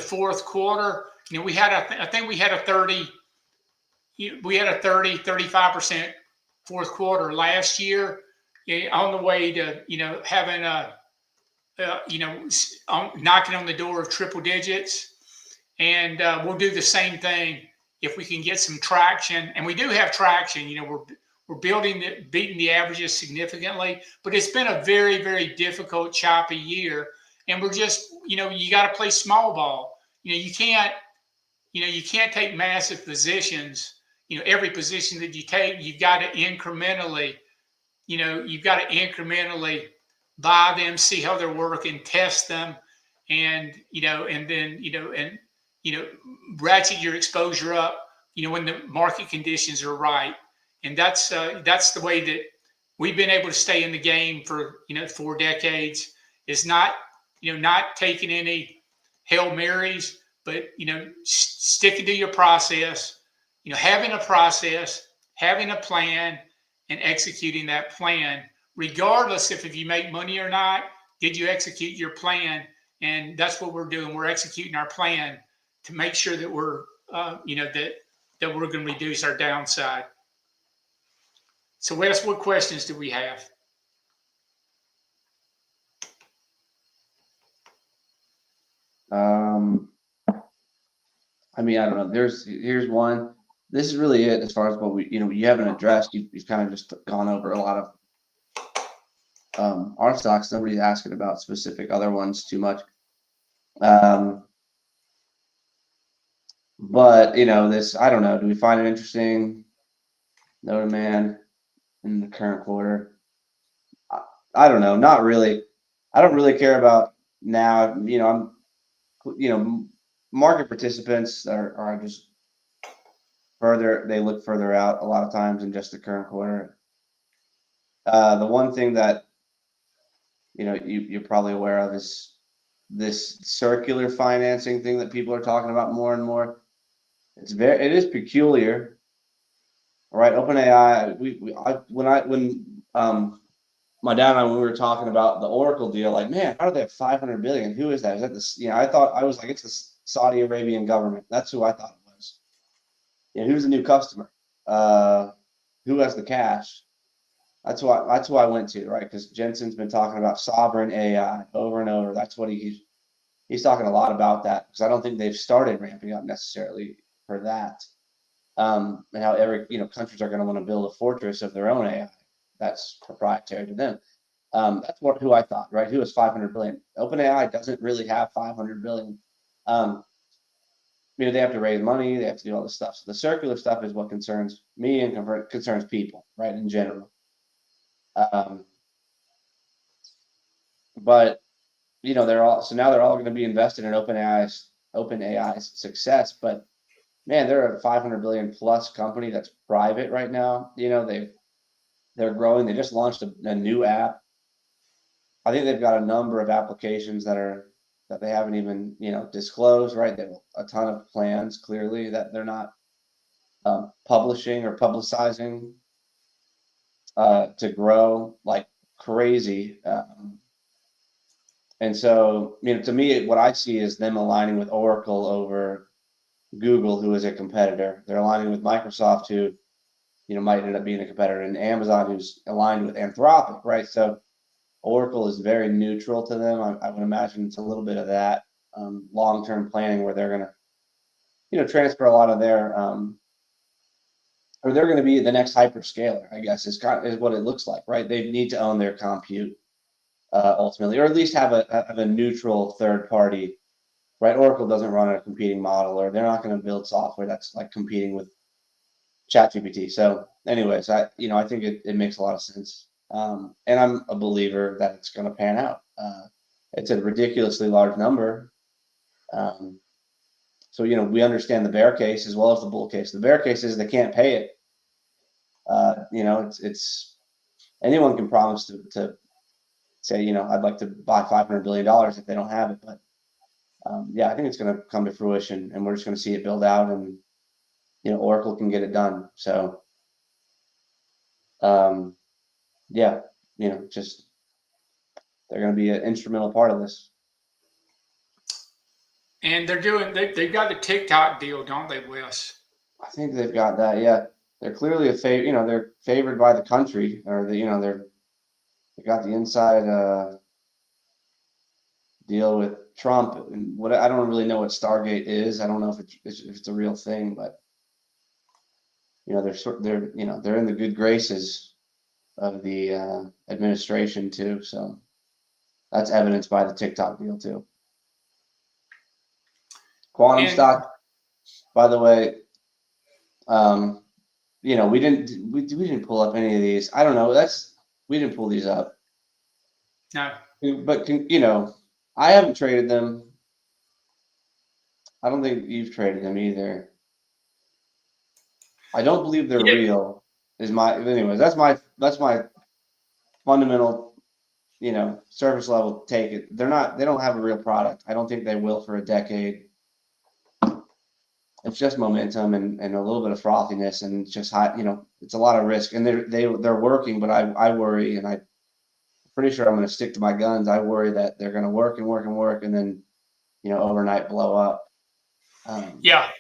fourth quarter. We had I think we had a 35% fourth quarter last year, on the way to having knocking on the door of triple digits. And we'll do the same thing if we can get some traction. And we do have traction. We're beating the averages significantly, but it's been a very, very difficult, choppy year. And we're just, you got to play small ball. You can't take massive positions. Every position that you take, you've got to incrementally buy them, see how they're working, test them, and then ratchet your exposure up, when the market conditions are right. And that's the way that we've been able to stay in the game for 4 decades. Is not taking any Hail Marys, but sticking to your process, having a process, having a plan, and executing that plan, regardless if you make money or not. Did you execute your plan? And that's what we're doing. We're executing our plan to make sure that we're that we're going to reduce our downside. So Wes, what questions do we have? I mean, I don't know. Here's one. This is really it as far as what you haven't addressed. You've kind of just gone over a lot of our stocks. Nobody's asking about specific other ones too much. But this, I don't know. Do we find it interesting? No demand in the current quarter. I don't know. Not really. I don't really care about now. Market participants are just further. They look further out a lot of times than just the current quarter. The one thing that you're probably aware of is this circular financing thing that people are talking about more and more. It is peculiar. All right, OpenAI. When my dad and I, when we were talking about the Oracle deal, like, man, how do they have 500 billion? Who is that? Is that this? I was like, it's the Saudi Arabian government. That's who I thought it was. Who's the new customer? Who has the cash? That's who I went to, right? Because Jensen's been talking about sovereign AI over and over. That's what he's talking a lot about that, because I don't think they've started ramping up necessarily for that. And how every countries are going to want to build a fortress of their own AI that's proprietary to them. That's who I thought, right? Who has 500 billion? OpenAI doesn't really have 500 billion. They have to raise money, they have to do all this stuff. So the circular stuff is what concerns me and concerns people, right, in general. But they're all going to be invested in OpenAI's success. But man, they're a 500 billion plus company that's private right now. They're growing. They just launched a new app. I think they've got a number of applications that they haven't even disclosed, right? They have a ton of plans, clearly, that they're not publishing or publicizing to grow like crazy. And so, to me, what I see is them aligning with Oracle over Google, who is a competitor. They're aligning with Microsoft, who might end up being a competitor, and Amazon, who's aligned with Anthropic, right? So Oracle is very neutral to them. I would imagine it's a little bit of that long-term planning where they're going to transfer a lot of their or they're going to be the next hyperscaler, I guess, is what it looks like, right? They need to own their compute ultimately, or at least have a neutral third party, right? Oracle doesn't run a competing model, or they're not going to build software that's like competing with ChatGPT. So anyways, I think it makes a lot of sense. And I'm a believer that it's going to pan out. It's a ridiculously large number. So, we understand the bear case as well as the bull case. The bear case is they can't pay it. It's anyone can promise to say, I'd like to buy $500 billion if they don't have it. But yeah, I think it's going to come to fruition, and we're just going to see it build out, and Oracle can get it done. So, yeah, just they're going to be an instrumental part of this. And they've got the TikTok deal, don't they, Wes? I think they've got that. Yeah, they're clearly they're favored by the country, or they got the inside deal with Trump, and what I don't really know what Stargate is. I don't know if it's a real thing, but they're in the good graces of the administration too. So that's evidenced by the TikTok deal too. Quantum stock, by the way, we didn't pull up any of these. I don't know. We didn't pull these up. No. But I haven't traded them. I don't think you've traded them either. I don't believe they're real. Anyways, that's my fundamental, surface level take. They don't have a real product. I don't think they will for a decade. It's just momentum and a little bit of frothiness, and just high, it's a lot of risk, and they're working, but I worry, and I'm pretty sure I'm going to stick to my guns. I worry that they're going to work and work and work, and then, overnight blow up. Yeah.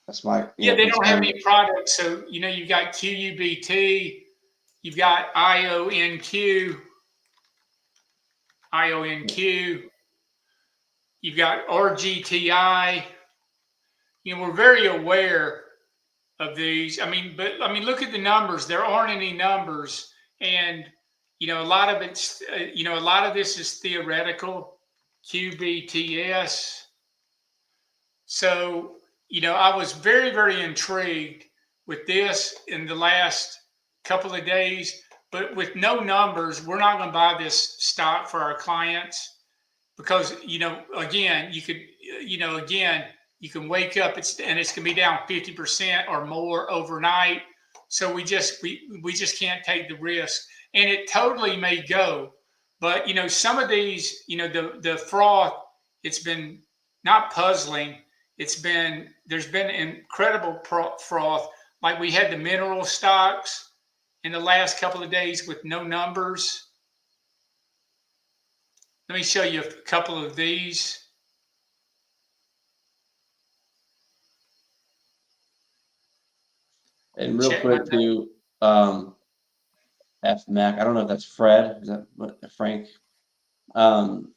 That's my they don't have any products. So you've got QUBT, you've got IONQ, you've got RGTI. We're very aware of these. But look at the numbers. There aren't any numbers, and a lot of it's a lot of this is theoretical. QBTS. So I was very, very intrigued with this in the last couple of days, but with no numbers, we're not going to buy this stock for our clients, because again, you could you can wake up and it's going to be down 50% or more overnight. So we just can't take the risk, and it totally may go. But some of these, the froth, it's been not puzzling. There's been incredible froth. Like we had the mineral stocks in the last couple of days with no numbers. Let me show you a couple of these. And real quick too, FMAC. I don't know if that's Fred. Is that Frank? You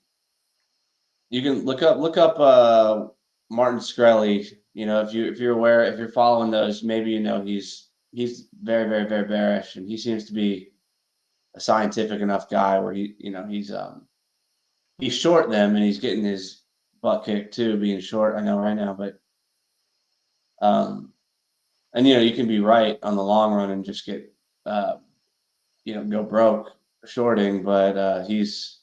can look up Martin Shkreli. If you're aware, if you're following those, maybe he's very, very, very bearish, and he seems to be a scientific enough guy where he's short them, and he's getting his butt kicked too, being short. I know right now, but and you can be right on the long run and just get go broke shorting, but he's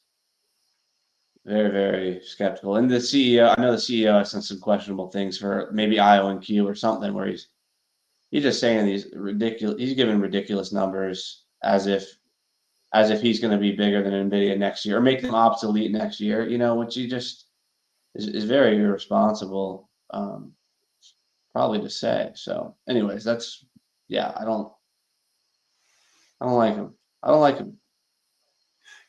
very, very skeptical. And the CEO, I know the CEO has done some questionable things for maybe IONQ or something, where he's just saying these he's giving ridiculous numbers as if he's going to be bigger than Nvidia next year, or make them obsolete next year, which he just is very irresponsible, probably to say. So anyways, I don't like him. I don't like him.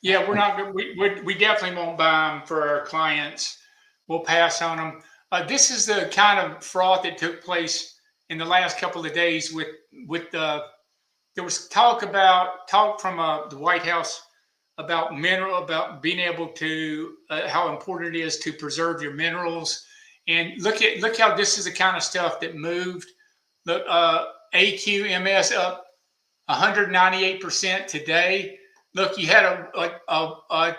Yeah, we're not. We definitely won't buy them for our clients. We'll pass on them. This is the kind of fraud that took place in the last couple of days with the. There was talk from the White House about about being able to how important it is to preserve your minerals. And look how this is the kind of stuff that moved. Look, AQMS up 198% today. Look, you had a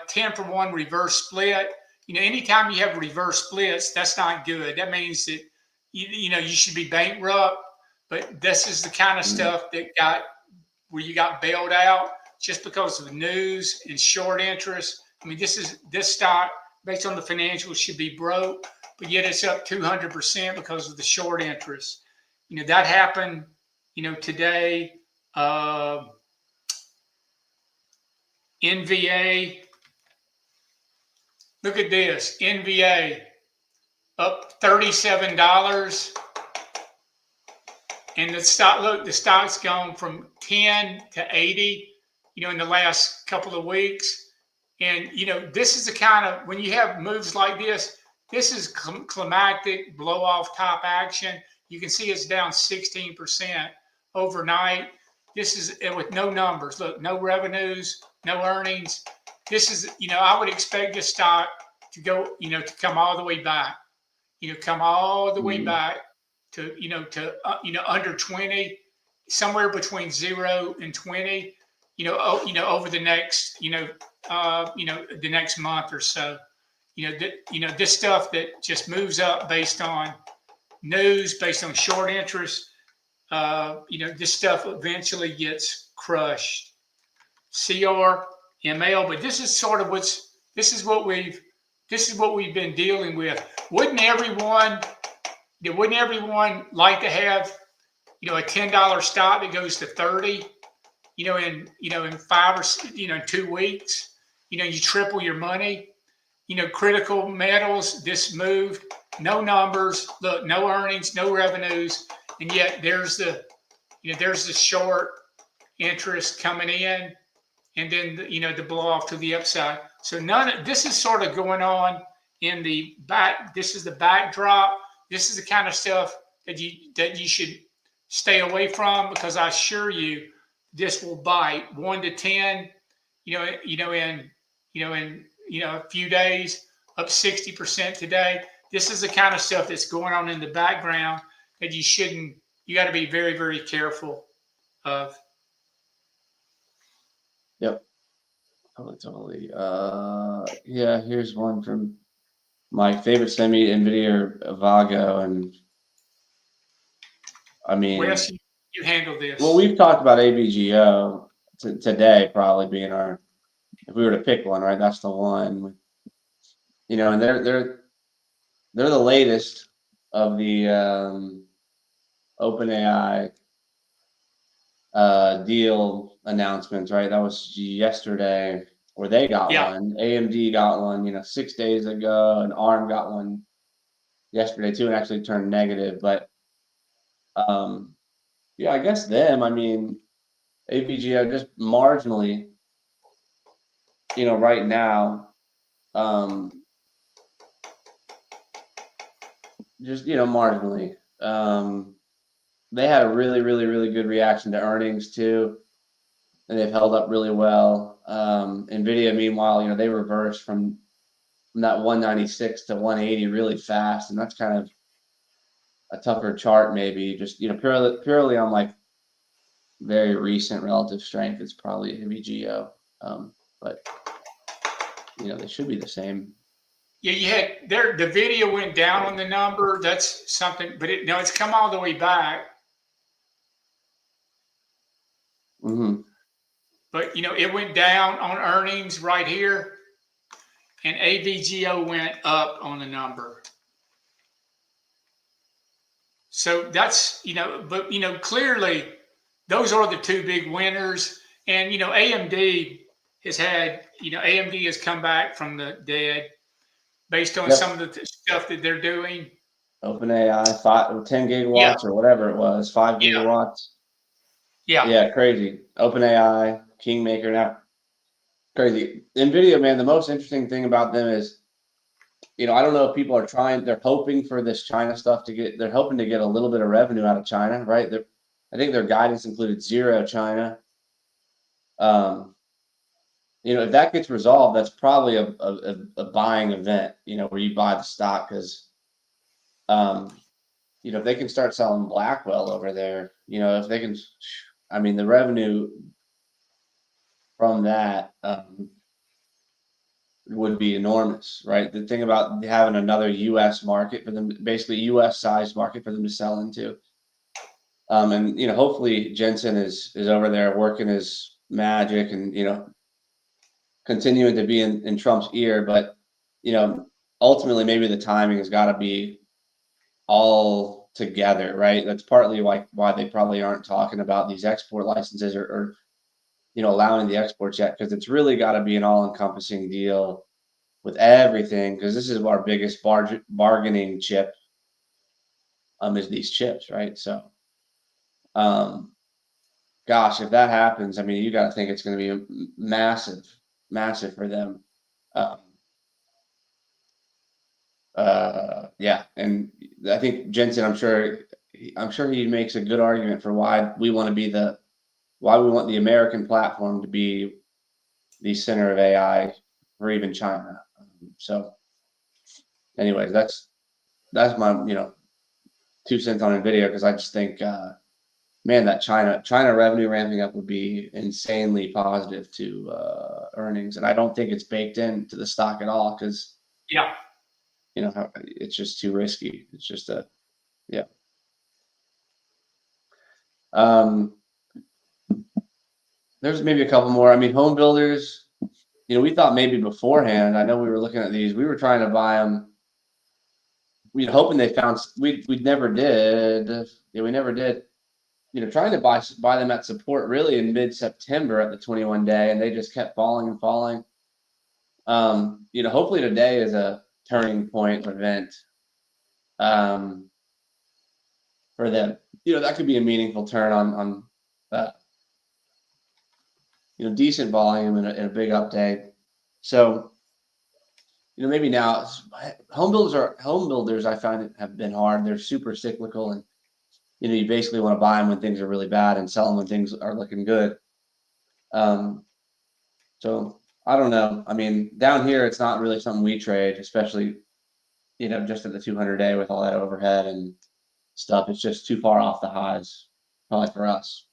10-for-1 reverse split. Anytime you have reverse splits, that's not good. That means that you should be bankrupt. But this is the kind of stuff that where you got bailed out just because of the news and short interest. This stock based on the financials should be broke, but yet it's up 200% because of the short interest. That happened. Today. NVA. Look at this. NVA up $37. And the stock, look, the stock's gone from 10 to 80, in the last couple of weeks. And, this is the kind of, when you have moves like this is climactic blow off top action. You can see it's down 16% overnight. This is with no numbers. Look, no revenues, no earnings. This is, I would expect this stock to go, to come all the way back, come all the way back to, under 20, somewhere between 0 and 20, over the next, the next month or so. This stuff that just moves up based on news, based on short interest, this stuff eventually gets crushed. CRML, but this is sort of this is what we've been dealing with. Wouldn't everyone like to have, a $10 stock that goes to 30, in 5 or 2 weeks, you triple your money. Critical metals, this moved, no numbers, look, no earnings, no revenues, and yet there's the short interest coming in, and then the blow off to the upside. So this is sort of going on in the back. This is the backdrop. This is the kind of stuff that you should stay away from, because I assure you, this will bite 1 to 10. In a few days, up 60% today. This is the kind of stuff that's going on in the background that you got to be very, very careful of. Yep. Totally. Yeah, here's one from my favorite semi, NVIDIA Vago. And I mean, Wes, you handle this. Well, we've talked about AVGO today, probably being if we were to pick one, right? That's the one. And they're the latest of the OpenAI deal announcements, right? That was yesterday, where they got one. AMD got one, 6 days ago, and ARM got one yesterday too, and actually turned negative. But I guess them. I mean, AVGO just marginally, right now, just marginally. They had a really, really, really good reaction to earnings too, and they've held up really well. NVIDIA, meanwhile, they reversed from that 196 to 180 really fast, and that's kind of a tougher chart, maybe. Just purely on like very recent relative strength, it's probably AVGO, but they should be the same. Yeah, the video went down on the number. That's something, but it's come all the way back. Mm-hmm. But it went down on earnings right here, and AVGO went up on the number. So that's but clearly those are the two big winners. And AMD has had AMD has come back from the dead based on some of the stuff that they're doing. OpenAI, 10 gigawatts or whatever it was, 5 gigawatts. Yeah, crazy. OpenAI, Kingmaker now. Crazy. NVIDIA, man, the most interesting thing about them is, I don't know if people are they're hoping for this China stuff they're hoping to get a little bit of revenue out of China, right? I think their guidance included 0 China. If that gets resolved, that's probably a buying event, where you buy the stock, because, if they can start selling Blackwell over there, if they can, the revenue from that would be enormous, right? The thing about having another U.S. market for them, basically U.S. sized market for them to sell into. And hopefully Jensen is over there working his magic and continuing to be in Trump's ear, but ultimately maybe the timing has got to be all together, right? That's partly why they probably aren't talking about these export licenses or allowing the exports yet, because it's really got to be an all-encompassing deal with everything, because this is our biggest bargaining chip, is these chips, right? So, um, gosh, if that happens, I mean, you got to think it's going to be massive, massive for them. Um, yeah, and I think Jensen, I'm sure he makes a good argument for why we want to be why we want the American platform to be the center of AI or even China. So, anyways, that's my 2 cents on Nvidia, because I just think, man, that China revenue ramping up would be insanely positive to earnings, and I don't think it's baked into the stock at all, because Yeah. it's just too risky. It's just yeah. Um, there's maybe a couple more. I mean, home builders. We thought maybe beforehand. I know we were looking at these. We were trying to buy them. We hoping they found. We never did. Yeah, we never did. Trying to buy them at support really in mid-September at the 21-day, and they just kept falling and falling. Hopefully today is a turning point event for them. That could be a meaningful turn on that. Decent volume and a big update. So, maybe now home builders I find have been hard. They're super cyclical, and you basically want to buy them when things are really bad and sell them when things are looking good. So I don't know. I mean, down here it's not really something we trade, especially just at the 200-day with all that overhead and stuff. It's just too far off the highs, probably for us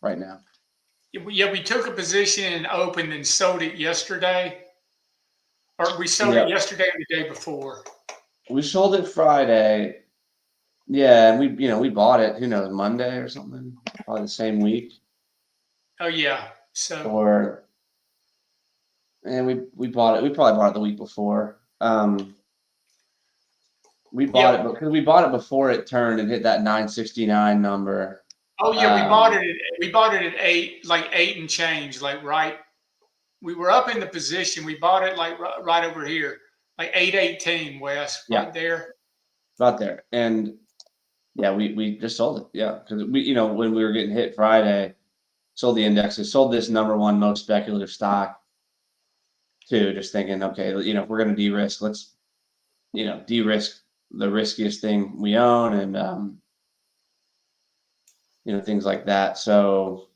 right now. Yeah, we took a position and opened and sold it yesterday, or we sold it Yeah, yesterday or the day before. we sold it Friday. Yeah, and we bought it. Who knows, Monday or something? Probably the same week. Oh yeah. So Or and we bought it. We probably bought it the week before. We bought yeah. it because we bought it before it turned and hit that 969 number. Oh yeah, Um, we bought it at eight and change, like right. We were up in the position. We bought it like right over here, like 818 West, yeah, right there. about there. And yeah, we just sold it. Yeah, because when we were getting hit Friday, sold the indexes, sold this number one most speculative stock too. Just thinking, okay, if we're going to de-risk, let's de-risk the riskiest thing we own, and things like that. So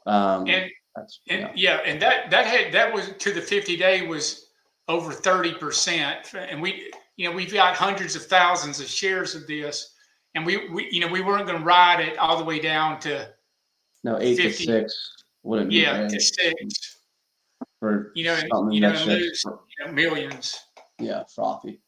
And that's and yeah. yeah, and that was to the 50-day was over 30%, and we've got hundreds of thousands of shares of this, and we weren't going to ride it all the way down to No, 50, 8 to 6 wouldn't be yeah, to bad 6, for and something that's and just lose millions. yeah, frothy.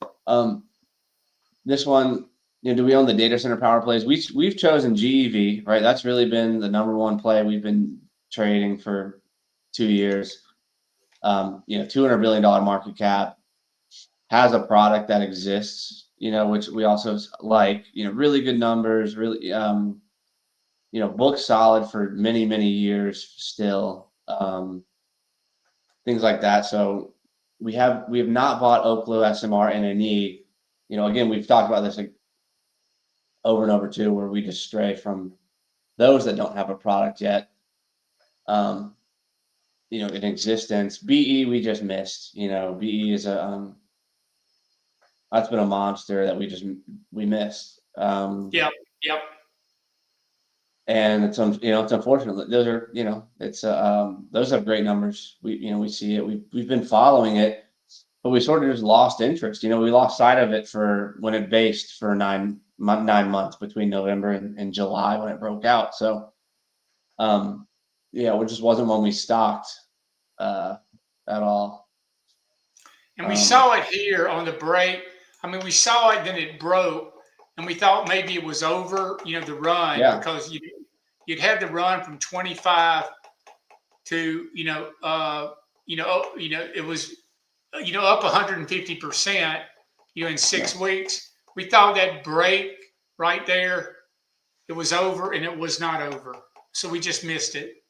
This one, do we own the data center power plays? We've chosen GEV, right? That's really been the number one play we've been trading for 2 years. $200 billion market cap, has a product that exists, which we also like, really good numbers, really, book solid for many, many years still, things like that. So we have not bought Oklo, SMR, NNE. Again, we've talked about this over and over too, where we just stray from those that don't have a product yet, in existence. BE we just missed. BE is that's been a monster that we missed. Yep, yep. And it's unfortunate. Those are those have great numbers. We see it. We've been following it, but we sort of just lost interest. We lost sight of it for when it based for 9 months between November and July when it broke out. So it just wasn't one we stocked at all. And we saw it here on the break. I mean, we saw it, then it broke, and we thought maybe it was over, the run, Yeah, because you'd had the run from 25 to it was up 150%, in yeah, 6 weeks. We thought that break right there, it was over, and it was not over. So we just missed it.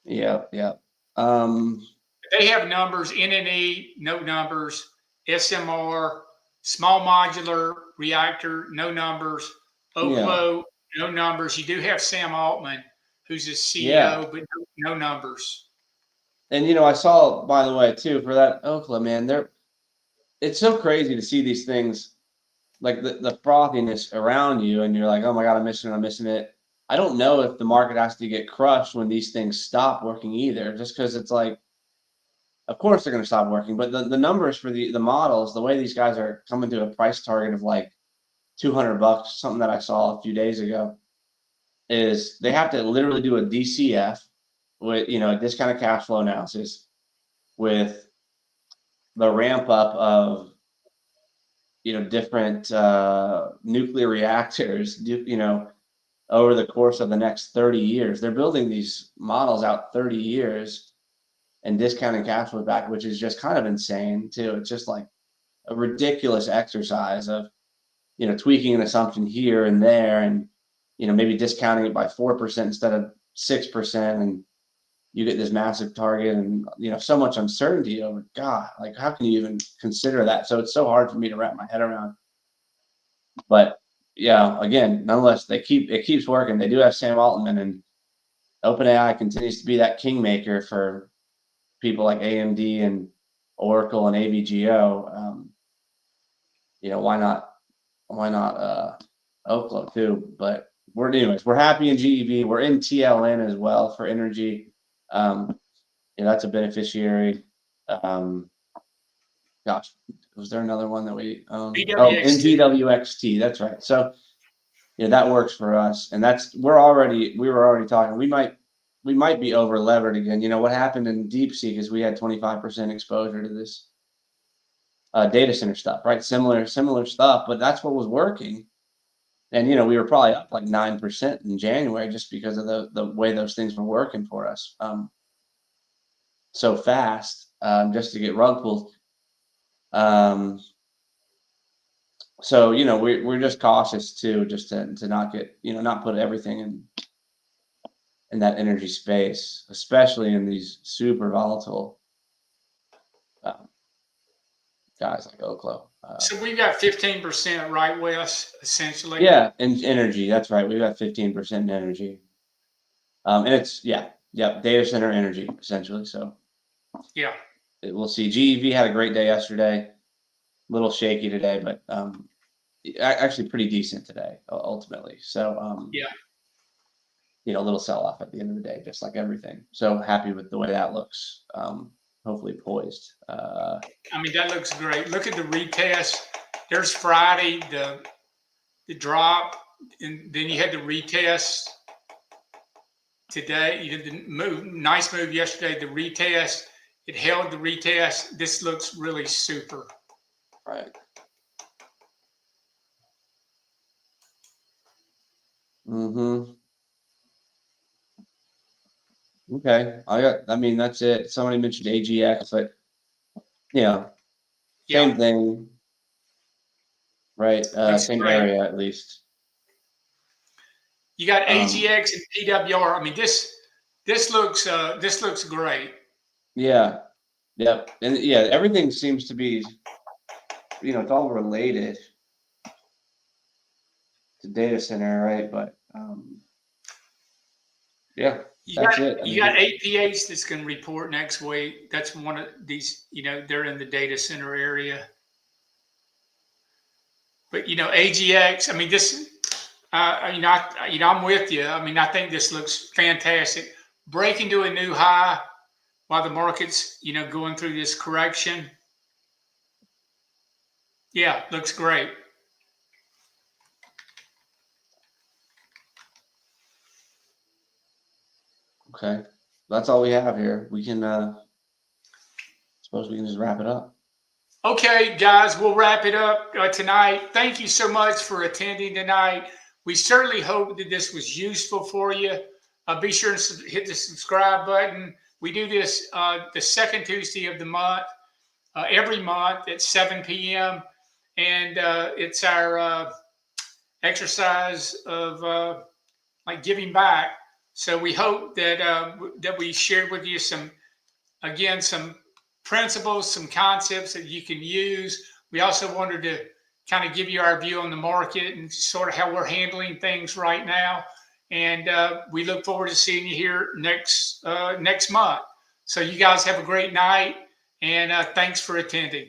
yeah, yeah. Um, they have numbers, NNE, no numbers, SMR, small modular reactor, no numbers, Yeah. Oklo, no numbers. You do have Sam Altman, who's his Yeah. CEO, but no numbers. And I saw, by the way, too, for that Okla, man, it's so crazy to see these things, like the frothiness around you, and you're like, oh my God, I'm missing it. I don't know if the market has to get crushed when these things stop working either, just because it's like, of course they're going to stop working, but the numbers for the models, the way these guys are coming to a price target of like $200, something that I saw a few days ago, is they have to literally do a DCF with, a discounted cash flow analysis with the ramp up of, different nuclear reactors, over the course of the next 30 years. They're building these models out 30 years and discounting cash flow back, which is just kind of insane too. It's just like a ridiculous exercise of, tweaking an assumption here and there, and, maybe discounting it by 4% instead of 6%. And you get this massive target, and, so much uncertainty over, God, like, how can you even consider that? So it's so hard for me to wrap my head around. But yeah, again, nonetheless, it keeps working. They do have Sam Altman, and OpenAI continues to be that kingmaker for people like AMD and Oracle and AVGO. Why not Oklo too? But we're happy in GEV. We're in TLN as well for energy. That's a beneficiary. Gosh, was there another one that we own? Oh, in BWXT. BWXT. That's right. So that works for us, and we were already talking. We might be over levered again. What happened in DeepSeek is we had 25% exposure to this data center stuff, right? Similar stuff, but that's what was working. And we were probably up like 9% in January just because of the way those things were working for us so fast, just to get rug pulled. So we're just cautious too, just to not get not put everything in that energy space, especially in these super volatile guys like Oklo. So we've got 15%, right, Wes, essentially. Yeah, in energy, that's right. We've got 15% in energy. And it's data center energy essentially. So Yeah. we'll see. GEV had a great day yesterday. A little shaky today, but actually pretty decent today ultimately. So Yeah. a little sell off at the end of the day, just like everything. So happy with the way that looks. Hopefully poised. That looks great. Look at the retest. There's Friday, the drop, and then you had the retest today. You did the nice move yesterday. The retest, it held the retest. This looks really super. Right. Mm-hmm. Okay. That's it. Somebody mentioned AGX, but same thing, right? Same great. area at least. You got AGX and PWR. This looks great. Yeah. Yep. And everything seems to be, it's all related to data center, right? But yeah, that's it. You got APH that's going to report next week. That's one of these, they're in the data center area. But AGX, this I'm with you. I think this looks fantastic. Breaking to a new high while the market's, going through this correction. Yeah, looks great. Okay. That's all we have here. We can suppose we can just wrap it up. Okay, guys, we'll wrap it up tonight. Thank you so much for attending tonight. We certainly hope that this was useful for you. Be sure to hit the subscribe button. We do this the second Tuesday of the month, every month at 7 p.m. And it's our exercise of like giving back. So we hope that that we shared with you some principles, some concepts that you can use. We also wanted to kind of give you our view on the market and sort of how we're handling things right now. And we look forward to seeing you here next month. So you guys have a great night, and thanks for attending.